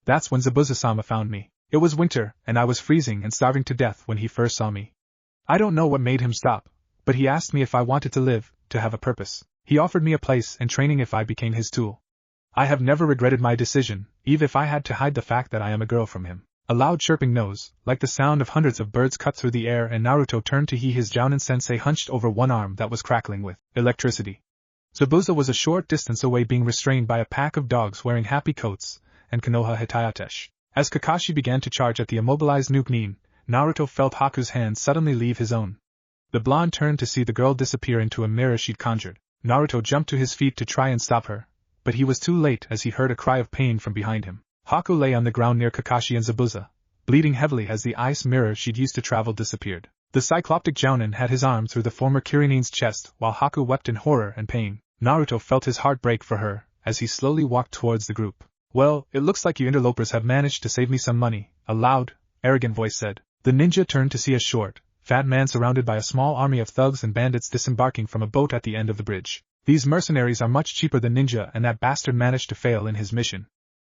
That's when Zabuza-sama found me. It was winter, and I was freezing and starving to death when he first saw me. I don't know what made him stop, but he asked me if I wanted to live, to have a purpose. He offered me a place and training if I became his tool. I have never regretted my decision, even if I had to hide the fact that I am a girl from him. A loud chirping noise, like the sound of hundreds of birds, cut through the air and Naruto turned to his Jounin-sensei hunched over one arm that was crackling with electricity. Zabuza was a short distance away being restrained by a pack of dogs wearing happy coats, and Konoha Hitayatesh. As Kakashi began to charge at the immobilized Nuke Nin, Naruto felt Haku's hand suddenly leave his own. The blonde turned to see the girl disappear into a mirror she'd conjured. Naruto jumped to his feet to try and stop her, but he was too late as he heard a cry of pain from behind him. Haku lay on the ground near Kakashi and Zabuza, bleeding heavily as the ice mirror she'd used to travel disappeared. The cycloptic Jounin had his arm through the former Kirinin's chest while Haku wept in horror and pain. Naruto felt his heart break for her as he slowly walked towards the group. "Well, it looks like you interlopers have managed to save me some money," a loud, arrogant voice said. The ninja turned to see a short, fat man surrounded by a small army of thugs and bandits disembarking from a boat at the end of the bridge. These mercenaries are much cheaper than ninja, and that bastard managed to fail in his mission.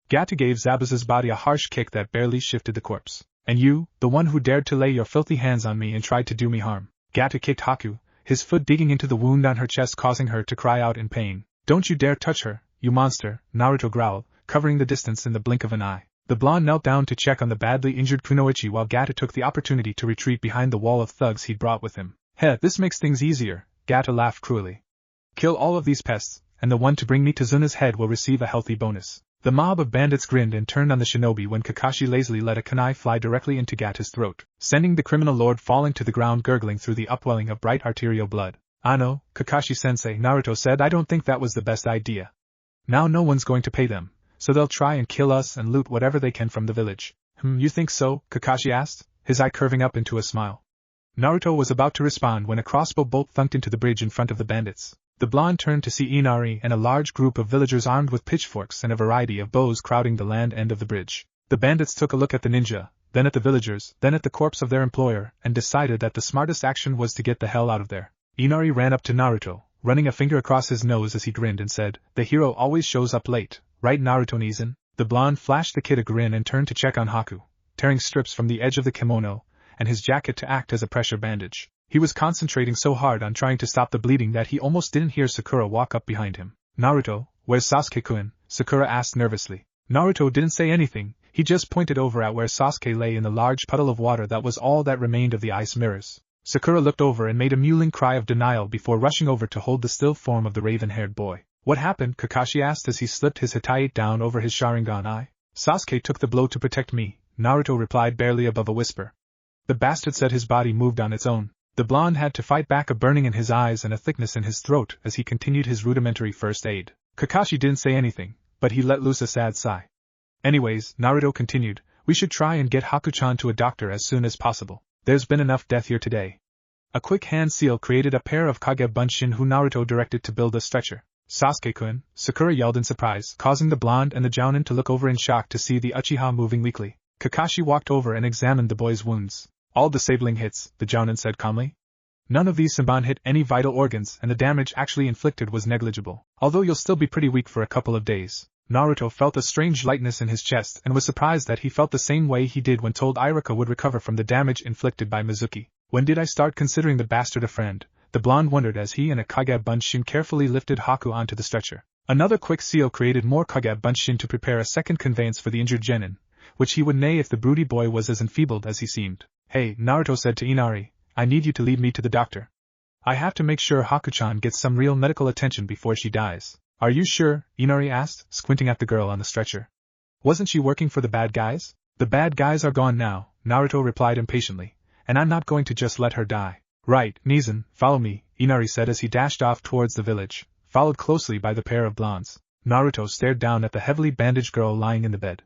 Gata gave Zabuza's body a harsh kick that barely shifted the corpse. "And you, the one who dared to lay your filthy hands on me and tried to do me harm." Gata kicked Haku, his foot digging into the wound on her chest causing her to cry out in pain. "Don't you dare touch her, you monster," Naruto growled, covering the distance in the blink of an eye. The blonde knelt down to check on the badly injured Kunoichi while Gata took the opportunity to retreat behind the wall of thugs he'd brought with him. "Heh, this makes things easier," Gata laughed cruelly. "Kill all of these pests, and the one to bring me to Zuna's head will receive a healthy bonus." The mob of bandits grinned and turned on the shinobi when Kakashi lazily let a kunai fly directly into Gata's throat, sending the criminal lord falling to the ground gurgling through the upwelling of bright arterial blood. "Ano, Kakashi-sensei," Naruto said, "I don't think that was the best idea. Now no one's going to pay them, so they'll try and kill us and loot whatever they can from the village." You think so?" Kakashi asked, his eye curving up into a smile. Naruto was about to respond when a crossbow bolt thunked into the bridge in front of the bandits. The blonde turned to see Inari and a large group of villagers armed with pitchforks and a variety of bows crowding the land end of the bridge. The bandits took a look at the ninja, then at the villagers, then at the corpse of their employer, and decided that the smartest action was to get the hell out of there. Inari ran up to Naruto, running a finger across his nose as he grinned and said, "The hero always shows up late, right Naruto-Nizan?" The blonde flashed the kid a grin and turned to check on Haku, tearing strips from the edge of the kimono and his jacket to act as a pressure bandage. He was concentrating so hard on trying to stop the bleeding that he almost didn't hear Sakura walk up behind him. "Naruto, where's Sasuke-kun?" Sakura asked nervously. Naruto didn't say anything, he just pointed over at where Sasuke lay in the large puddle of water that was all that remained of the ice mirrors. Sakura looked over and made a mewling cry of denial before rushing over to hold the still form of the raven-haired boy. "What happened?" Kakashi asked as he slipped his Hitayate down over his Sharingan eye. "Sasuke took the blow to protect me," Naruto replied barely above a whisper. "The bastard said his body moved on its own." The blonde had to fight back a burning in his eyes and a thickness in his throat as he continued his rudimentary first aid. Kakashi didn't say anything, but he let loose a sad sigh. "Anyways," Naruto continued, "we should try and get Haku-chan to a doctor as soon as possible. There's been enough death here today." A quick hand seal created a pair of Kage Bunshin who Naruto directed to build a stretcher. "Sasuke-kun," Sakura yelled in surprise, causing the blonde and the Jounin to look over in shock to see the Uchiha moving weakly. Kakashi walked over and examined the boy's wounds. "All disabling hits," the Jounin said calmly. "None of these Senban hit any vital organs and the damage actually inflicted was negligible. Although you'll still be pretty weak for a couple of days." Naruto felt a strange lightness in his chest and was surprised that he felt the same way he did when told Iruka would recover from the damage inflicted by Mizuki. "When did I start considering the bastard a friend?" the blonde wondered as he and a Kage Bunshin carefully lifted Haku onto the stretcher. Another quick seal created more Kage Bunshin to prepare a second conveyance for the injured genin, which he would neigh if the broody boy was as enfeebled as he seemed. "Hey," Naruto said to Inari, "I need you to lead me to the doctor. I have to make sure Haku-chan gets some real medical attention before she dies." "Are you sure?" Inari asked, squinting at the girl on the stretcher. "Wasn't she working for the bad guys?" "The bad guys are gone now," Naruto replied impatiently, "and I'm not going to just let her die." "Right, Nizan, follow me," Inari said as he dashed off towards the village, followed closely by the pair of blondes. Naruto stared down at the heavily bandaged girl lying in the bed.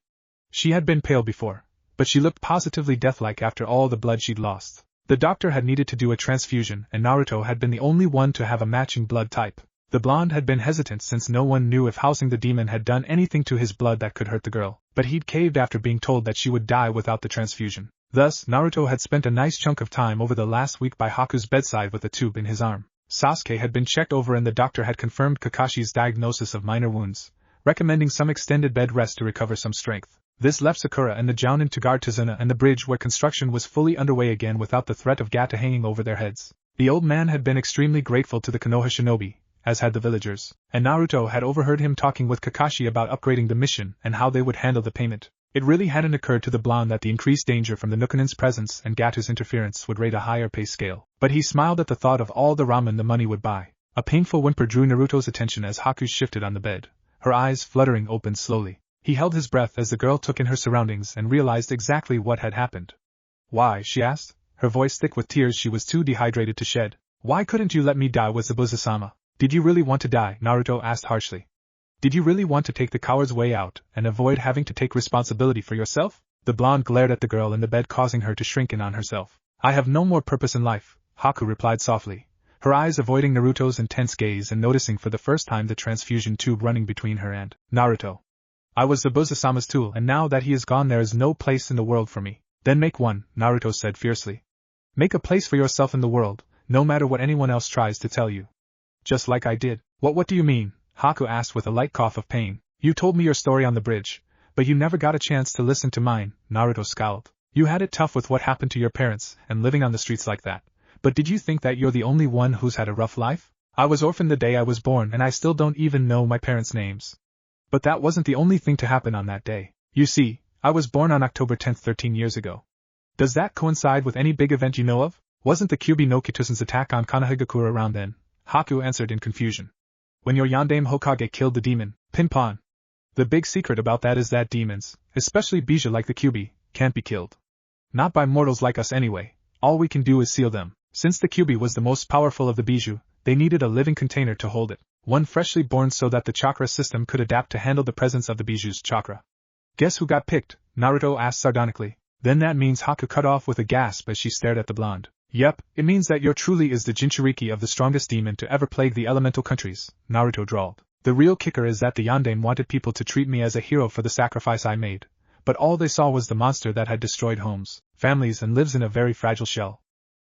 She had been pale before, but she looked positively deathlike after all the blood she'd lost. The doctor had needed to do a transfusion and Naruto had been the only one to have a matching blood type. The blonde had been hesitant since no one knew if housing the demon had done anything to his blood that could hurt the girl, but he'd caved after being told that she would die without the transfusion. Thus, Naruto had spent a nice chunk of time over the last week by Haku's bedside with a tube in his arm. Sasuke had been checked over and the doctor had confirmed Kakashi's diagnosis of minor wounds, recommending some extended bed rest to recover some strength. This left Sakura and the Jounin to guard Tazuna and the bridge where construction was fully underway again without the threat of Gata hanging over their heads. The old man had been extremely grateful to the Konoha shinobi, as had the villagers, and Naruto had overheard him talking with Kakashi about upgrading the mission and how they would handle the payment. It really hadn't occurred to the blonde that the increased danger from the Nukanin's presence and Gata's interference would rate a higher pay scale, but he smiled at the thought of all the ramen the money would buy. A painful whimper drew Naruto's attention as Haku shifted on the bed, her eyes fluttering open slowly. He held his breath as the girl took in her surroundings and realized exactly what had happened. Why, she asked, her voice thick with tears she was too dehydrated to shed. Why couldn't you let me die with Zabuza-sama? Did you really want to die? Naruto asked harshly. Did you really want to take the coward's way out and avoid having to take responsibility for yourself? The blonde glared at the girl in the bed, causing her to shrink in on herself. I have no more purpose in life, Haku replied softly, her eyes avoiding Naruto's intense gaze and noticing for the first time the transfusion tube running between her and Naruto. I was Zabuza-sama's tool, and now that he is gone there is no place in the world for me. Then make one, Naruto said fiercely. Make a place for yourself in the world, no matter what anyone else tries to tell you. Just like I did. What do you mean? Haku asked with a light cough of pain. You told me your story on the bridge, but you never got a chance to listen to mine, Naruto scowled. You had it tough with what happened to your parents and living on the streets like that. But did you think that you're the only one who's had a rough life? I was orphaned the day I was born and I still don't even know my parents' names. But that wasn't the only thing to happen on that day. You see, I was born on October 10th 13 years ago. Does that coincide with any big event you know of? Wasn't the Kyuubi no Kitusen's attack on Konohagakure around then? Haku answered in confusion. When your Yondaime Hokage killed the demon, Pinpon. The big secret about that is that demons, especially Bijou like the Kyuubi, can't be killed. Not by mortals like us anyway. All we can do is seal them. Since the Kyuubi was the most powerful of the Bijou, they needed a living container to hold it, one freshly born so that the chakra system could adapt to handle the presence of the Bijou's chakra. Guess who got picked? Naruto asked sardonically. Then that means Haku cut off with a gasp as she stared at the blonde. Yep, it means that you truly is the Jinchuriki of the strongest demon to ever plague the elemental countries, Naruto drawled. The real kicker is that the Yondaime wanted people to treat me as a hero for the sacrifice I made, but all they saw was the monster that had destroyed homes, families and lives in a very fragile shell.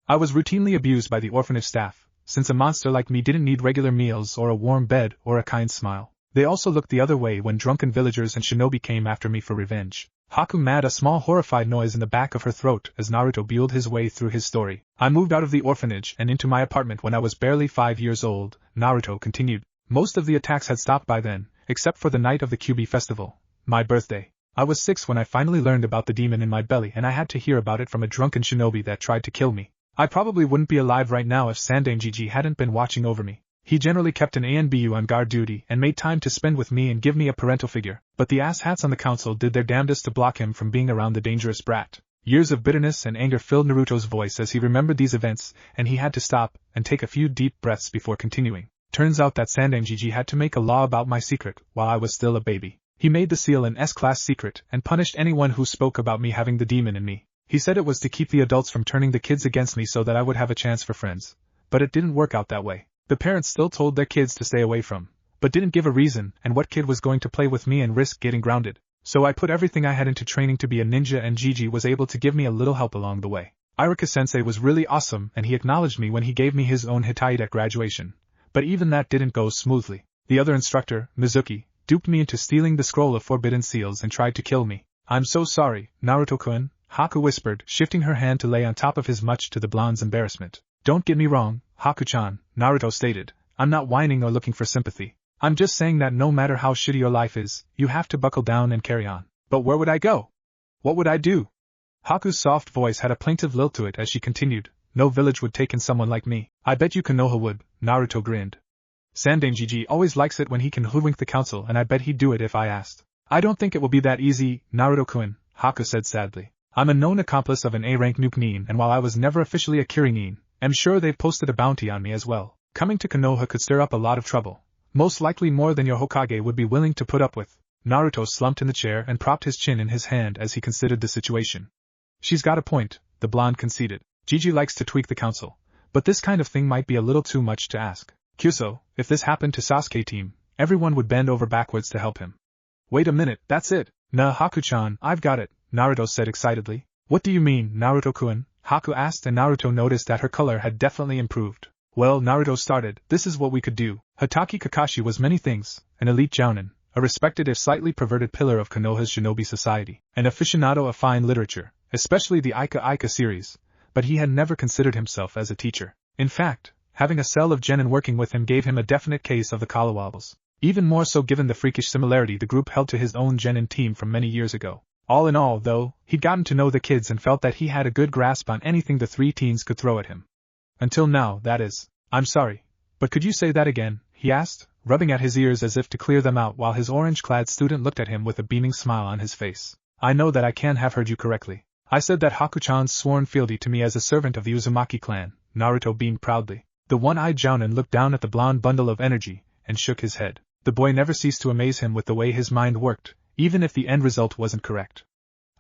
I was routinely abused by the orphanage staff, since a monster like me didn't need regular meals or a warm bed or a kind smile. They also looked the other way when drunken villagers and shinobi came after me for revenge. Haku made a small horrified noise in the back of her throat as Naruto buelled his way through his story. I moved out of the orphanage and into my apartment when I was barely 5 years old, Naruto continued. Most of the attacks had stopped by then, except for the night of the Kyuubi festival, my birthday. I was 6 when I finally learned about the demon in my belly and I had to hear about it from a drunken shinobi that tried to kill me. I probably wouldn't be alive right now if Sandaime Gigi hadn't been watching over me. He generally kept an ANBU on guard duty and made time to spend with me and give me a parental figure, but the asshats on the council did their damnedest to block him from being around the dangerous brat. Years of bitterness and anger filled Naruto's voice as he remembered these events, and he had to stop and take a few deep breaths before continuing. Turns out that Sandaime Gigi had to make a law about my secret while I was still a baby. He made the seal an S-class secret and punished anyone who spoke about me having the demon in me. He said it was to keep the adults from turning the kids against me so that I would have a chance for friends. But it didn't work out that way. The parents still told their kids to stay away from, but didn't give a reason and what kid was going to play with me and risk getting grounded. So I put everything I had into training to be a ninja and Gigi was able to give me a little help along the way. Iruka-sensei was really awesome and he acknowledged me when he gave me his own Hitaide at graduation. But even that didn't go smoothly. The other instructor, Mizuki, duped me into stealing the scroll of forbidden seals and tried to kill me. I'm so sorry, Naruto-kun, Haku whispered, shifting her hand to lay on top of his much to the blonde's embarrassment. Don't get me wrong, Haku-chan, Naruto stated. I'm not whining or looking for sympathy. I'm just saying that no matter how shitty your life is, you have to buckle down and carry on. But where would I go? What would I do? Haku's soft voice had a plaintive lilt to it as she continued. No village would take in someone like me. I bet you Konoha would, Naruto grinned. Sandaime Gigi always likes it when he can hoodwink the council and I bet he'd do it if I asked. I don't think it will be that easy, Naruto-kun, Haku said sadly. I'm a known accomplice of an A-rank nuke nin and while I was never officially a Kirin, I'm sure they've posted a bounty on me as well. Coming to Konoha could stir up a lot of trouble. Most likely more than your Hokage would be willing to put up with. Naruto slumped in the chair and propped his chin in his hand as he considered the situation. She's got a point, the blonde conceded. Gigi likes to tweak the council, but this kind of thing might be a little too much to ask. Kyuso, if this happened to Sasuke team, everyone would bend over backwards to help him. Wait a minute, that's it. Nah, Haku-chan, I've got it, Naruto said excitedly. What do you mean, Naruto-kun? Haku asked and Naruto noticed that her color had definitely improved. Well, Naruto started, this is what we could do. Hatake Kakashi was many things, an elite jounin, a respected if slightly perverted pillar of Konoha's shinobi society, an aficionado of fine literature, especially the Aika Aika series, but he had never considered himself as a teacher. In fact, having a cell of genin working with him gave him a definite case of the collawobbles. Even more so given the freakish similarity the group held to his own genin team from many years ago. All in all, though, he'd gotten to know the kids and felt that he had a good grasp on anything the three teens could throw at him. Until now, that is. I'm sorry, but could you say that again? he asked, rubbing at his ears as if to clear them out while his orange-clad student looked at him with a beaming smile on his face. I know that I can have heard you correctly. I said that Haku-chan's sworn fealty to me as a servant of the Uzumaki clan. Naruto beamed proudly. The one-eyed Jounin looked down at the blonde bundle of energy, and shook his head. The boy never ceased to amaze him with the way his mind worked, even if the end result wasn't correct.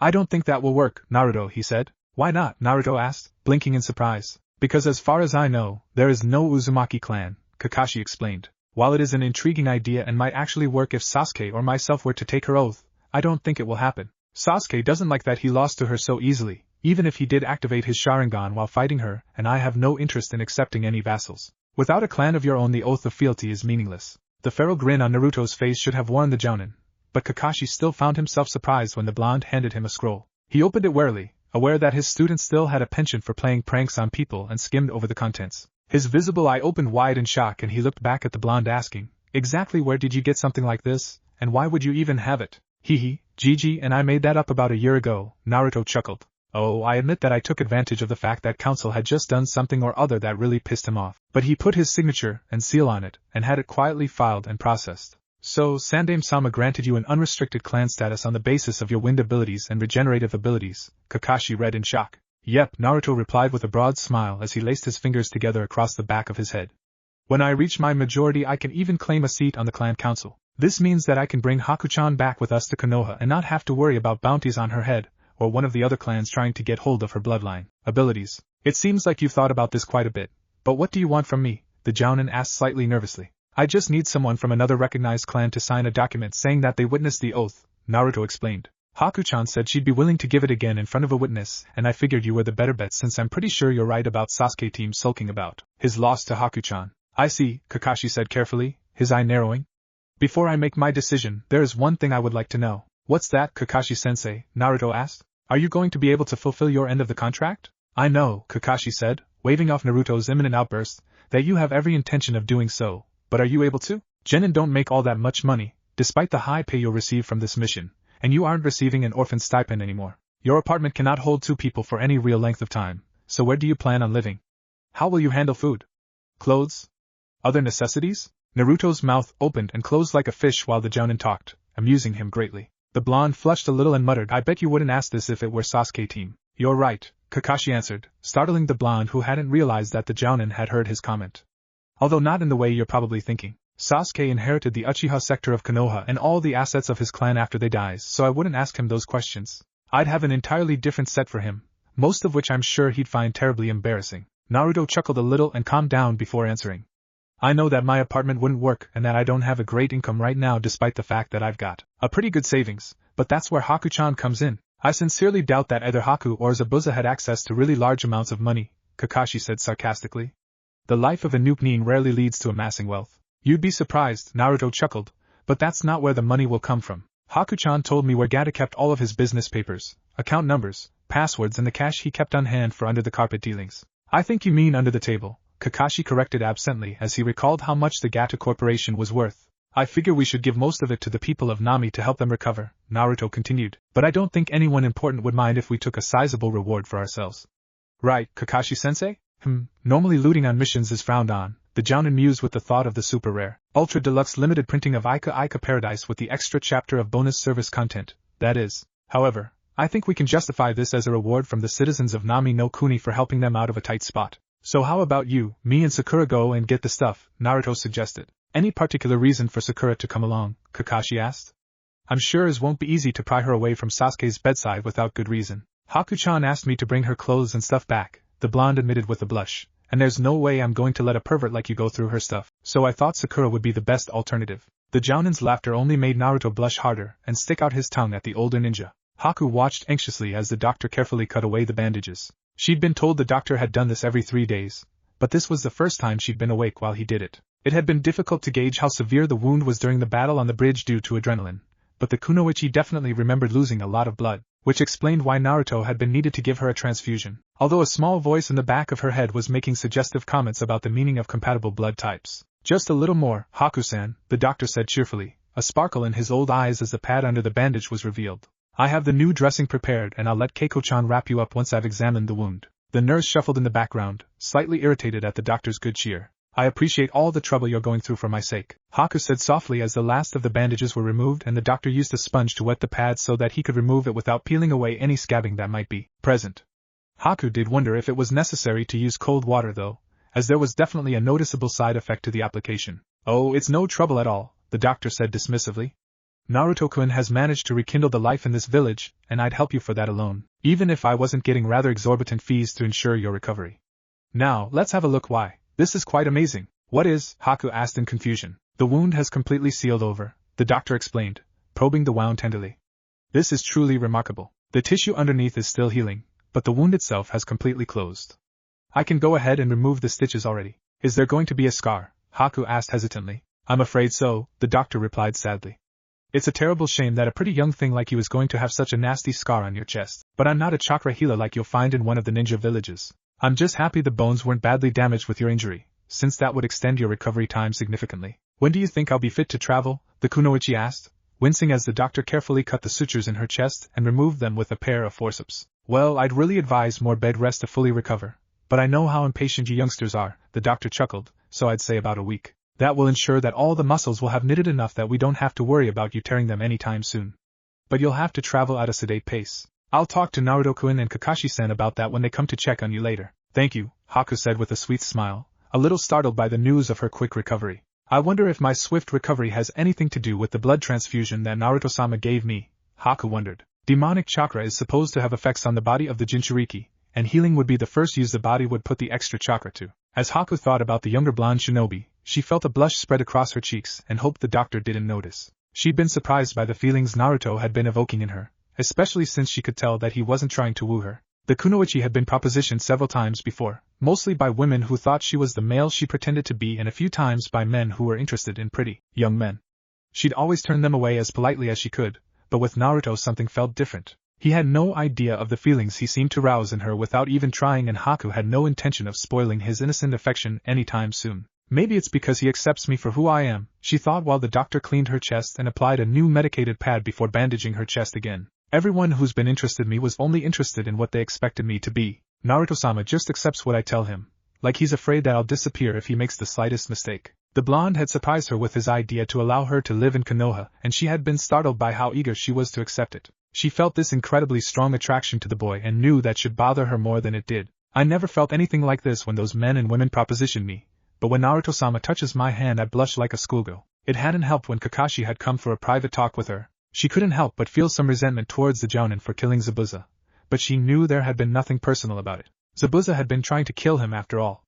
I don't think that will work, Naruto, he said. Why not? Naruto asked, blinking in surprise. Because as far as I know, there is no Uzumaki clan, Kakashi explained. While it is an intriguing idea and might actually work if Sasuke or myself were to take her oath, I don't think it will happen. Sasuke doesn't like that he lost to her so easily, even if he did activate his Sharingan while fighting her, and I have no interest in accepting any vassals. Without a clan of your own, the oath of fealty is meaningless. The feral grin on Naruto's face should have warned the Jounin, but Kakashi still found himself surprised when the blonde handed him a scroll. He opened it warily, aware that his student still had a penchant for playing pranks on people, and skimmed over the contents. His visible eye opened wide in shock, and he looked back at the blonde asking, exactly where did you get something like this, and why would you even have it? Hee, Gigi and I made that up about a year ago, Naruto chuckled. Oh, I admit that I took advantage of the fact that Council had just done something or other that really pissed him off. But he put his signature and seal on it, and had it quietly filed and processed. So, Sandaime-sama granted you an unrestricted clan status on the basis of your wind abilities and regenerative abilities, Kakashi read in shock. Yep, Naruto replied with a broad smile as he laced his fingers together across the back of his head. When I reach my majority, I can even claim a seat on the clan council. This means that I can bring Haku-chan back with us to Konoha and not have to worry about bounties on her head, or one of the other clans trying to get hold of her bloodline. Abilities. It seems like you've thought about this quite a bit. But what do you want from me? The Jounin asked slightly nervously. I just need someone from another recognized clan to sign a document saying that they witnessed the oath, Naruto explained. Haku-chan said she'd be willing to give it again in front of a witness, and I figured you were the better bet since I'm pretty sure you're right about Sasuke team sulking about his loss to Haku-chan. I see, Kakashi said carefully, his eye narrowing. Before I make my decision, there is one thing I would like to know. What's that, Kakashi-sensei? Naruto asked. Are you going to be able to fulfill your end of the contract? I know, Kakashi said, waving off Naruto's imminent outburst, that you have every intention of doing so, but are you able to? Genin don't make all that much money, despite the high pay you'll receive from this mission, and you aren't receiving an orphan stipend anymore. Your apartment cannot hold 2 people for any real length of time, so where do you plan on living? How will you handle food? Clothes? Other necessities? Naruto's mouth opened and closed like a fish while the Jounin talked, amusing him greatly. The blonde flushed a little and muttered, I bet you wouldn't ask this if it were Sasuke team. You're right, Kakashi answered, startling the blonde who hadn't realized that the Jounin had heard his comment. Although not in the way you're probably thinking. Sasuke inherited the Uchiha sector of Konoha and all the assets of his clan after they dies, so I wouldn't ask him those questions. I'd have an entirely different set for him, most of which I'm sure he'd find terribly embarrassing. Naruto chuckled a little and calmed down before answering. I know that my apartment wouldn't work and that I don't have a great income right now despite the fact that I've got a pretty good savings, but that's where Haku-chan comes in. I sincerely doubt that either Haku or Zabuza had access to really large amounts of money, Kakashi said sarcastically. The life of a Noob rarely leads to amassing wealth. You'd be surprised, Naruto chuckled, but that's not where the money will come from. Haku-chan told me where Gata kept all of his business papers, account numbers, passwords and the cash he kept on hand for under the carpet dealings. I think you mean under the table, Kakashi corrected absently as he recalled how much the Gata Corporation was worth. I figure we should give most of it to the people of Nami to help them recover, Naruto continued, but I don't think anyone important would mind if we took a sizable reward for ourselves. Right, Kakashi-sensei? Normally looting on missions is frowned on, the Jounin mused with the thought of the super rare, ultra deluxe limited printing of Ica Ica Paradise with the extra chapter of bonus service content, that is. However, I think we can justify this as a reward from the citizens of Nami no Kuni for helping them out of a tight spot. So how about you, me and Sakura go and get the stuff, Naruto suggested. Any particular reason for Sakura to come along, Kakashi asked. I'm sure it won't be easy to pry her away from Sasuke's bedside without good reason. Haku-chan asked me to bring her clothes and stuff back, the blonde admitted with a blush, and there's no way I'm going to let a pervert like you go through her stuff, so I thought Sakura would be the best alternative. The Jounin's laughter only made Naruto blush harder and stick out his tongue at the older ninja. Haku watched anxiously as the doctor carefully cut away the bandages. She'd been told the doctor had done this every 3 days, but this was the first time she'd been awake while he did it. It had been difficult to gauge how severe the wound was during the battle on the bridge due to adrenaline, but the Kunoichi definitely remembered losing a lot of blood, which explained why Naruto had been needed to give her a transfusion, although a small voice in the back of her head was making suggestive comments about the meaning of compatible blood types. Just a little more, Haku-san, the doctor said cheerfully, a sparkle in his old eyes as the pad under the bandage was revealed. I have the new dressing prepared and I'll let Keiko-chan wrap you up once I've examined the wound. The nurse shuffled in the background, slightly irritated at the doctor's good cheer. I appreciate all the trouble you're going through for my sake, Haku said softly as the last of the bandages were removed and the doctor used a sponge to wet the pad so that he could remove it without peeling away any scabbing that might be present. Haku did wonder if it was necessary to use cold water though, as there was definitely a noticeable side effect to the application. Oh, it's no trouble at all, the doctor said dismissively. Naruto-kun has managed to rekindle the life in this village, and I'd help you for that alone, even if I wasn't getting rather exorbitant fees to ensure your recovery. Now, let's have a look why. This is quite amazing. What is? Haku asked in confusion. The wound has completely sealed over, the doctor explained, probing the wound tenderly. This is truly remarkable. The tissue underneath is still healing, but the wound itself has completely closed. I can go ahead and remove the stitches already. Is there going to be a scar? Haku asked hesitantly. I'm afraid so, the doctor replied sadly. It's a terrible shame that a pretty young thing like you is going to have such a nasty scar on your chest, but I'm not a chakra healer like you'll find in one of the ninja villages. I'm just happy the bones weren't badly damaged with your injury, since that would extend your recovery time significantly. When do you think I'll be fit to travel? The kunoichi asked, wincing as the doctor carefully cut the sutures in her chest and removed them with a pair of forceps. Well, I'd really advise more bed rest to fully recover, but I know how impatient you youngsters are, the doctor chuckled, so I'd say about a week. That will ensure that all the muscles will have knitted enough that we don't have to worry about you tearing them anytime soon. But you'll have to travel at a sedate pace. I'll talk to Naruto-kun and Kakashi-san about that when they come to check on you later. Thank you, Haku said with a sweet smile, a little startled by the news of her quick recovery. I wonder if my swift recovery has anything to do with the blood transfusion that Naruto-sama gave me, Haku wondered. Demonic chakra is supposed to have effects on the body of the Jinchuriki, and healing would be the first use the body would put the extra chakra to. As Haku thought about the younger blonde shinobi, she felt a blush spread across her cheeks and hoped the doctor didn't notice. She'd been surprised by the feelings Naruto had been evoking in her, especially since she could tell that he wasn't trying to woo her. The kunoichi had been propositioned several times before, mostly by women who thought she was the male she pretended to be and a few times by men who were interested in pretty, young men. She'd always turned them away as politely as she could, but with Naruto something felt different. He had no idea of the feelings he seemed to rouse in her without even trying, and Haku had no intention of spoiling his innocent affection anytime soon. Maybe it's because he accepts me for who I am, she thought while the doctor cleaned her chest and applied a new medicated pad before bandaging her chest again. Everyone who's been interested in me was only interested in what they expected me to be. Naruto-sama just accepts what I tell him, like he's afraid that I'll disappear if he makes the slightest mistake. The blonde had surprised her with his idea to allow her to live in Konoha, and she had been startled by how eager she was to accept it. She felt this incredibly strong attraction to the boy and knew that should bother her more than it did. I never felt anything like this when those men and women propositioned me, but when Naruto-sama touches my hand I blush like a schoolgirl. It hadn't helped when Kakashi had come for a private talk with her. She couldn't help but feel some resentment towards the Jounin for killing Zabuza, but she knew there had been nothing personal about it. Zabuza had been trying to kill him after all.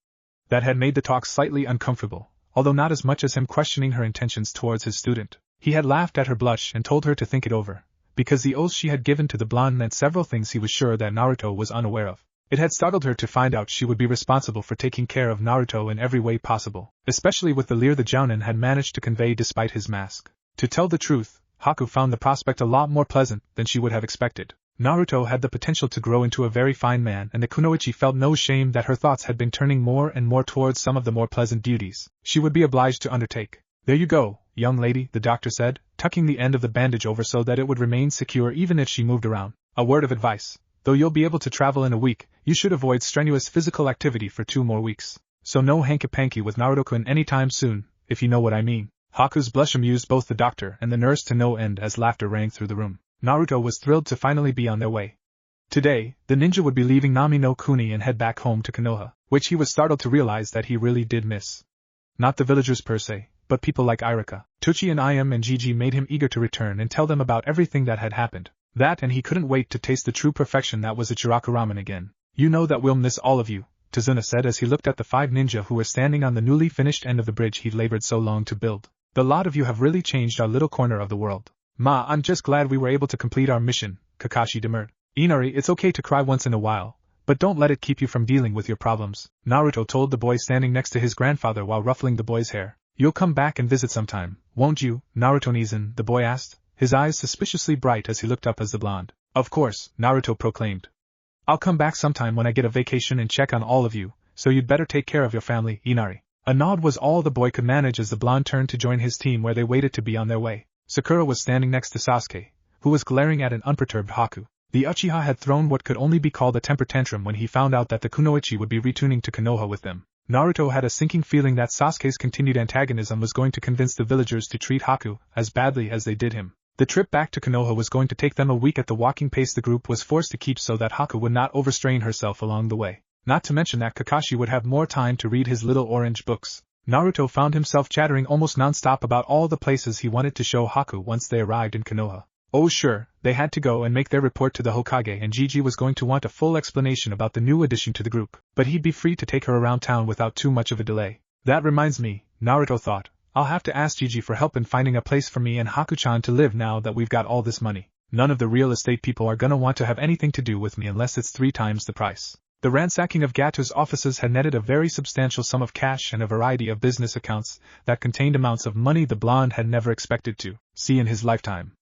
That had made the talk slightly uncomfortable, although not as much as him questioning her intentions towards his student. He had laughed at her blush and told her to think it over, because the oath she had given to the blonde meant several things he was sure that Naruto was unaware of. It had startled her to find out she would be responsible for taking care of Naruto in every way possible, especially with the leer the Jounin had managed to convey despite his mask. To tell the truth, Haku found the prospect a lot more pleasant than she would have expected. Naruto had the potential to grow into a very fine man, and the kunoichi felt no shame that her thoughts had been turning more and more towards some of the more pleasant duties she would be obliged to undertake. There you go, young lady, the doctor said, tucking the end of the bandage over so that it would remain secure even if she moved around. A word of advice. Though you'll be able to travel in a week, you should avoid strenuous physical activity for 2 more weeks. So no hanky-panky with Naruto-kun anytime soon, if you know what I mean. Haku's blush amused both the doctor and the nurse to no end as laughter rang through the room. Naruto was thrilled to finally be on their way. Today, the ninja would be leaving Nami no Kuni and head back home to Konoha, which he was startled to realize that he really did miss. Not the villagers per se, but people like Irika, Tuchi and Ayam and Gigi made him eager to return and tell them about everything that had happened. That, and he couldn't wait to taste the true perfection that was Ichiraku ramen again. You know that we'll miss all of you, Tazuna said as he looked at the 5 ninja who were standing on the newly finished end of the bridge he'd labored so long to build. The lot of you have really changed our little corner of the world. Ma, I'm just glad we were able to complete our mission, Kakashi demurred. Inari, it's okay to cry once in a while, but don't let it keep you from dealing with your problems, Naruto told the boy standing next to his grandfather while ruffling the boy's hair. You'll come back and visit sometime, won't you, Naruto-Nizan, the boy asked, his eyes suspiciously bright as he looked up as the blonde. Of course, Naruto proclaimed. I'll come back sometime when I get a vacation and check on all of you, so you'd better take care of your family, Inari. A nod was all the boy could manage as the blonde turned to join his team where they waited to be on their way. Sakura was standing next to Sasuke, who was glaring at an unperturbed Haku. The Uchiha had thrown what could only be called a temper tantrum when he found out that the kunoichi would be returning to Konoha with them. Naruto had a sinking feeling that Sasuke's continued antagonism was going to convince the villagers to treat Haku as badly as they did him. The trip back to Konoha was going to take them a week at the walking pace the group was forced to keep so that Haku would not overstrain herself along the way. Not to mention that Kakashi would have more time to read his little orange books. Naruto found himself chattering almost non-stop about all the places he wanted to show Haku once they arrived in Konoha. Oh sure, they had to go and make their report to the Hokage, and Gigi was going to want a full explanation about the new addition to the group, but he'd be free to take her around town without too much of a delay. That reminds me, Naruto thought, I'll have to ask Gigi for help in finding a place for me and Haku-chan to live now that we've got all this money. None of the real estate people are gonna want to have anything to do with me unless it's 3 times the price. The ransacking of Gato's offices had netted a very substantial sum of cash and a variety of business accounts that contained amounts of money the blonde had never expected to see in his lifetime.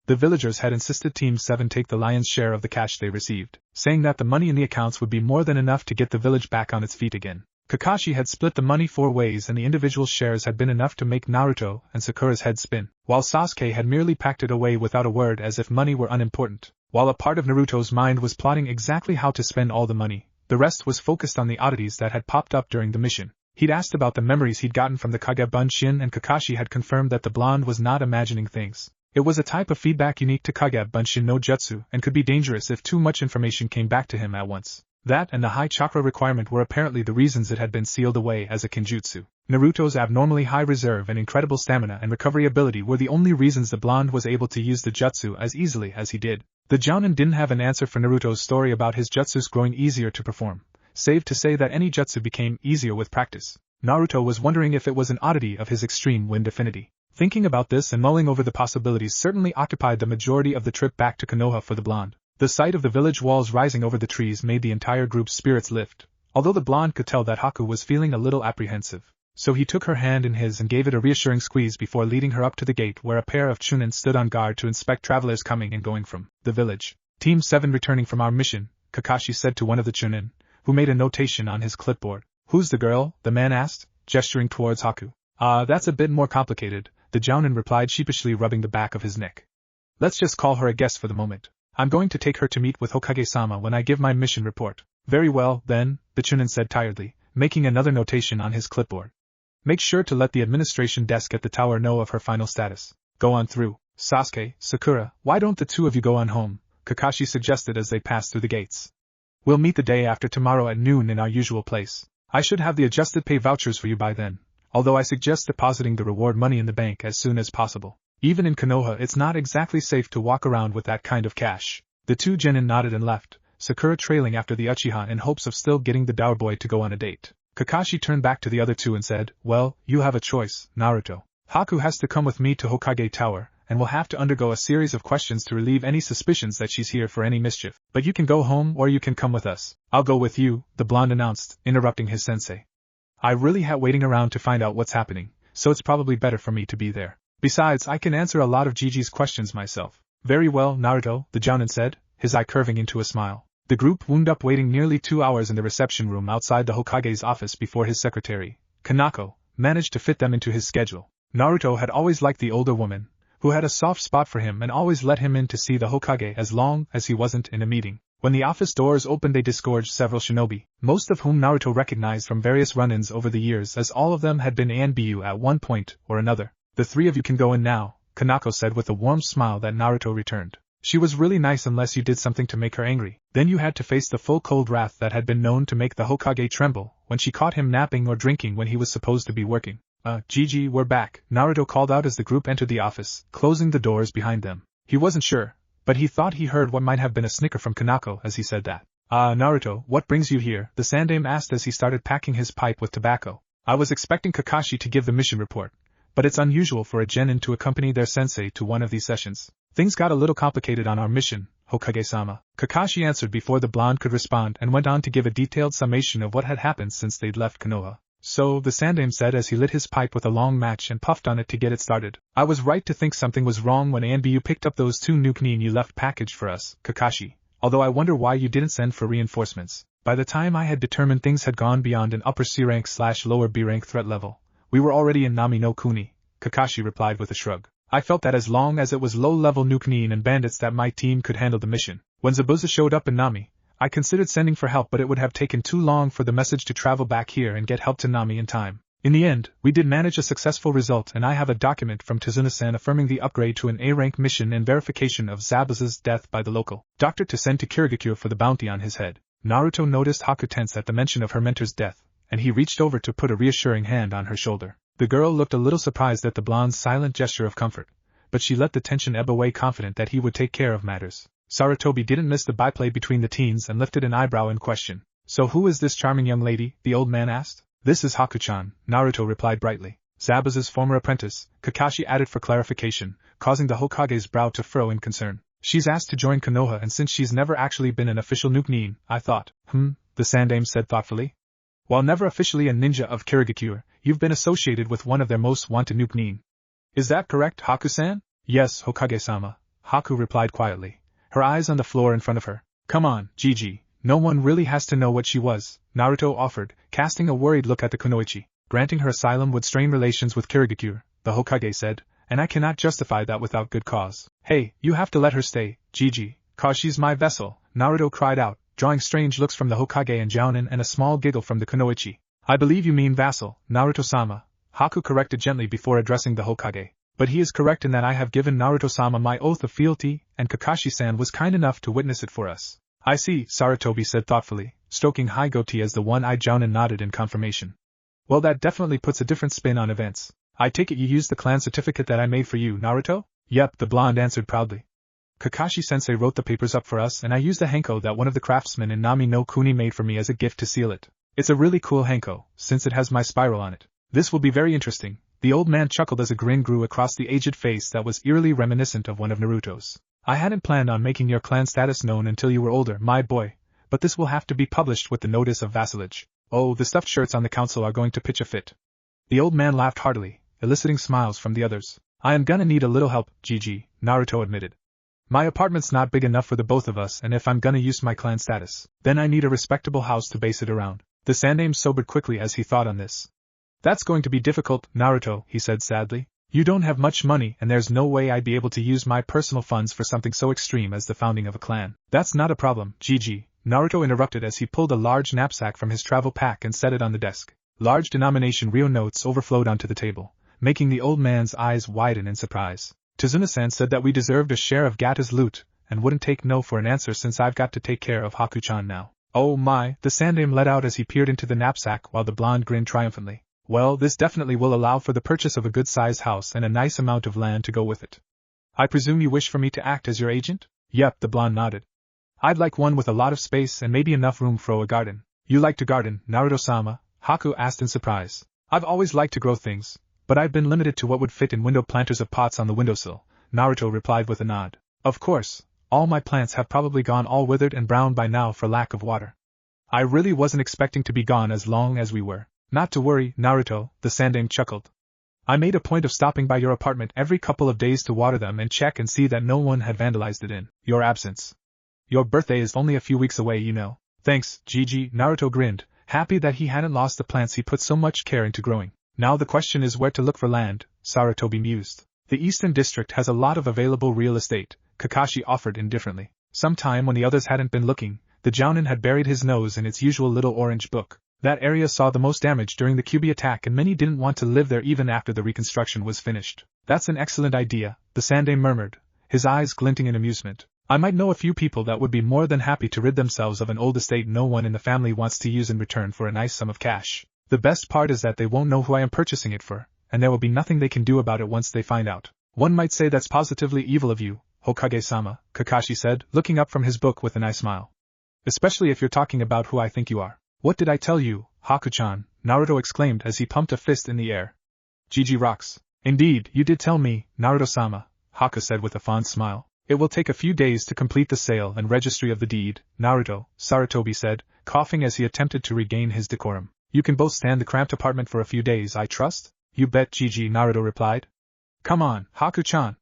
The villagers had insisted Team 7 take the lion's share of the cash they received, saying that the money in the accounts would be more than enough to get the village back on its feet again. Kakashi had split the money 4 ways and the individual shares had been enough to make Naruto and Sakura's head spin, while Sasuke had merely packed it away without a word as if money were unimportant. While a part of Naruto's mind was plotting exactly how to spend all the money, the rest was focused on the oddities that had popped up during the mission. He'd asked about the memories he'd gotten from the Kage Bunshin, and Kakashi had confirmed that the blonde was not imagining things. It was a type of feedback unique to Kage Bunshin no Jutsu and could be dangerous if too much information came back to him at once. That and the high chakra requirement were apparently the reasons it had been sealed away as a kinjutsu. Naruto's abnormally high reserve and incredible stamina and recovery ability were the only reasons the blonde was able to use the jutsu as easily as he did. The Jounin didn't have an answer for Naruto's story about his jutsus growing easier to perform, save to say that any jutsu became easier with practice. Naruto was wondering if it was an oddity of his extreme wind affinity. Thinking about this and mulling over the possibilities certainly occupied the majority of the trip back to Konoha for the blonde. The sight of the village walls rising over the trees made the entire group's spirits lift, although the blonde could tell that Haku was feeling a little apprehensive. So he took her hand in his and gave it a reassuring squeeze before leading her up to the gate where a pair of chunin stood on guard to inspect travelers coming and going from the village. Team 7 returning from our mission, Kakashi said to one of the chunin, who made a notation on his clipboard. Who's the girl? The man asked, gesturing towards Haku. That's a bit more complicated, the Jounin replied sheepishly, rubbing the back of his neck. Let's just call her a guest for the moment. I'm going to take her to meet with Hokage-sama when I give my mission report. Very well, then, the chunin said tiredly, making another notation on his clipboard. Make sure to let the administration desk at the tower know of her final status. Go on through. Sasuke, Sakura, why don't the two of you go on home? Kakashi suggested as they passed through the gates. We'll meet the day after tomorrow at noon in our usual place. I should have the adjusted pay vouchers for you by then, although I suggest depositing the reward money in the bank as soon as possible. Even in Konoha it's not exactly safe to walk around with that kind of cash. The two genin nodded and left, Sakura trailing after the Uchiha in hopes of still getting the dour boy to go on a date. Kakashi turned back to the other two and said, well, you have a choice, Naruto. Haku has to come with me to Hokage Tower, and will have to undergo a series of questions to relieve any suspicions that she's here for any mischief. But you can go home or you can come with us. I'll go with you, the blonde announced, interrupting his sensei. I really hate waiting around to find out what's happening, so it's probably better for me to be there. Besides, I can answer a lot of Gigi's questions myself. Very well, Naruto, the Jounin said, his eye curving into a smile. The group wound up waiting nearly 2 hours in the reception room outside the Hokage's office before his secretary, Kanako, managed to fit them into his schedule. Naruto had always liked the older woman, who had a soft spot for him and always let him in to see the Hokage as long as he wasn't in a meeting. When the office doors opened they disgorged several shinobi, most of whom Naruto recognized from various run-ins over the years as all of them had been ANBU at one point or another. The three of you can go in now, Kanako said with a warm smile that Naruto returned. She was really nice unless you did something to make her angry. Then you had to face the full cold wrath that had been known to make the Hokage tremble when she caught him napping or drinking when he was supposed to be working. Gigi, we're back, Naruto called out as the group entered the office, closing the doors behind them. He wasn't sure, but he thought he heard what might have been a snicker from Kanako as he said that. Naruto, what brings you here? The Sandaime asked as he started packing his pipe with tobacco. I was expecting Kakashi to give the mission report, but it's unusual for a genin to accompany their sensei to one of these sessions. Things got a little complicated on our mission, Hokage-sama. Kakashi answered before the blonde could respond and went on to give a detailed summation of what had happened since they'd left Konoha. So, the Sandaime said as he lit his pipe with a long match and puffed on it to get it started. I was right to think something was wrong when ANBU picked up those 2 new knin you left packaged for us, Kakashi, although I wonder why you didn't send for reinforcements. By the time I had determined things had gone beyond an upper C rank / lower B rank threat level, we were already in Nami no Kuni, Kakashi replied with a shrug. I felt that as long as it was low-level new knin and bandits that my team could handle the mission. When Zabuza showed up in Nami, I considered sending for help, but it would have taken too long for the message to travel back here and get help to Nami in time. In the end, we did manage a successful result, and I have a document from Tazuna-san affirming the upgrade to an A-rank mission and verification of Zabuza's death by the local doctor to send to Kirigakure for the bounty on his head. Naruto noticed Haku tense at the mention of her mentor's death, and he reached over to put a reassuring hand on her shoulder. The girl looked a little surprised at the blonde's silent gesture of comfort, but she let the tension ebb away, confident that he would take care of matters. Sarutobi didn't miss the byplay between the teens and lifted an eyebrow in question. So who is this charming young lady? The old man asked. This is Haku-chan, Naruto replied brightly. Zabuza's former apprentice, Kakashi added for clarification, causing the Hokage's brow to furrow in concern. She's asked to join Konoha, and since she's never actually been an official Nuke-nin, I thought. The Sandame said thoughtfully. While never officially a ninja of Kirigakure, you've been associated with one of their most wanted Nuke-nin. Is that correct, Haku-san? Yes, Hokage-sama, Haku replied quietly, her eyes on the floor in front of her. Come on, Gigi. No one really has to know what she was, Naruto offered, casting a worried look at the kunoichi. Granting her asylum would strain relations with Kirigakure, the Hokage said, and I cannot justify that without good cause. Hey, you have to let her stay, Gigi, cause she's my vessel, Naruto cried out, drawing strange looks from the Hokage and Jounin and a small giggle from the kunoichi. I believe you mean vassal, Naruto-sama, Haku corrected gently before addressing the Hokage. But he is correct in that I have given Naruto-sama my oath of fealty, and Kakashi-san was kind enough to witness it for us. I see, Sarutobi said thoughtfully, stroking high goatee as the one-eyed Jounin nodded in confirmation. Well, that definitely puts a different spin on events. I take it you used the clan certificate that I made for you, Naruto? Yep, the blonde answered proudly. Kakashi-sensei wrote the papers up for us, and I used the hanko that one of the craftsmen in Nami no Kuni made for me as a gift to seal it. It's a really cool hanko, since it has my spiral on it. This will be very interesting. The old man chuckled as a grin grew across the aged face that was eerily reminiscent of one of Naruto's. I hadn't planned on making your clan status known until you were older, my boy, but this will have to be published with the notice of vassalage. Oh, the stuffed shirts on the council are going to pitch a fit. The old man laughed heartily, eliciting smiles from the others. I am gonna need a little help, Gigi, Naruto admitted. My apartment's not big enough for the both of us, and if I'm gonna use my clan status, then I need a respectable house to base it around. The Sandame sobered quickly as he thought on this. That's going to be difficult, Naruto, he said sadly. You don't have much money, and there's no way I'd be able to use my personal funds for something so extreme as the founding of a clan. That's not a problem, Gigi, Naruto interrupted as he pulled a large knapsack from his travel pack and set it on the desk. Large denomination Rio notes overflowed onto the table, making the old man's eyes widen in surprise. Tazuna-san said that we deserved a share of Gata's loot, and wouldn't take no for an answer since I've got to take care of Haku-chan now. Oh my, the Sandame let out as he peered into the knapsack while the blonde grinned triumphantly. Well, this definitely will allow for the purchase of a good-sized house and a nice amount of land to go with it. I presume you wish for me to act as your agent? Yep, the blonde nodded. I'd like one with a lot of space and maybe enough room for a garden. You like to garden, Naruto-sama? Haku asked in surprise. I've always liked to grow things, but I've been limited to what would fit in window planters of pots on the windowsill, Naruto replied with a nod. Of course, all my plants have probably gone all withered and brown by now for lack of water. I really wasn't expecting to be gone as long as we were. Not to worry, Naruto, the Sandame chuckled. I made a point of stopping by your apartment every couple of days to water them and check and see that no one had vandalized it in your absence. Your birthday is only a few weeks away, you know. Thanks, Gigi, Naruto grinned, happy that he hadn't lost the plants he put so much care into growing. Now the question is where to look for land, Sarutobi mused. The Eastern District has a lot of available real estate, Kakashi offered indifferently. Sometime when the others hadn't been looking, the Jounin had buried his nose in its usual little orange book. That area saw the most damage during the Kyuubi attack and many didn't want to live there even after the reconstruction was finished. That's an excellent idea, the Sandame murmured, his eyes glinting in amusement. I might know a few people that would be more than happy to rid themselves of an old estate no one in the family wants to use in return for a nice sum of cash. The best part is that they won't know who I am purchasing it for, and there will be nothing they can do about it once they find out. One might say that's positively evil of you, Hokage-sama, Kakashi said, looking up from his book with a nice smile. Especially if you're talking about who I think you are. What did I tell you, Haku-chan? Naruto exclaimed as he pumped a fist in the air. Gigi rocks. Indeed, you did tell me, Naruto-sama, Haku said with a fond smile. It will take a few days to complete the sale and registry of the deed, Naruto, Sarutobi said, coughing as he attempted to regain his decorum. You can both stand the cramped apartment for a few days, I trust? You bet, Gigi, Naruto replied. Come on, Haku-chan.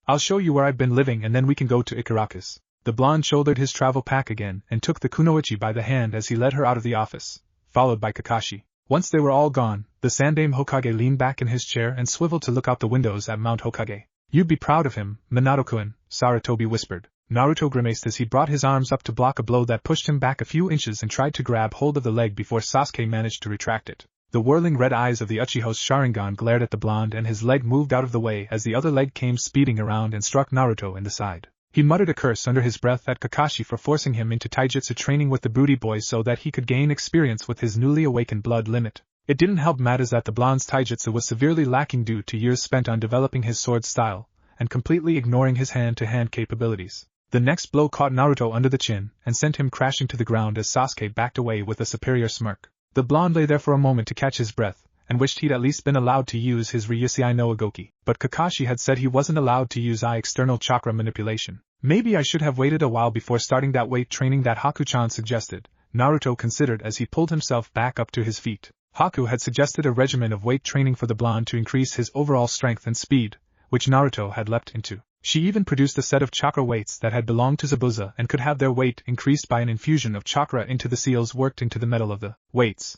I'll show you where I've been living and then we can go to Ikarakas. The blonde shouldered his travel pack again and took the kunoichi by the hand as he led her out of the office, followed by Kakashi. Once they were all gone, the Sandame Hokage leaned back in his chair and swiveled to look out the windows at Mount Hokage. You'd be proud of him, Minato-kun, Sarutobi whispered. Naruto grimaced as he brought his arms up to block a blow that pushed him back a few inches and tried to grab hold of the leg before Sasuke managed to retract it. The whirling red eyes of the Uchiha's Sharingan glared at the blonde and his leg moved out of the way as the other leg came speeding around and struck Naruto in the side. He muttered a curse under his breath at Kakashi for forcing him into taijutsu training with the broody boy so that he could gain experience with his newly awakened blood limit. It didn't help matters that the blonde's taijutsu was severely lacking due to years spent on developing his sword style, and completely ignoring his hand-to-hand capabilities. The next blow caught Naruto under the chin, and sent him crashing to the ground as Sasuke backed away with a superior smirk. The blonde lay there for a moment to catch his breath, and wished he'd at least been allowed to use his Ryusei no Agoki, but Kakashi had said he wasn't allowed to use external chakra manipulation. Maybe I should have waited a while before starting that weight training that Haku-chan suggested, Naruto considered as he pulled himself back up to his feet. Haku had suggested a regimen of weight training for the blonde to increase his overall strength and speed, which Naruto had leapt into. She even produced a set of chakra weights that had belonged to Zabuza and could have their weight increased by an infusion of chakra into the seals worked into the metal of the weights.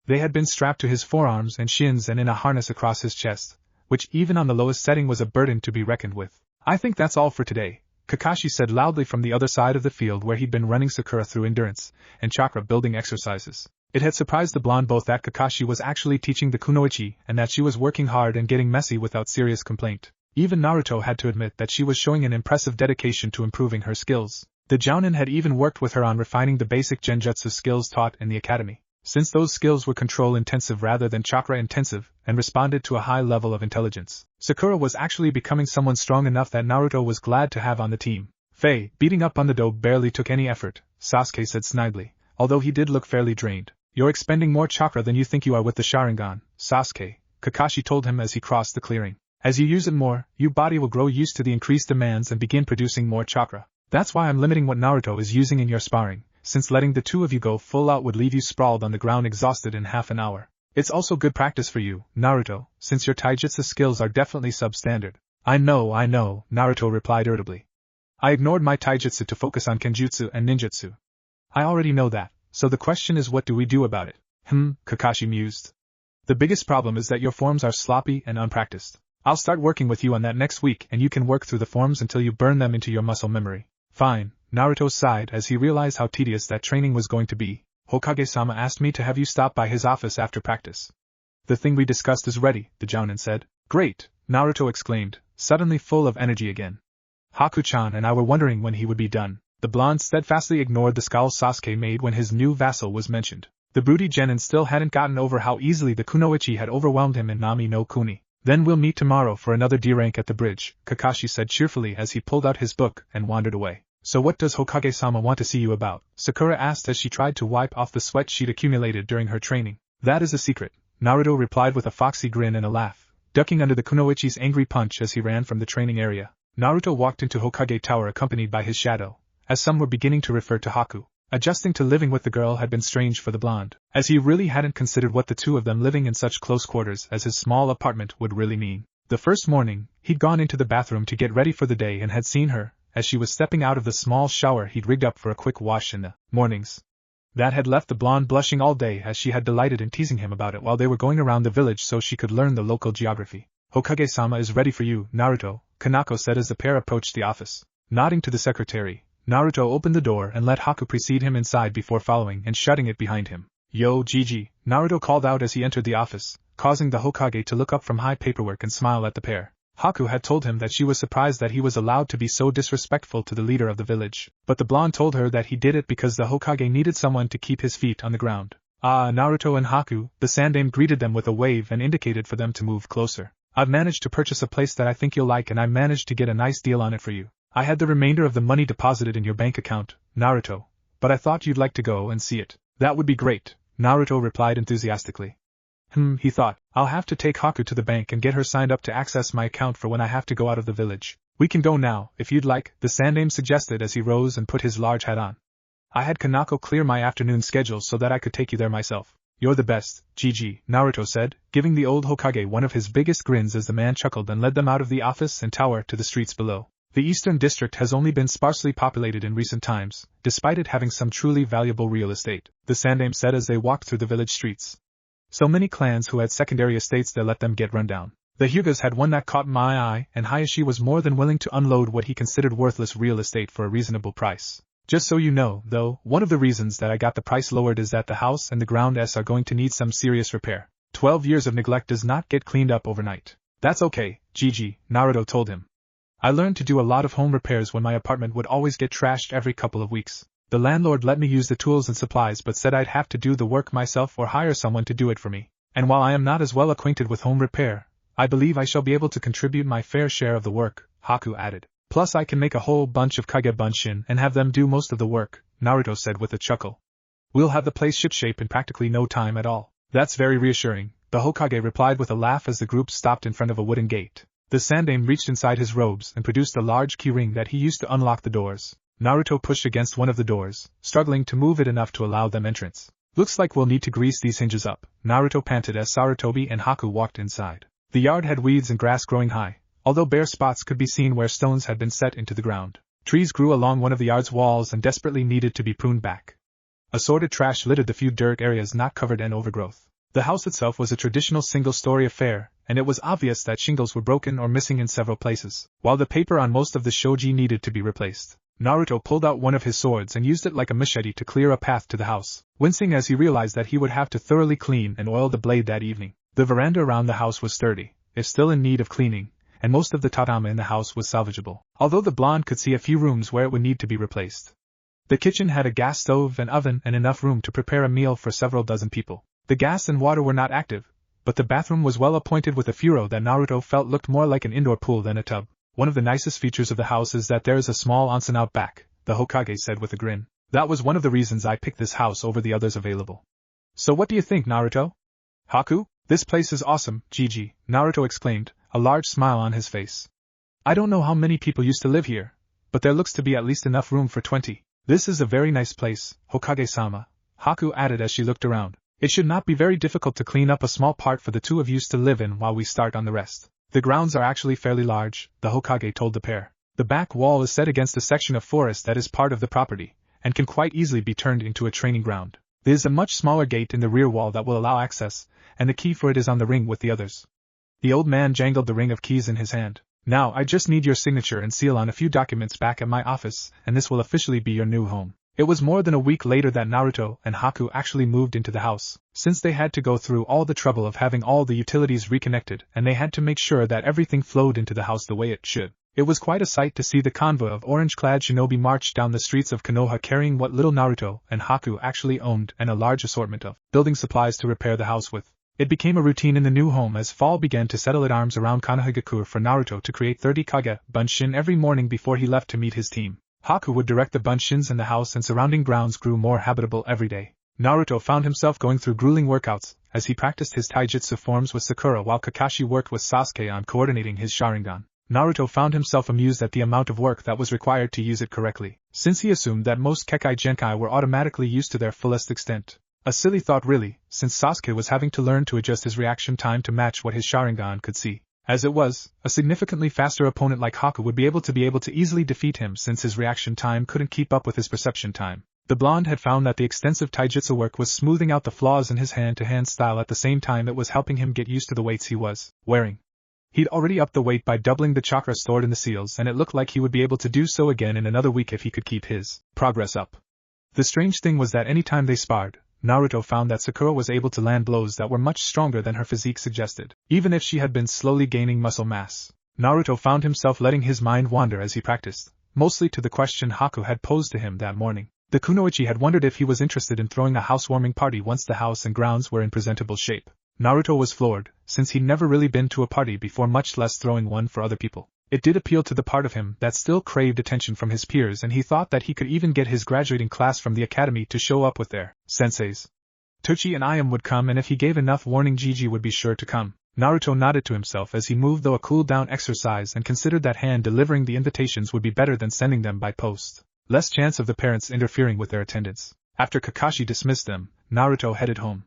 They had been strapped to his forearms and shins and in a harness across his chest, which even on the lowest setting was a burden to be reckoned with. I think that's all for today, Kakashi said loudly from the other side of the field where he'd been running Sakura through endurance and chakra building exercises. It had surprised the blonde both that Kakashi was actually teaching the kunoichi and that she was working hard and getting messy without serious complaint. Even Naruto had to admit that she was showing an impressive dedication to improving her skills. The Jounin had even worked with her on refining the basic genjutsu skills taught in the academy, since those skills were control-intensive rather than chakra-intensive, and responded to a high level of intelligence. Sakura was actually becoming someone strong enough that Naruto was glad to have on the team. Faye, beating up on the doe barely took any effort, Sasuke said snidely, although he did look fairly drained. You're expending more chakra than you think you are with the Sharingan, Sasuke, Kakashi told him as he crossed the clearing. As you use it more, your body will grow used to the increased demands and begin producing more chakra. That's why I'm limiting what Naruto is using in your sparring, since letting the two of you go full out would leave you sprawled on the ground exhausted in half an hour. It's also good practice for you, Naruto, since your taijutsu skills are definitely substandard. I know, Naruto replied irritably. I ignored my taijutsu to focus on kenjutsu and ninjutsu. I already know that, so the question is what do we do about it? Kakashi mused. The biggest problem is that your forms are sloppy and unpracticed. I'll start working with you on that next week and you can work through the forms until you burn them into your muscle memory. Fine, Naruto sighed as he realized how tedious that training was going to be. Hokage-sama asked me to have you stop by his office after practice. The thing we discussed is ready, the Jounin said. Great, Naruto exclaimed, suddenly full of energy again. Haku-chan and I were wondering when he would be done. The blonde steadfastly ignored the scowl Sasuke made when his new vassal was mentioned. The broody genin still hadn't gotten over how easily the kunoichi had overwhelmed him in Nami no Kuni. Then we'll meet tomorrow for another D-rank at the bridge, Kakashi said cheerfully as he pulled out his book and wandered away. So what does Hokage-sama want to see you about? Sakura asked as she tried to wipe off the sweat she'd accumulated during her training. That is a secret, Naruto replied with a foxy grin and a laugh, ducking under the kunoichi's angry punch as he ran from the training area. Naruto walked into Hokage Tower accompanied by his shadow, as some were beginning to refer to Haku. Adjusting to living with the girl had been strange for the blonde, as he really hadn't considered what the two of them living in such close quarters as his small apartment would really mean. The first morning, he'd gone into the bathroom to get ready for the day and had seen her, as she was stepping out of the small shower he'd rigged up for a quick wash in the mornings. That had left the blonde blushing all day as she had delighted in teasing him about it while they were going around the village so she could learn the local geography. Hokage-sama is ready for you, Naruto, Kanako said as the pair approached the office. Nodding to the secretary, Naruto opened the door and let Haku precede him inside before following and shutting it behind him. Yo, Gigi, Naruto called out as he entered the office, causing the Hokage to look up from high paperwork and smile at the pair. Haku had told him that she was surprised that he was allowed to be so disrespectful to the leader of the village, but the blonde told her that he did it because the Hokage needed someone to keep his feet on the ground. Naruto and Haku, the Sandaime greeted them with a wave and indicated for them to move closer. I've managed to purchase a place that I think you'll like and I managed to get a nice deal on it for you. I had the remainder of the money deposited in your bank account, Naruto, but I thought you'd like to go and see it. That would be great, Naruto replied enthusiastically. He thought, I'll have to take Haku to the bank and get her signed up to access my account for when I have to go out of the village. We can go now, if you'd like, the Sandaime suggested as he rose and put his large hat on. I had Kanako clear my afternoon schedule so that I could take you there myself. You're the best, Gigi, Naruto said, giving the old Hokage one of his biggest grins as the man chuckled and led them out of the office and tower to the streets below. The Eastern District has only been sparsely populated in recent times, despite it having some truly valuable real estate, the Sandaime said as they walked through the village streets. So many clans who had secondary estates that let them get run down. The Hyugas had one that caught my eye, and Hayashi was more than willing to unload what he considered worthless real estate for a reasonable price. Just so you know, though, one of the reasons that I got the price lowered is that the house and the grounds are going to need some serious repair. 12 years of neglect does not get cleaned up overnight. That's okay, Gigi, Naruto told him. I learned to do a lot of home repairs when my apartment would always get trashed every couple of weeks. The landlord let me use the tools and supplies but said I'd have to do the work myself or hire someone to do it for me. And while I am not as well acquainted with home repair, I believe I shall be able to contribute my fair share of the work, Haku added. Plus I can make a whole bunch of Kage Bunshin and have them do most of the work, Naruto said with a chuckle. We'll have the place shipshape in practically no time at all. That's very reassuring, the Hokage replied with a laugh as the group stopped in front of a wooden gate. The Sandaime reached inside his robes and produced a large keyring that he used to unlock the doors. Naruto pushed against one of the doors, struggling to move it enough to allow them entrance. Looks like we'll need to grease these hinges up, Naruto panted as Sarutobi and Haku walked inside. The yard had weeds and grass growing high, although bare spots could be seen where stones had been set into the ground. Trees grew along one of the yard's walls and desperately needed to be pruned back. Assorted trash littered the few dirt areas not covered in overgrowth. The house itself was a traditional single-story affair, and it was obvious that shingles were broken or missing in several places, while the paper on most of the shoji needed to be replaced. Naruto pulled out one of his swords and used it like a machete to clear a path to the house, wincing as he realized that he would have to thoroughly clean and oil the blade that evening. The veranda around the house was sturdy, if still in need of cleaning, and most of the tatami in the house was salvageable, although the blonde could see a few rooms where it would need to be replaced. The kitchen had a gas stove and oven and enough room to prepare a meal for several dozen people. The gas and water were not active, but the bathroom was well appointed with a furo that Naruto felt looked more like an indoor pool than a tub. One of the nicest features of the house is that there is a small onsen out back, the Hokage said with a grin. That was one of the reasons I picked this house over the others available. So what do you think, Naruto? Haku? This place is awesome, Gigi, Naruto exclaimed, a large smile on his face. I don't know how many people used to live here, but there looks to be at least enough room for 20. This is a very nice place, Hokage-sama, Haku added as she looked around. It should not be very difficult to clean up a small part for the two of you to live in while we start on the rest. The grounds are actually fairly large, the Hokage told the pair. The back wall is set against a section of forest that is part of the property, and can quite easily be turned into a training ground. There is a much smaller gate in the rear wall that will allow access, and the key for it is on the ring with the others. The old man jangled the ring of keys in his hand. Now I just need your signature and seal on a few documents back at my office, and this will officially be your new home. It was more than a week later that Naruto and Haku actually moved into the house, since they had to go through all the trouble of having all the utilities reconnected and they had to make sure that everything flowed into the house the way it should. It was quite a sight to see the convoy of orange-clad shinobi march down the streets of Konoha carrying what little Naruto and Haku actually owned and a large assortment of building supplies to repair the house with. It became a routine in the new home as fall began to settle at arms around Konohagakure for Naruto to create 30 Kage Bunshin every morning before he left to meet his team. Haku would direct the Bunshins and the house and surrounding grounds grew more habitable every day. Naruto found himself going through grueling workouts as he practiced his taijutsu forms with Sakura while Kakashi worked with Sasuke on coordinating his Sharingan. Naruto found himself amused at the amount of work that was required to use it correctly, since he assumed that most Kekkei Genkai were automatically used to their fullest extent. A silly thought really, since Sasuke was having to learn to adjust his reaction time to match what his Sharingan could see. As it was, a significantly faster opponent like Haku would be able to easily defeat him since his reaction time couldn't keep up with his perception time. The blonde had found that the extensive taijutsu work was smoothing out the flaws in his hand-to-hand style at the same time it was helping him get used to the weights he was wearing. He'd already upped the weight by doubling the chakra stored in the seals and it looked like he would be able to do so again in another week if he could keep his progress up. The strange thing was that any time they sparred, Naruto found that Sakura was able to land blows that were much stronger than her physique suggested, even if she had been slowly gaining muscle mass. Naruto found himself letting his mind wander as he practiced, mostly to the question Haku had posed to him that morning. The kunoichi had wondered if he was interested in throwing a housewarming party once the house and grounds were in presentable shape. Naruto was floored, since he'd never really been to a party before, much less throwing one for other people. It did appeal to the part of him that still craved attention from his peers, and he thought that he could even get his graduating class from the academy to show up with their senseis. Tochi and Ayam would come, and if he gave enough warning, Gigi would be sure to come. Naruto nodded to himself as he moved through a cool-down exercise and considered that hand-delivering the invitations would be better than sending them by post. Less chance of the parents interfering with their attendance. After Kakashi dismissed them, Naruto headed home.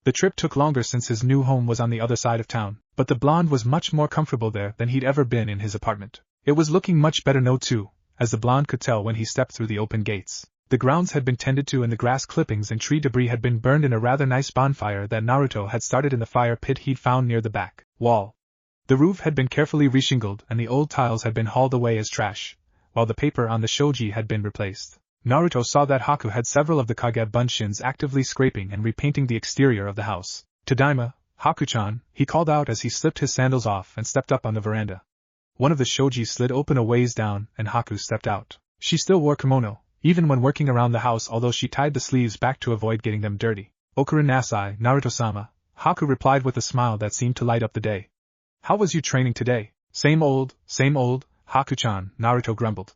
The trip took longer since his new home was on the other side of town, but the blonde was much more comfortable there than he'd ever been in his apartment. It was looking much better now too, as the blonde could tell when he stepped through the open gates. The grounds had been tended to and the grass clippings and tree debris had been burned in a rather nice bonfire that Naruto had started in the fire pit he'd found near the back wall. The roof had been carefully reshingled and the old tiles had been hauled away as trash, while the paper on the shoji had been replaced. Naruto saw that Haku had several of the Kage Bunshins actively scraping and repainting the exterior of the house. Tadaima, Haku-chan, he called out as he slipped his sandals off and stepped up on the veranda. One of the shoji slid open a ways down and Haku stepped out. She still wore kimono, even when working around the house, although she tied the sleeves back to avoid getting them dirty. Okura nasai, Naruto-sama, Haku replied with a smile that seemed to light up the day. How was you training today? Same old, Haku-chan, Naruto grumbled.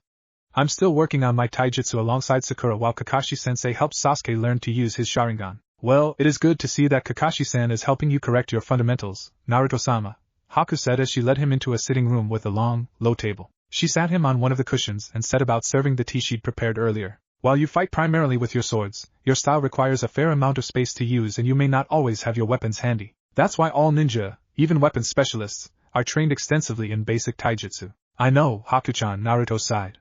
I'm still working on my taijutsu alongside Sakura while Kakashi-sensei helps Sasuke learn to use his Sharingan. Well, it is good to see that Kakashi-san is helping you correct your fundamentals, Naruto-sama, Haku said as she led him into a sitting room with a long, low table. She sat him on one of the cushions and set about serving the tea she'd prepared earlier. While you fight primarily with your swords, your style requires a fair amount of space to use and you may not always have your weapons handy. That's why all ninja, even weapons specialists, are trained extensively in basic taijutsu. I know, Haku-chan, Naruto sighed.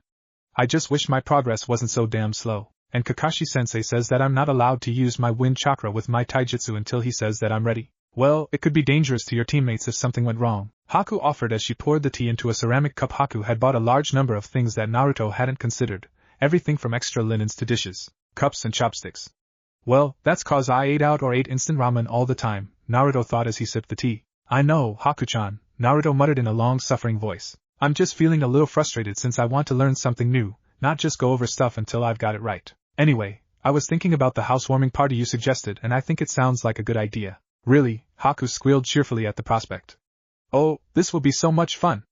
I just wish my progress wasn't so damn slow. And Kakashi-sensei says that I'm not allowed to use my wind chakra with my taijutsu until he says that I'm ready. Well, it could be dangerous to your teammates if something went wrong, Haku offered as she poured the tea into a ceramic cup. Haku had bought a large number of things that Naruto hadn't considered, everything from extra linens to dishes, cups and chopsticks. Well, that's cause I ate out or ate instant ramen all the time, Naruto thought as he sipped the tea. I know, Haku-chan, Naruto muttered in a long suffering voice. I'm just feeling a little frustrated since I want to learn something new, not just go over stuff until I've got it right. Anyway, I was thinking about the housewarming party you suggested and I think it sounds like a good idea. Really? Haku squealed cheerfully at the prospect. Oh, this will be so much fun.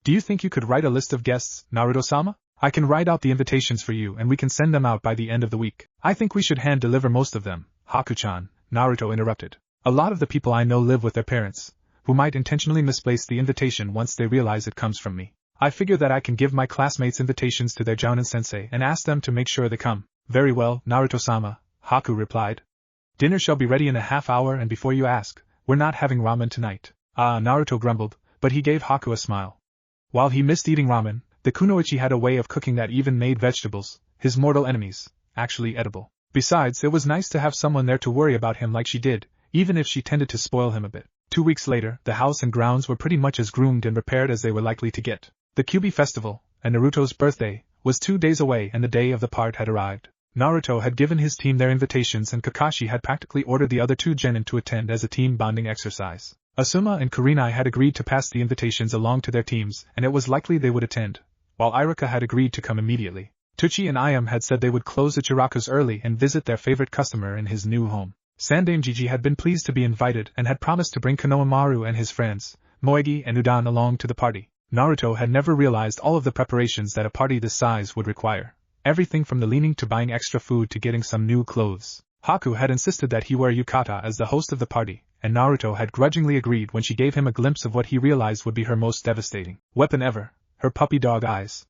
Do you think you could write a list of guests, Naruto-sama? I can write out the invitations for you and we can send them out by the end of the week. I think we should hand-deliver most of them, Haku-chan, Naruto interrupted. A lot of the people I know live with their parents, who might intentionally misplace the invitation once they realize it comes from me. I figure that I can give my classmates invitations to their jounin-sensei and ask them to make sure they come. Very well, Naruto-sama, Haku replied. Dinner shall be ready in a half hour and before you ask, we're not having ramen tonight. Naruto grumbled, but he gave Haku a smile. While he missed eating ramen, the kunoichi had a way of cooking that even made vegetables, his mortal enemies, actually edible. Besides, it was nice to have someone there to worry about him like she did, even if she tended to spoil him a bit. 2 weeks later, the house and grounds were pretty much as groomed and repaired as they were likely to get. The Kyuubi festival, and Naruto's birthday, was 2 days away and the day of the part had arrived. Naruto had given his team their invitations and Kakashi had practically ordered the other 2 genin to attend as a team bonding exercise. Asuma and Kurenai had agreed to pass the invitations along to their teams and it was likely they would attend, while Iruka had agreed to come immediately. Tucci and Ayam had said they would close at Chiraku's early and visit their favorite customer in his new home. Sandame Gigi had been pleased to be invited and had promised to bring Konohamaru and his friends, Moegi and Udan, along to the party. Naruto had never realized all of the preparations that a party this size would require. Everything from the leaning to buying extra food to getting some new clothes. Haku had insisted that he wear yukata as the host of the party, and Naruto had grudgingly agreed when she gave him a glimpse of what he realized would be her most devastating weapon ever, her puppy dog eyes.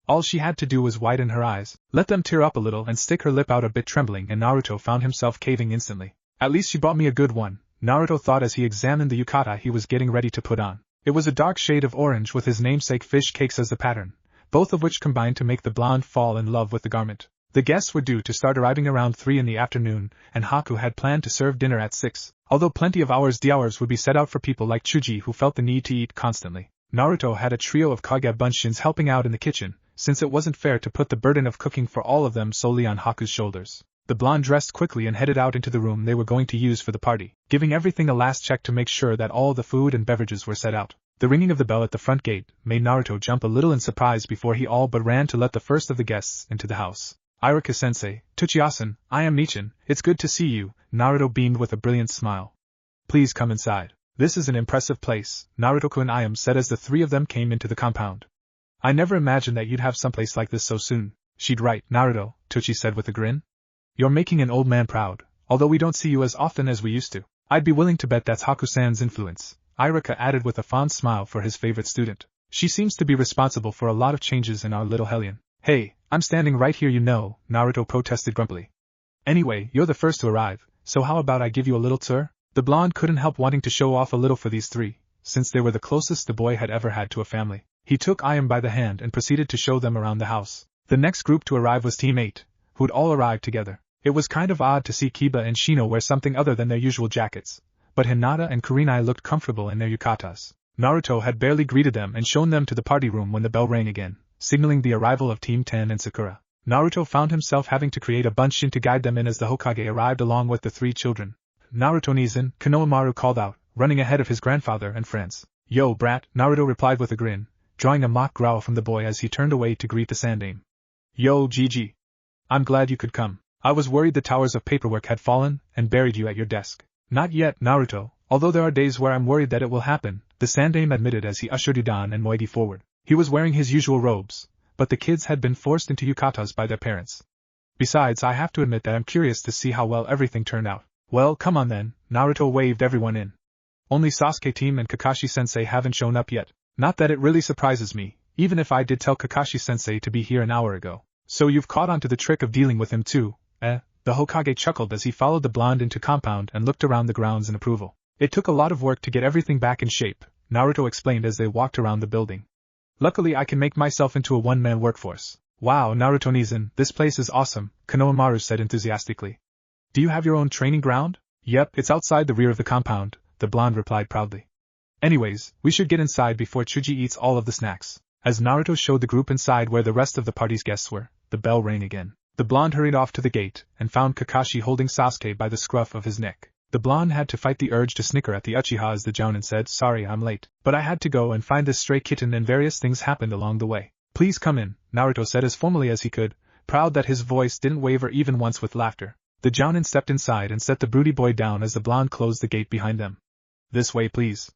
All she had to do was widen her eyes, let them tear up a little and stick her lip out a bit trembling, and Naruto found himself caving instantly. At least she bought me a good one, Naruto thought as he examined the yukata he was getting ready to put on. It was a dark shade of orange with his namesake fish cakes as the pattern, both of which combined to make the blonde fall in love with the garment. The guests were due to start arriving around 3 in the afternoon, and Haku had planned to serve dinner at 6, although plenty of hours would be set out for people like Chuji who felt the need to eat constantly. Naruto had a trio of Kage Bunshins helping out in the kitchen, since it wasn't fair to put the burden of cooking for all of them solely on Haku's shoulders. The blonde dressed quickly and headed out into the room they were going to use for the party, giving everything a last check to make sure that all the food and beverages were set out. The ringing of the bell at the front gate made Naruto jump a little in surprise before he all but ran to let the first of the guests into the house. Iruka-sensei, Tuchiya-san, I am Nichin, it's good to see you, Naruto beamed with a brilliant smile. Please come inside. This is an impressive place, Naruto-kun and Ayam said as the 3 of them came into the compound. I never imagined that you'd have someplace like this so soon. She'd right, Naruto, Tuchi said with a grin. You're making an old man proud, although we don't see you as often as we used to. I'd be willing to bet that's Haku-san's influence, Iruka added with a fond smile for his favorite student. She seems to be responsible for a lot of changes in our little hellion. Hey, I'm standing right here Naruto protested grumpily. Anyway, you're the first to arrive, so how about I give you a little tour? The blonde couldn't help wanting to show off a little for these 3, since they were the closest the boy had ever had to a family. He took Ayam by the hand and proceeded to show them around the house. The next group to arrive was Team 8, who'd all arrived together. It was kind of odd to see Kiba and Shino wear something other than their usual jackets, but Hinata and Kurenai looked comfortable in their yukatas. Naruto had barely greeted them and shown them to the party room when the bell rang again, signaling the arrival of Team 10 and Sakura. Naruto found himself having to create a bunshin to guide them in as the Hokage arrived along with the 3 children. Naruto Nizan, Konohamaru called out, running ahead of his grandfather and friends. Yo, brat, Naruto replied with a grin, drawing a mock growl from the boy as he turned away to greet the Sandaime. Yo, Gigi. I'm glad you could come. I was worried the towers of paperwork had fallen and buried you at your desk. Not yet, Naruto, although there are days where I'm worried that it will happen, the Sandaime admitted as he ushered Udan and Moegi forward. He was wearing his usual robes, but the kids had been forced into yukatas by their parents. Besides, I have to admit that I'm curious to see how well everything turned out. Well, come on then, Naruto waved everyone in. Only Sasuke team and Kakashi-sensei haven't shown up yet. Not that it really surprises me, even if I did tell Kakashi-sensei to be here an hour ago. So you've caught on to the trick of dealing with him too, eh? The Hokage chuckled as he followed the blonde into compound and looked around the grounds in approval. It took a lot of work to get everything back in shape, Naruto explained as they walked around the building. Luckily I can make myself into a one-man workforce. Wow, Naruto Nizan, this place is awesome, Konohamaru said enthusiastically. Do you have your own training ground? Yep, it's outside the rear of the compound, the blonde replied proudly. Anyways, we should get inside before Tsuji eats all of the snacks. As Naruto showed the group inside where the rest of the party's guests were, the bell rang again. The blonde hurried off to the gate and found Kakashi holding Sasuke by the scruff of his neck. The blonde had to fight the urge to snicker at the Uchiha as the Jounin said, "Sorry, I'm late, but I had to go and find this stray kitten and various things happened along the way. Please come in," Naruto said as formally as he could, proud that his voice didn't waver even once with laughter. The Jounin stepped inside and set the broody boy down as the blonde closed the gate behind them. "This way please.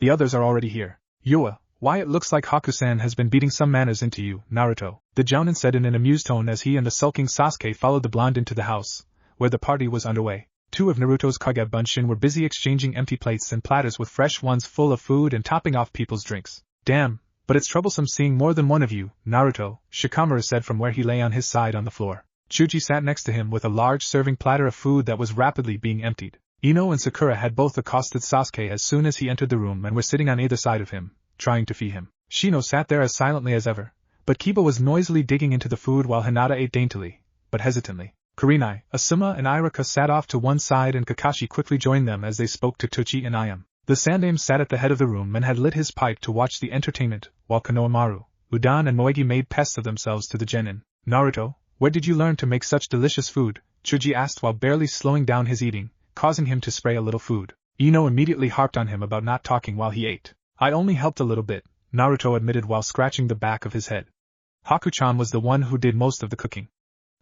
The others are already here." "Yua, why it looks like Haku-san has been beating some manners into you, Naruto," the Jounin said in an amused tone as he and the sulking Sasuke followed the blonde into the house, where the party was underway. 2 of Naruto's Kage Bunshin were busy exchanging empty plates and platters with fresh ones full of food and topping off people's drinks. "Damn, but it's troublesome seeing more than one of you, Naruto," Shikamaru said from where he lay on his side on the floor. Chuji sat next to him with a large serving platter of food that was rapidly being emptied. Ino and Sakura had both accosted Sasuke as soon as he entered the room and were sitting on either side of him, trying to feed him. Shino sat there as silently as ever, but Kiba was noisily digging into the food while Hinata ate daintily, but hesitantly. Kurenai, Asuma and Iruka sat off to one side and Kakashi quickly joined them as they spoke to Tochi and Ayam. The Sandaime sat at the head of the room and had lit his pipe to watch the entertainment, while Konohamaru, Udan and Moegi made pests of themselves to the genin. "Naruto, where did you learn to make such delicious food?" Chuji asked while barely slowing down his eating, causing him to spray a little food. Ino immediately harped on him about not talking while he ate. "I only helped a little bit," Naruto admitted while scratching the back of his head. "Haku-chan was the one who did most of the cooking.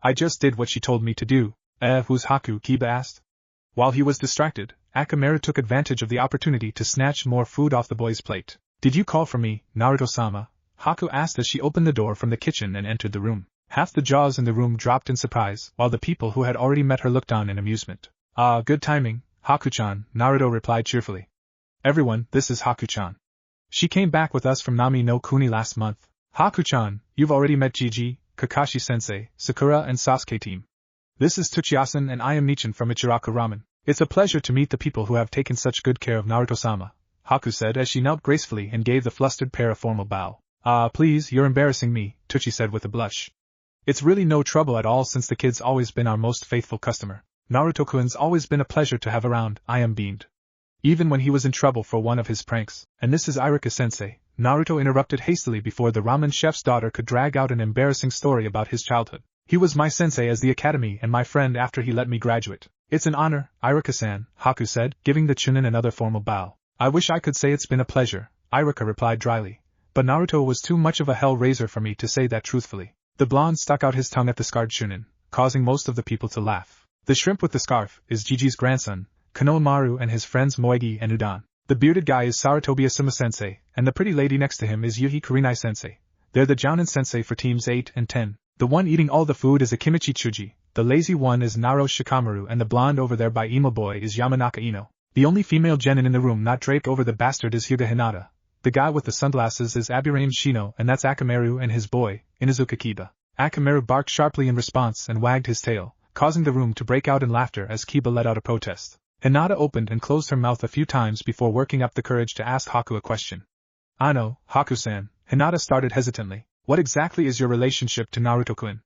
I just did what she told me to do." Who's Haku?" Kiba asked. While he was distracted, Akamaru took advantage of the opportunity to snatch more food off the boy's plate. "Did you call for me, Naruto-sama?" Haku asked as she opened the door from the kitchen and entered the room. Half the jaws in the room dropped in surprise, while the people who had already met her looked on in amusement. "Ah, good timing, Haku-chan," Naruto replied cheerfully. "Everyone, this is Haku-chan. She came back with us from Nami no Kuni last month." "Haku-chan, you've already met Gigi, Kakashi-sensei, Sakura and Sasuke team. This is Tsuchiyasen and I am Nichin from Ichiraku Ramen. It's a pleasure to meet the people who have taken such good care of Naruto-sama," Haku said as she knelt gracefully and gave the flustered pair a formal bow. "Ah, please, you're embarrassing me," Tsuchi said with a blush. "It's really no trouble at all since the kid's always been our most faithful customer. Naruto-kun's always been a pleasure to have around," I am beamed. "Even when he was in trouble for one of his pranks." "And this is Iruka-sensei," Naruto interrupted hastily before the ramen chef's daughter could drag out an embarrassing story about his childhood. "He was my sensei as the academy and my friend after he let me graduate." "It's an honor, Iruka-san," Haku said, giving the chunin another formal bow. "I wish I could say it's been a pleasure," Iruka replied dryly. "But Naruto was too much of a hell-raiser for me to say that truthfully." The blonde stuck out his tongue at the scarred chunin, causing most of the people to laugh. "The shrimp with the scarf is Gigi's grandson, Konohamaru, and his friends Moegi and Udan. The bearded guy is Sarutobi Asuma-sensei, and the pretty lady next to him is Yuhi Kurenai-sensei. They're the Jounin-sensei for teams 8 and 10. The one eating all the food is Akimichi Tsuji, the lazy one is Naro Shikamaru, and the blonde over there by Emo Boy is Yamanaka Ino. The only female genin in the room not draped over the bastard is Hyuga Hinata. The guy with the sunglasses is Aburaim Shino, and that's Akamaru and his boy, Inuzuka Kiba." Akamaru barked sharply in response and wagged his tail, causing the room to break out in laughter as Kiba let out a protest. Hinata opened and closed her mouth a few times before working up the courage to ask Haku a question. "Ano, Haku-san," Hinata started hesitantly, "what exactly is your relationship to Naruto-kun?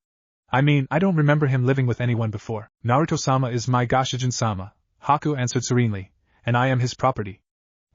I mean, I don't remember him living with anyone before." "Naruto-sama is my Goshijin-sama," Haku answered serenely, "and I am his property."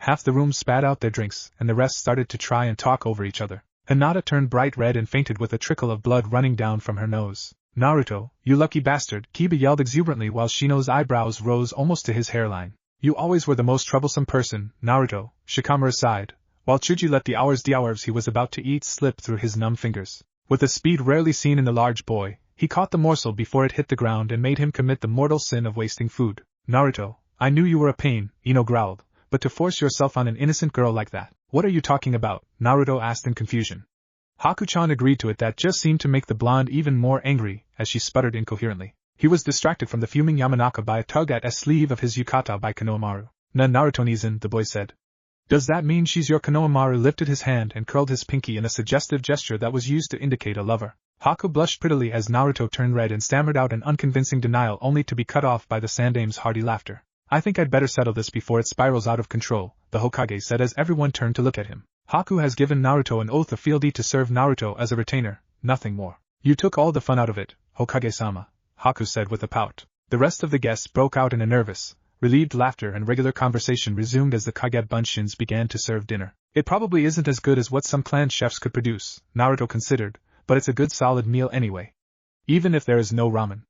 Half the room spat out their drinks, and the rest started to try and talk over each other. Hinata turned bright red and fainted with a trickle of blood running down from her nose. Naruto, you lucky bastard, Kiba yelled exuberantly while Shino's eyebrows rose almost to his hairline. You always were the most troublesome person, Naruto, Shikamaru sighed, while Chuji let the hours he was about to eat slip through his numb fingers. With a speed rarely seen in the large boy, he caught the morsel before it hit the ground and made him commit the mortal sin of wasting food. Naruto, I knew you were a pain, Ino growled, but to force yourself on an innocent girl like that. What are you talking about? Naruto asked in confusion. Haku-chan agreed to it. That just seemed to make the blonde even more angry, as she sputtered incoherently. He was distracted from the fuming Yamanaka by a tug at a sleeve of his yukata by Konohamaru. Naruto-nizan, the boy said. Does that mean she's your Konohamaru lifted his hand and curled his pinky in a suggestive gesture that was used to indicate a lover. Haku blushed prettily as Naruto turned red and stammered out an unconvincing denial only to be cut off by the Sandame's hearty laughter. I think I'd better settle this before it spirals out of control, the Hokage said as everyone turned to look at him. Haku has given Naruto an oath of fealty to serve Naruto as a retainer, nothing more. You took all the fun out of it, Hokage-sama, Haku said with a pout. The rest of the guests broke out in a nervous, relieved laughter and regular conversation resumed as the Kage Bunshins began to serve dinner. It probably isn't as good as what some clan chefs could produce, Naruto considered, but it's a good solid meal anyway. Even if there is no ramen.